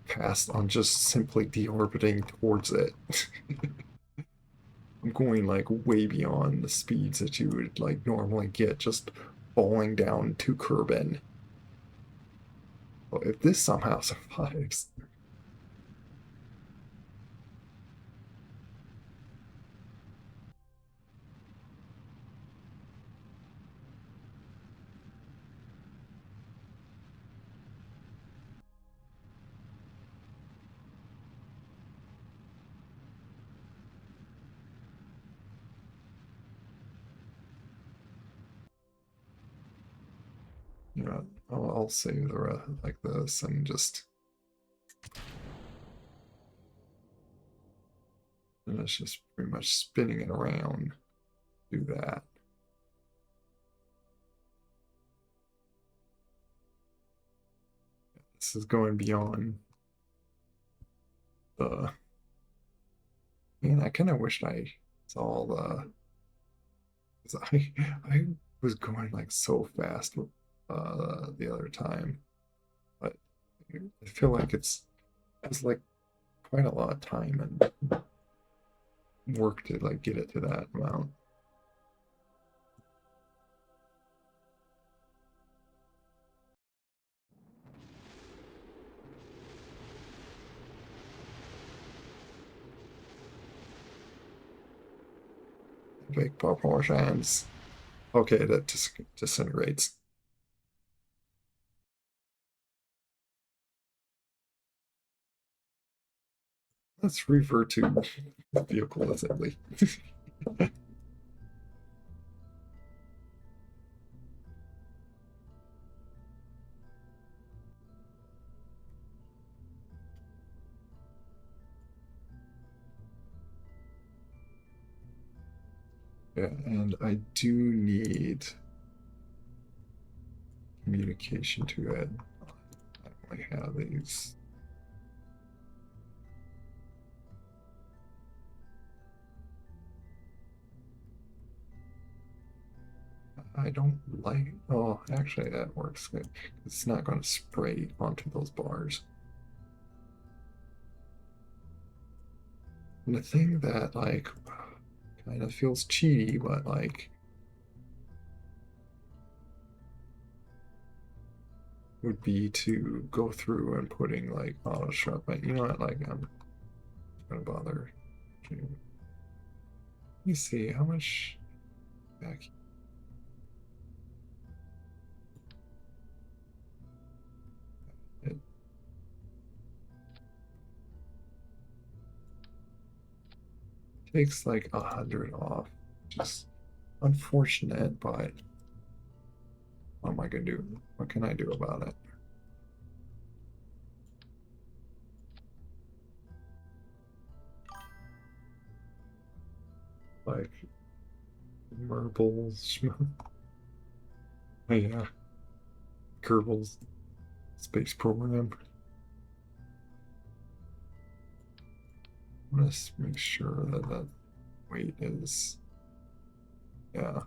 past on just simply deorbiting towards it. I'm going like way beyond the speeds that you would like normally get just falling down to Kerbin. Well, if this somehow survives, you know, I'll save the rest like this and just, and it's just pretty much spinning it around. Do that. This is going beyond the. Man, I kind of wished I saw the. 'Cause I was going like so fast with the other time, but I feel like it's like quite a lot of time and work to like get it to that amount. Big proportions. Okay, that disintegrates. Let's revert to vehicle assembly. Yeah, and I do need communication to it. I only have these. I don't like. Oh, actually, that works good. It's not going to spray onto those bars. And the thing that, like, kind of feels cheaty, but, like, would be to go through and putting, like, auto sharp. But you know what? Like, I'm going to bother. Let me see how much back. It takes like 100 off. Just unfortunate, but what am I gonna do? What can I do about it? Like marbles, oh, yeah, kerbals, space program. Let's make sure that that weight is, yeah,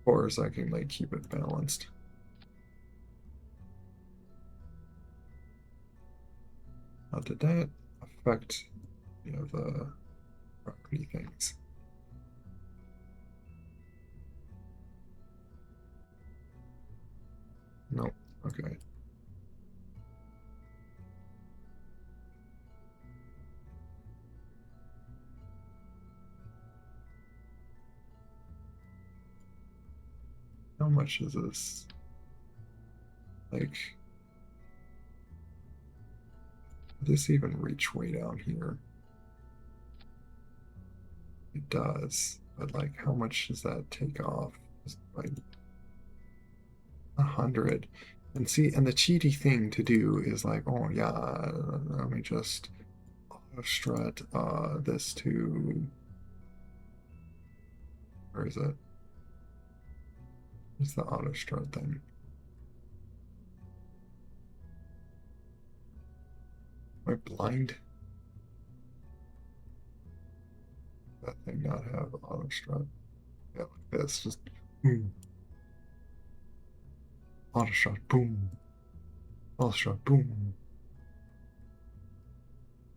or as I can like keep it balanced. Now, did that affect, the property things? No. Okay. How much is this? Like, does this even reach way down here? It does, but like, how much does that take off? Like 100. And see, and the cheaty thing to do is like, oh yeah, let me just strut this to, where is it? What's the auto strut thing? Am I blind? That thing not have auto strut? Yeah, like this, just boom, auto strut, boom, auto strut, boom.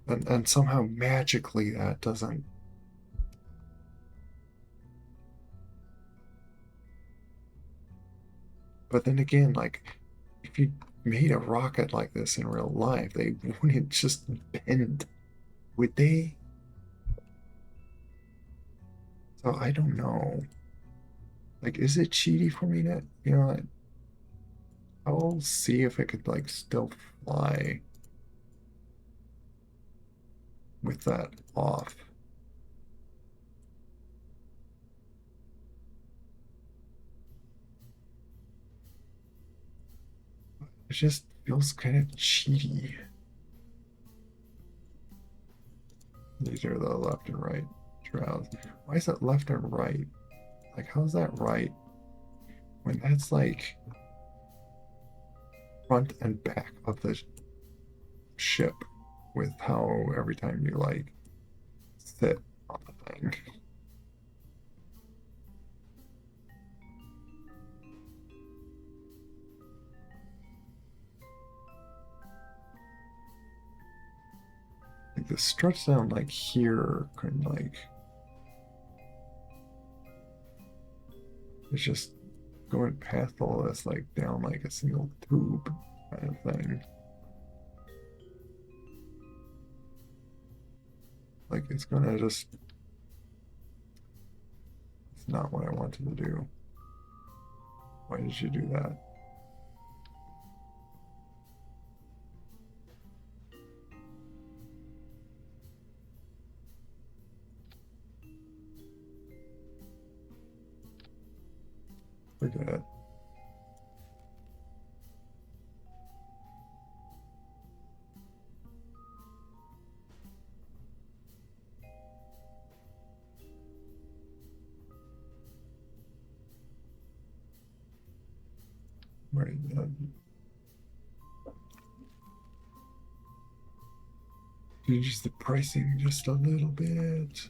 And somehow magically that doesn't. But then again, like, if you made a rocket like this in real life, they wouldn't just bend, would they? So I don't know. Like, is it cheaty for me to, I'll see if it could, like, still fly with that off. It just feels kind of cheaty. These are the left and right shrouds. Why is it left and right? Like, how's that right when that's like front and back of the ship with how every time you like sit on the thing? Like the struts down like here can like it's just going past all this like down like a single tube kind of thing. Like it's gonna just not what I wanted to do. Why did you do that? Forget it. Right. Change the pricing just a little bit.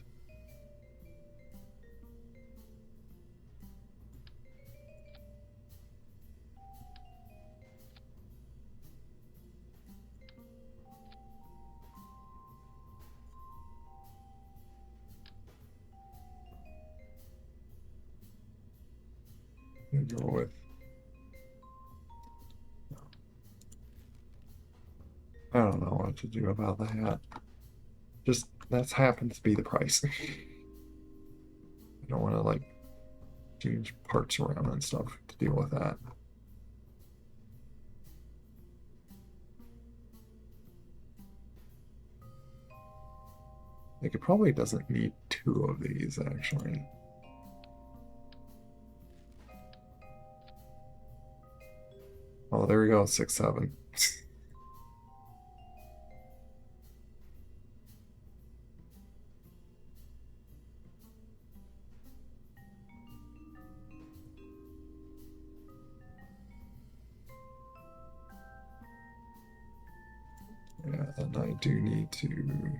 Go with. I don't know what to do about that. Just that happens to be the price. I don't want to like change parts around and stuff to deal with that. Like it probably doesn't need two of these actually. Oh, there we go, 6, 7. Yeah, and I do need to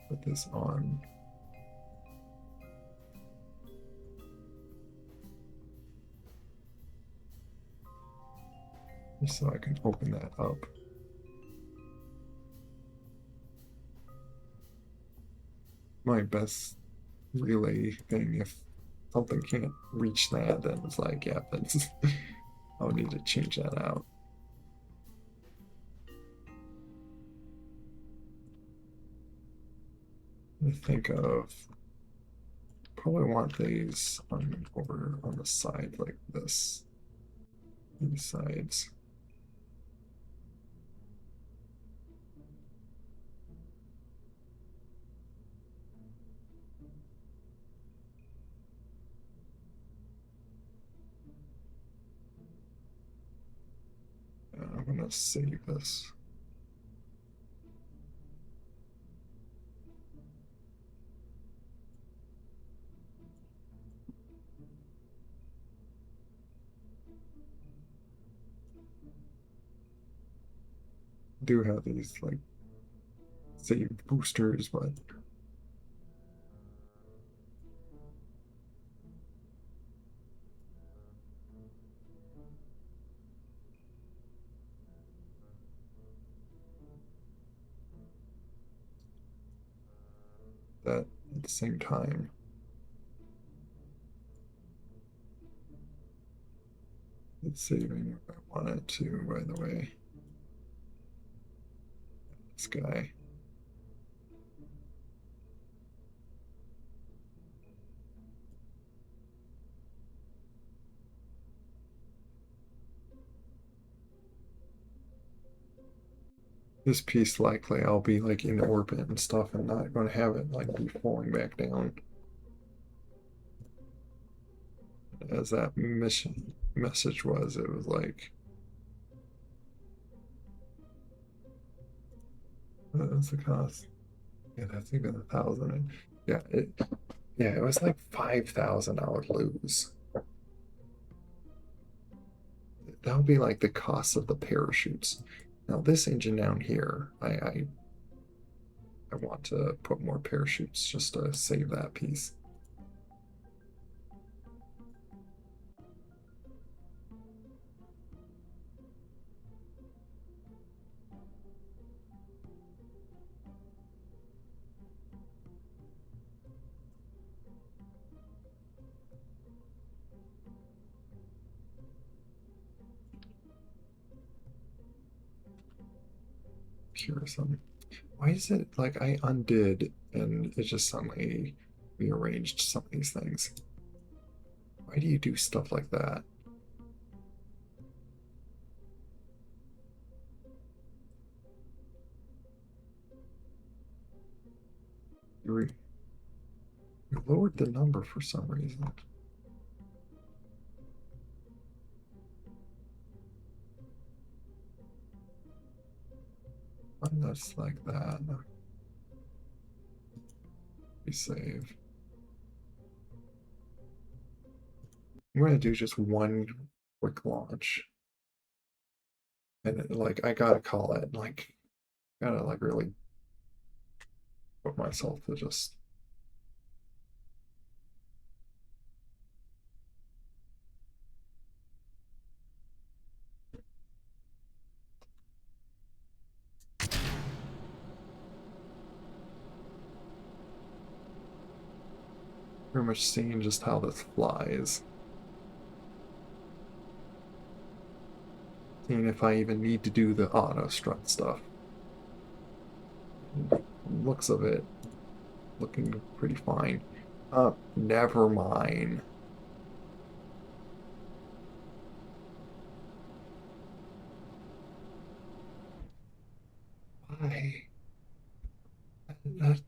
put this on. Just so I can open that up. My best relay thing, if something can't reach that, then it's like, yeah, that's I'll need to change that out. I think of probably want these on over on the side like this. These sides. I'm gonna save this. Do have these like save boosters, but that at the same time. It's saving if I want it to, by the way. This guy. This piece likely I'll be like in orbit and stuff and not going to have it like be falling back down. As that mission message was, it was like that's the cost. Yeah, that's even 1,000. Yeah, it was like $5,000 lose. That would be like the cost of the parachutes. Now this engine down here, I want to put more parachutes just to save that piece. Pure something. Why is it like I undid and it just suddenly rearranged some of these things? Why do you do stuff like that? You, you lowered the number for some reason. Unless like that. We save. I'm gonna do just one quick launch. And like I gotta call it. Like gotta like really put myself to just pretty much seeing just how this flies. Seeing if I even need to do the auto strut stuff. Looks of it looking pretty fine. Never mind. Why? That,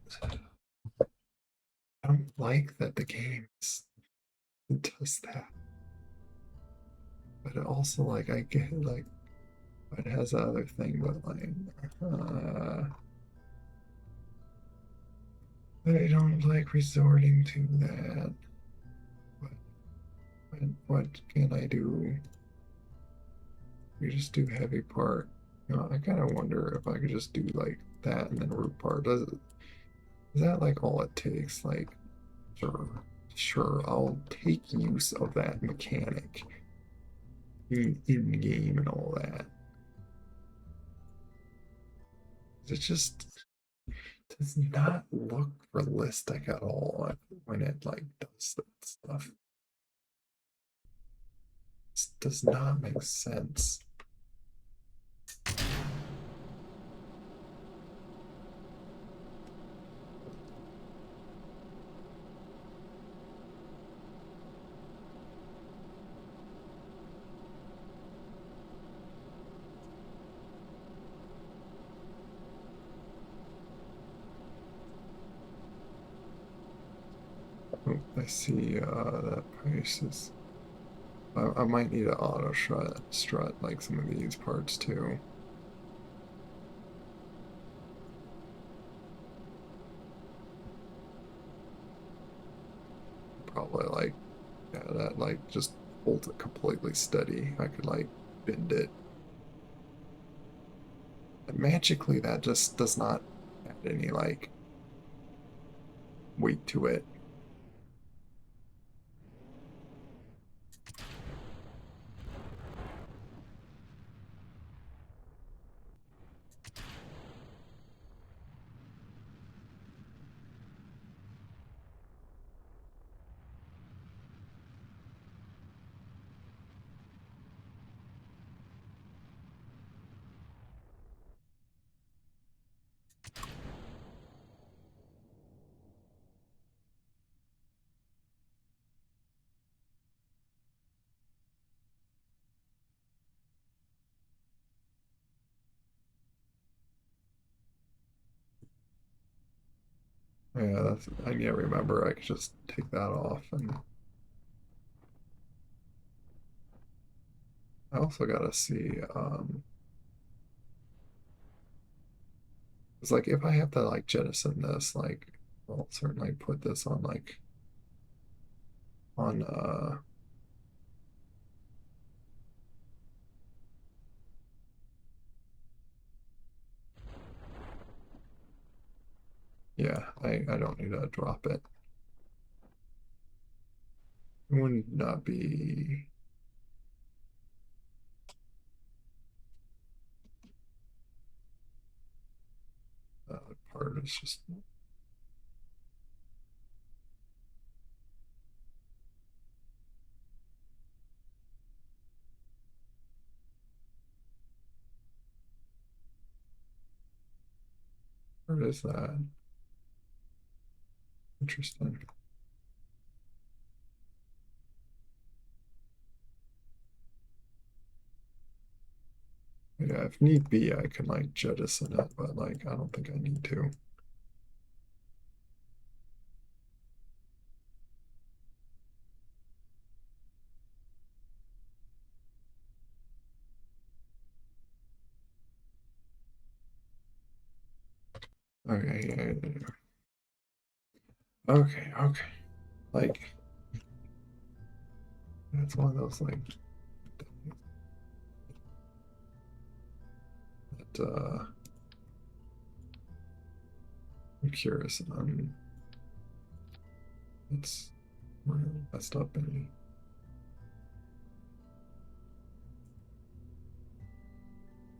I don't like that the game does that. But it also like I get like it has that other thing, but like I don't like resorting to that. What can I do? We just do heavy part. You know, I kind of wonder if I could just do like that and then root part. Is that like all it takes? Like, sure, sure, I'll take use of that mechanic in game and all that. It just does not look realistic at all when it like does that stuff. It does not make sense. Oh, I see that price is. I might need an auto strut like some of these parts too. Probably like, yeah, that like just holds it completely steady. I could like bend it. And magically, that just does not add any like weight to it. Yeah, that's I need to remember I could just take that off and I also gotta see it's like if I have to like jettison this, like I'll certainly put this on like on yeah, I don't need to drop it. It would not be part, it's just where is that? Interesting. Yeah, if need be, I can like jettison it, but like I don't think I need to. Okay, yeah, yeah, yeah. Okay, okay. Like that's one of those like that I'm curious on it's really messed up and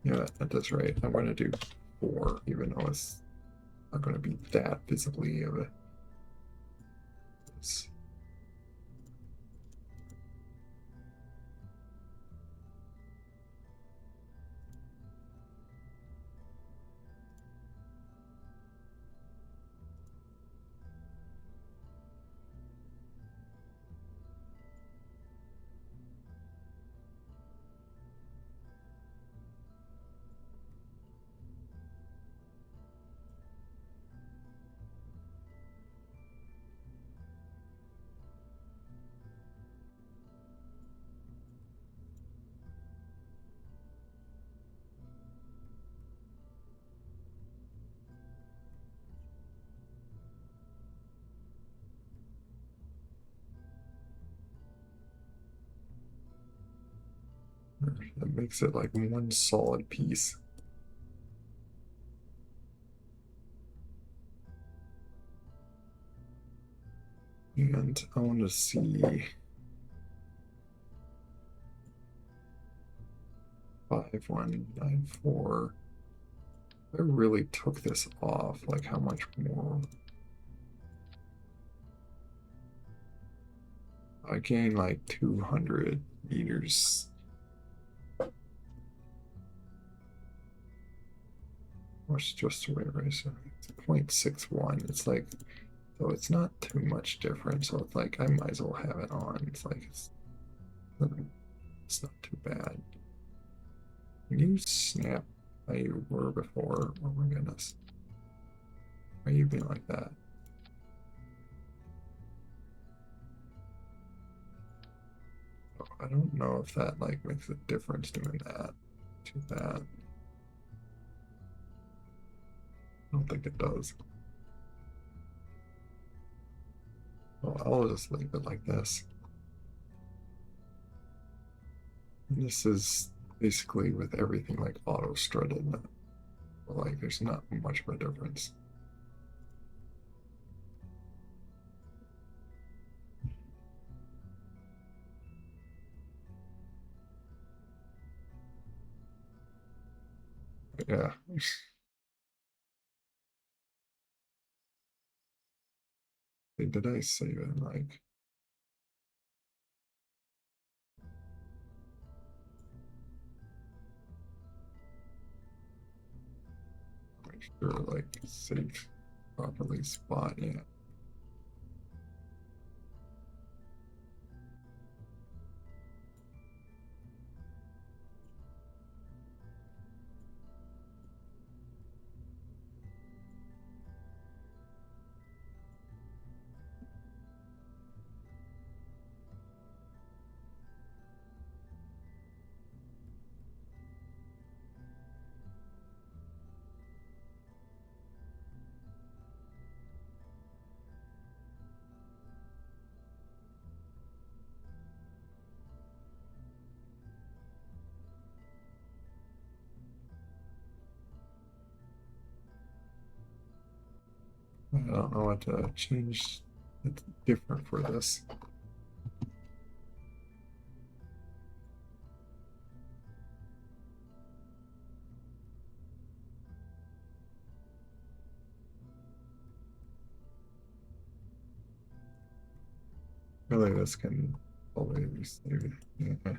yeah, that's right. I'm gonna do 4, even though it's not gonna be that visibly of a it's, that makes it like one solid piece. And I want to see 5194. I really took this off, like how much more I gained like 200 meters. What's just the way so it's 0.61. It's like so it's not too much different. So it's like I might as well have it on. It's like it's not too bad. Can you snap how you were before? Oh my goodness. Why are you being like that? Oh, I don't know if that like makes a difference doing that to that. I don't think it does. Well, I'll just leave it like this. And this is basically with everything like auto strutted. Like there's not much of a difference. But yeah. Did I save it? Like, make sure like save properly spot. Yeah. I don't know what to change. It's different for this. Really, this can always be saved. Yeah.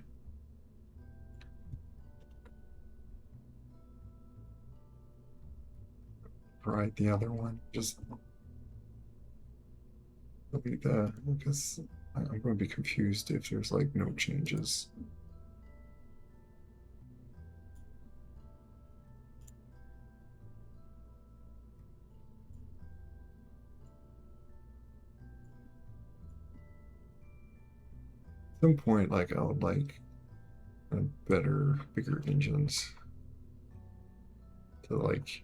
Right, the other one. Just delete that because I'm going to be confused if there's like no changes. some point, like I would like better, bigger engines to like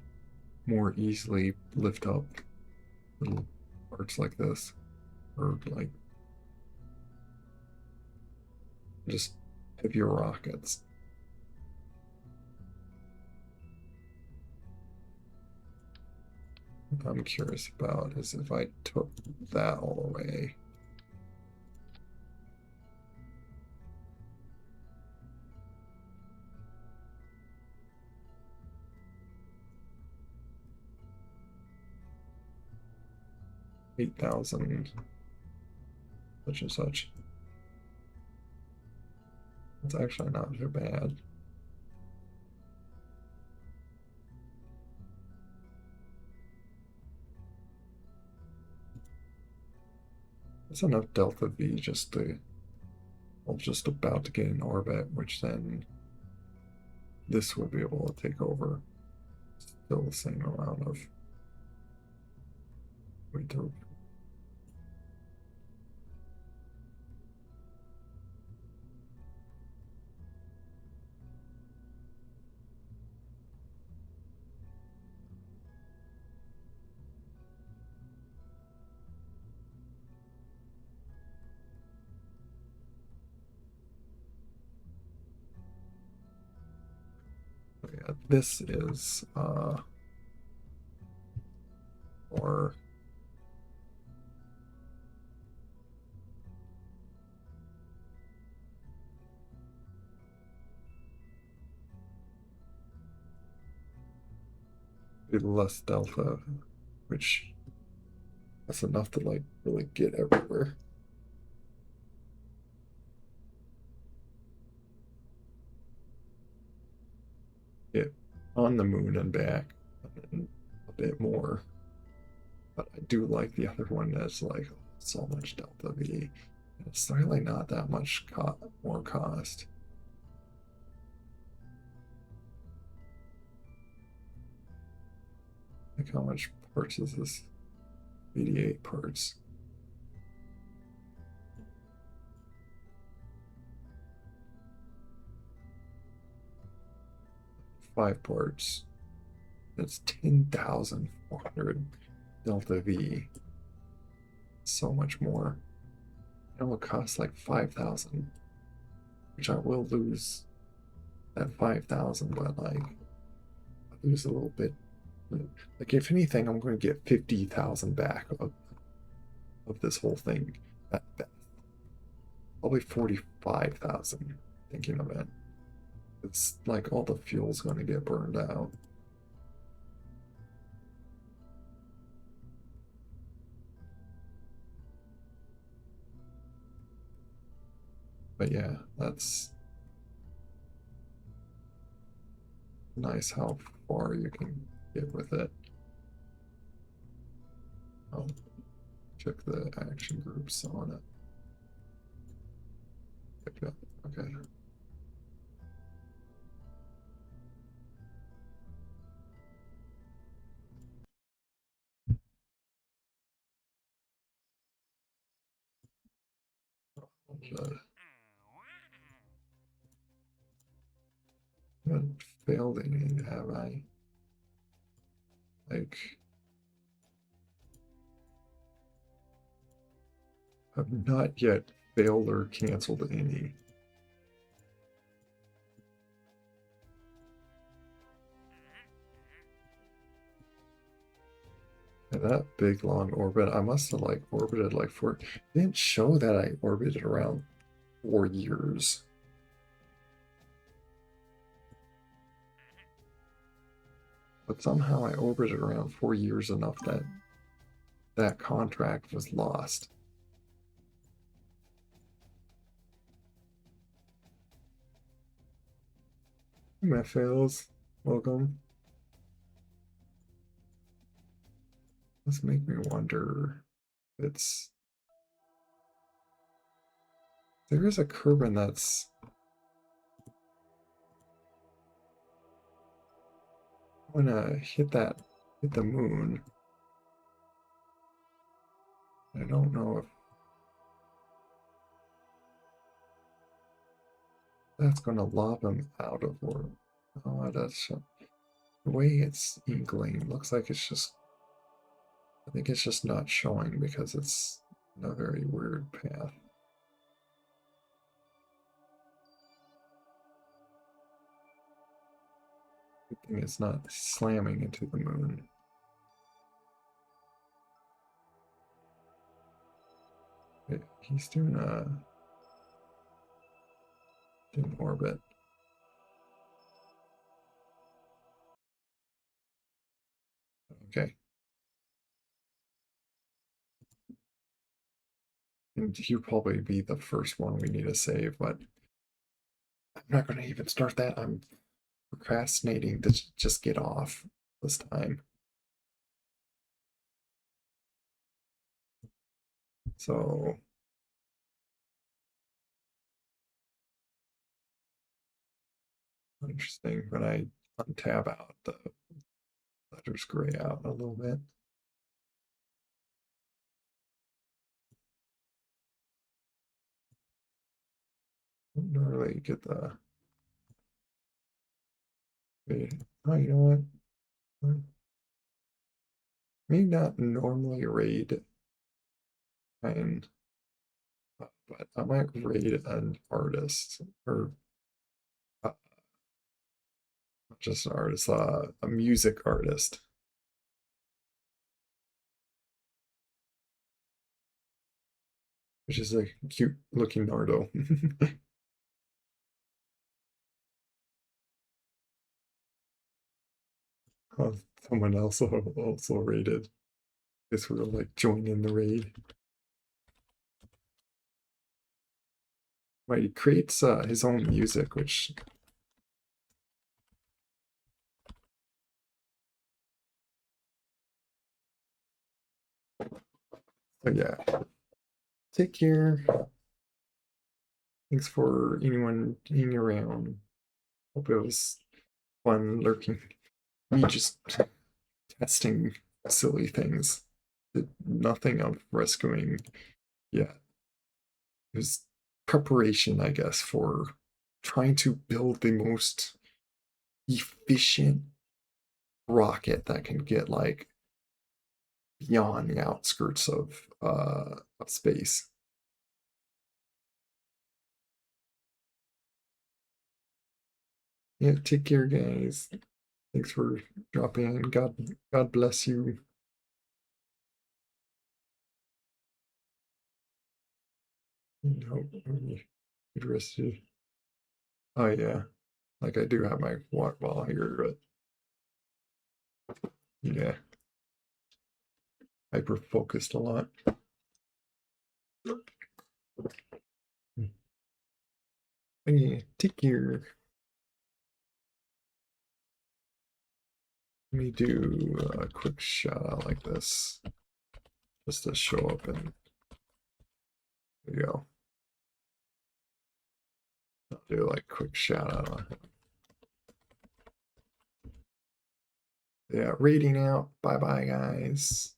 more easily lift up little parts like this, or like just heavier rockets. What I'm curious about is if I took that all away. $8,000, such and such. It's actually not too bad. It's enough delta V just to, well, just about to get in orbit, which then this would be able to take over. Still the same amount of weight to. Yeah, this is or less delta, which that's enough to like really get everywhere. Get on the moon and back, and a bit more. But I do like the other one that's like so much delta V. And it's really not that much more cost. Like how much parts is this? 88 parts. 5 parts. That's 10,400 delta V. So much more. It will cost like 5,000, which I will lose that 5,000, but like I lose a little bit. Like if anything, I'm going to get 50,000 back of this whole thing. At best. Probably 45,000. Thinking of it, it's like all the fuel's going to get burned out. But yeah, that's nice how far you can get with it. I'll check the action groups on it. Okay. I haven't failed any, have I? Like, I've not yet failed or canceled any. And that big long orbit, I must have like orbited like it didn't show that I orbited around 4 years. But somehow I orbited around 4 years enough that that contract was lost. My fails. Welcome. This make me wonder. It's there is a Kerbin that's gonna hit the moon. I don't know if That's gonna lob him out of world. Oh, that's the way it's eagling. Looks like it's just. I think it's just not showing because it's a very weird path. Good thing it's not slamming into the moon. He's doing in orbit. Okay. And he'll probably be the first one we need to save, but I'm not going to even start that. I'm procrastinating to just get off this time. So interesting. When I untab out, the letters gray out a little bit. Don't really get the. Oh, you know what? May not normally raid, and but I might raid an artist or not just an artist, a music artist. Which is a cute looking Nardo. Someone else also raided. Guess we'll like join in the raid. Right, he creates his own music, which so yeah. Take care. Thanks for anyone being around. Hope it was fun lurking. Me just testing silly things. Did nothing of rescuing yet. It was preparation, I guess, for trying to build the most efficient rocket that can get like beyond the outskirts of space. Yeah, take care, guys. Thanks for dropping in. God bless you. And hope you get rested. Oh yeah, like I do have my water ball here, but yeah, hyper focused a lot. Yeah, take care. Let me do a quick shout out like this, just to show up, and there you go. I'll do like quick shout out. Yeah, rating out. Bye bye, guys.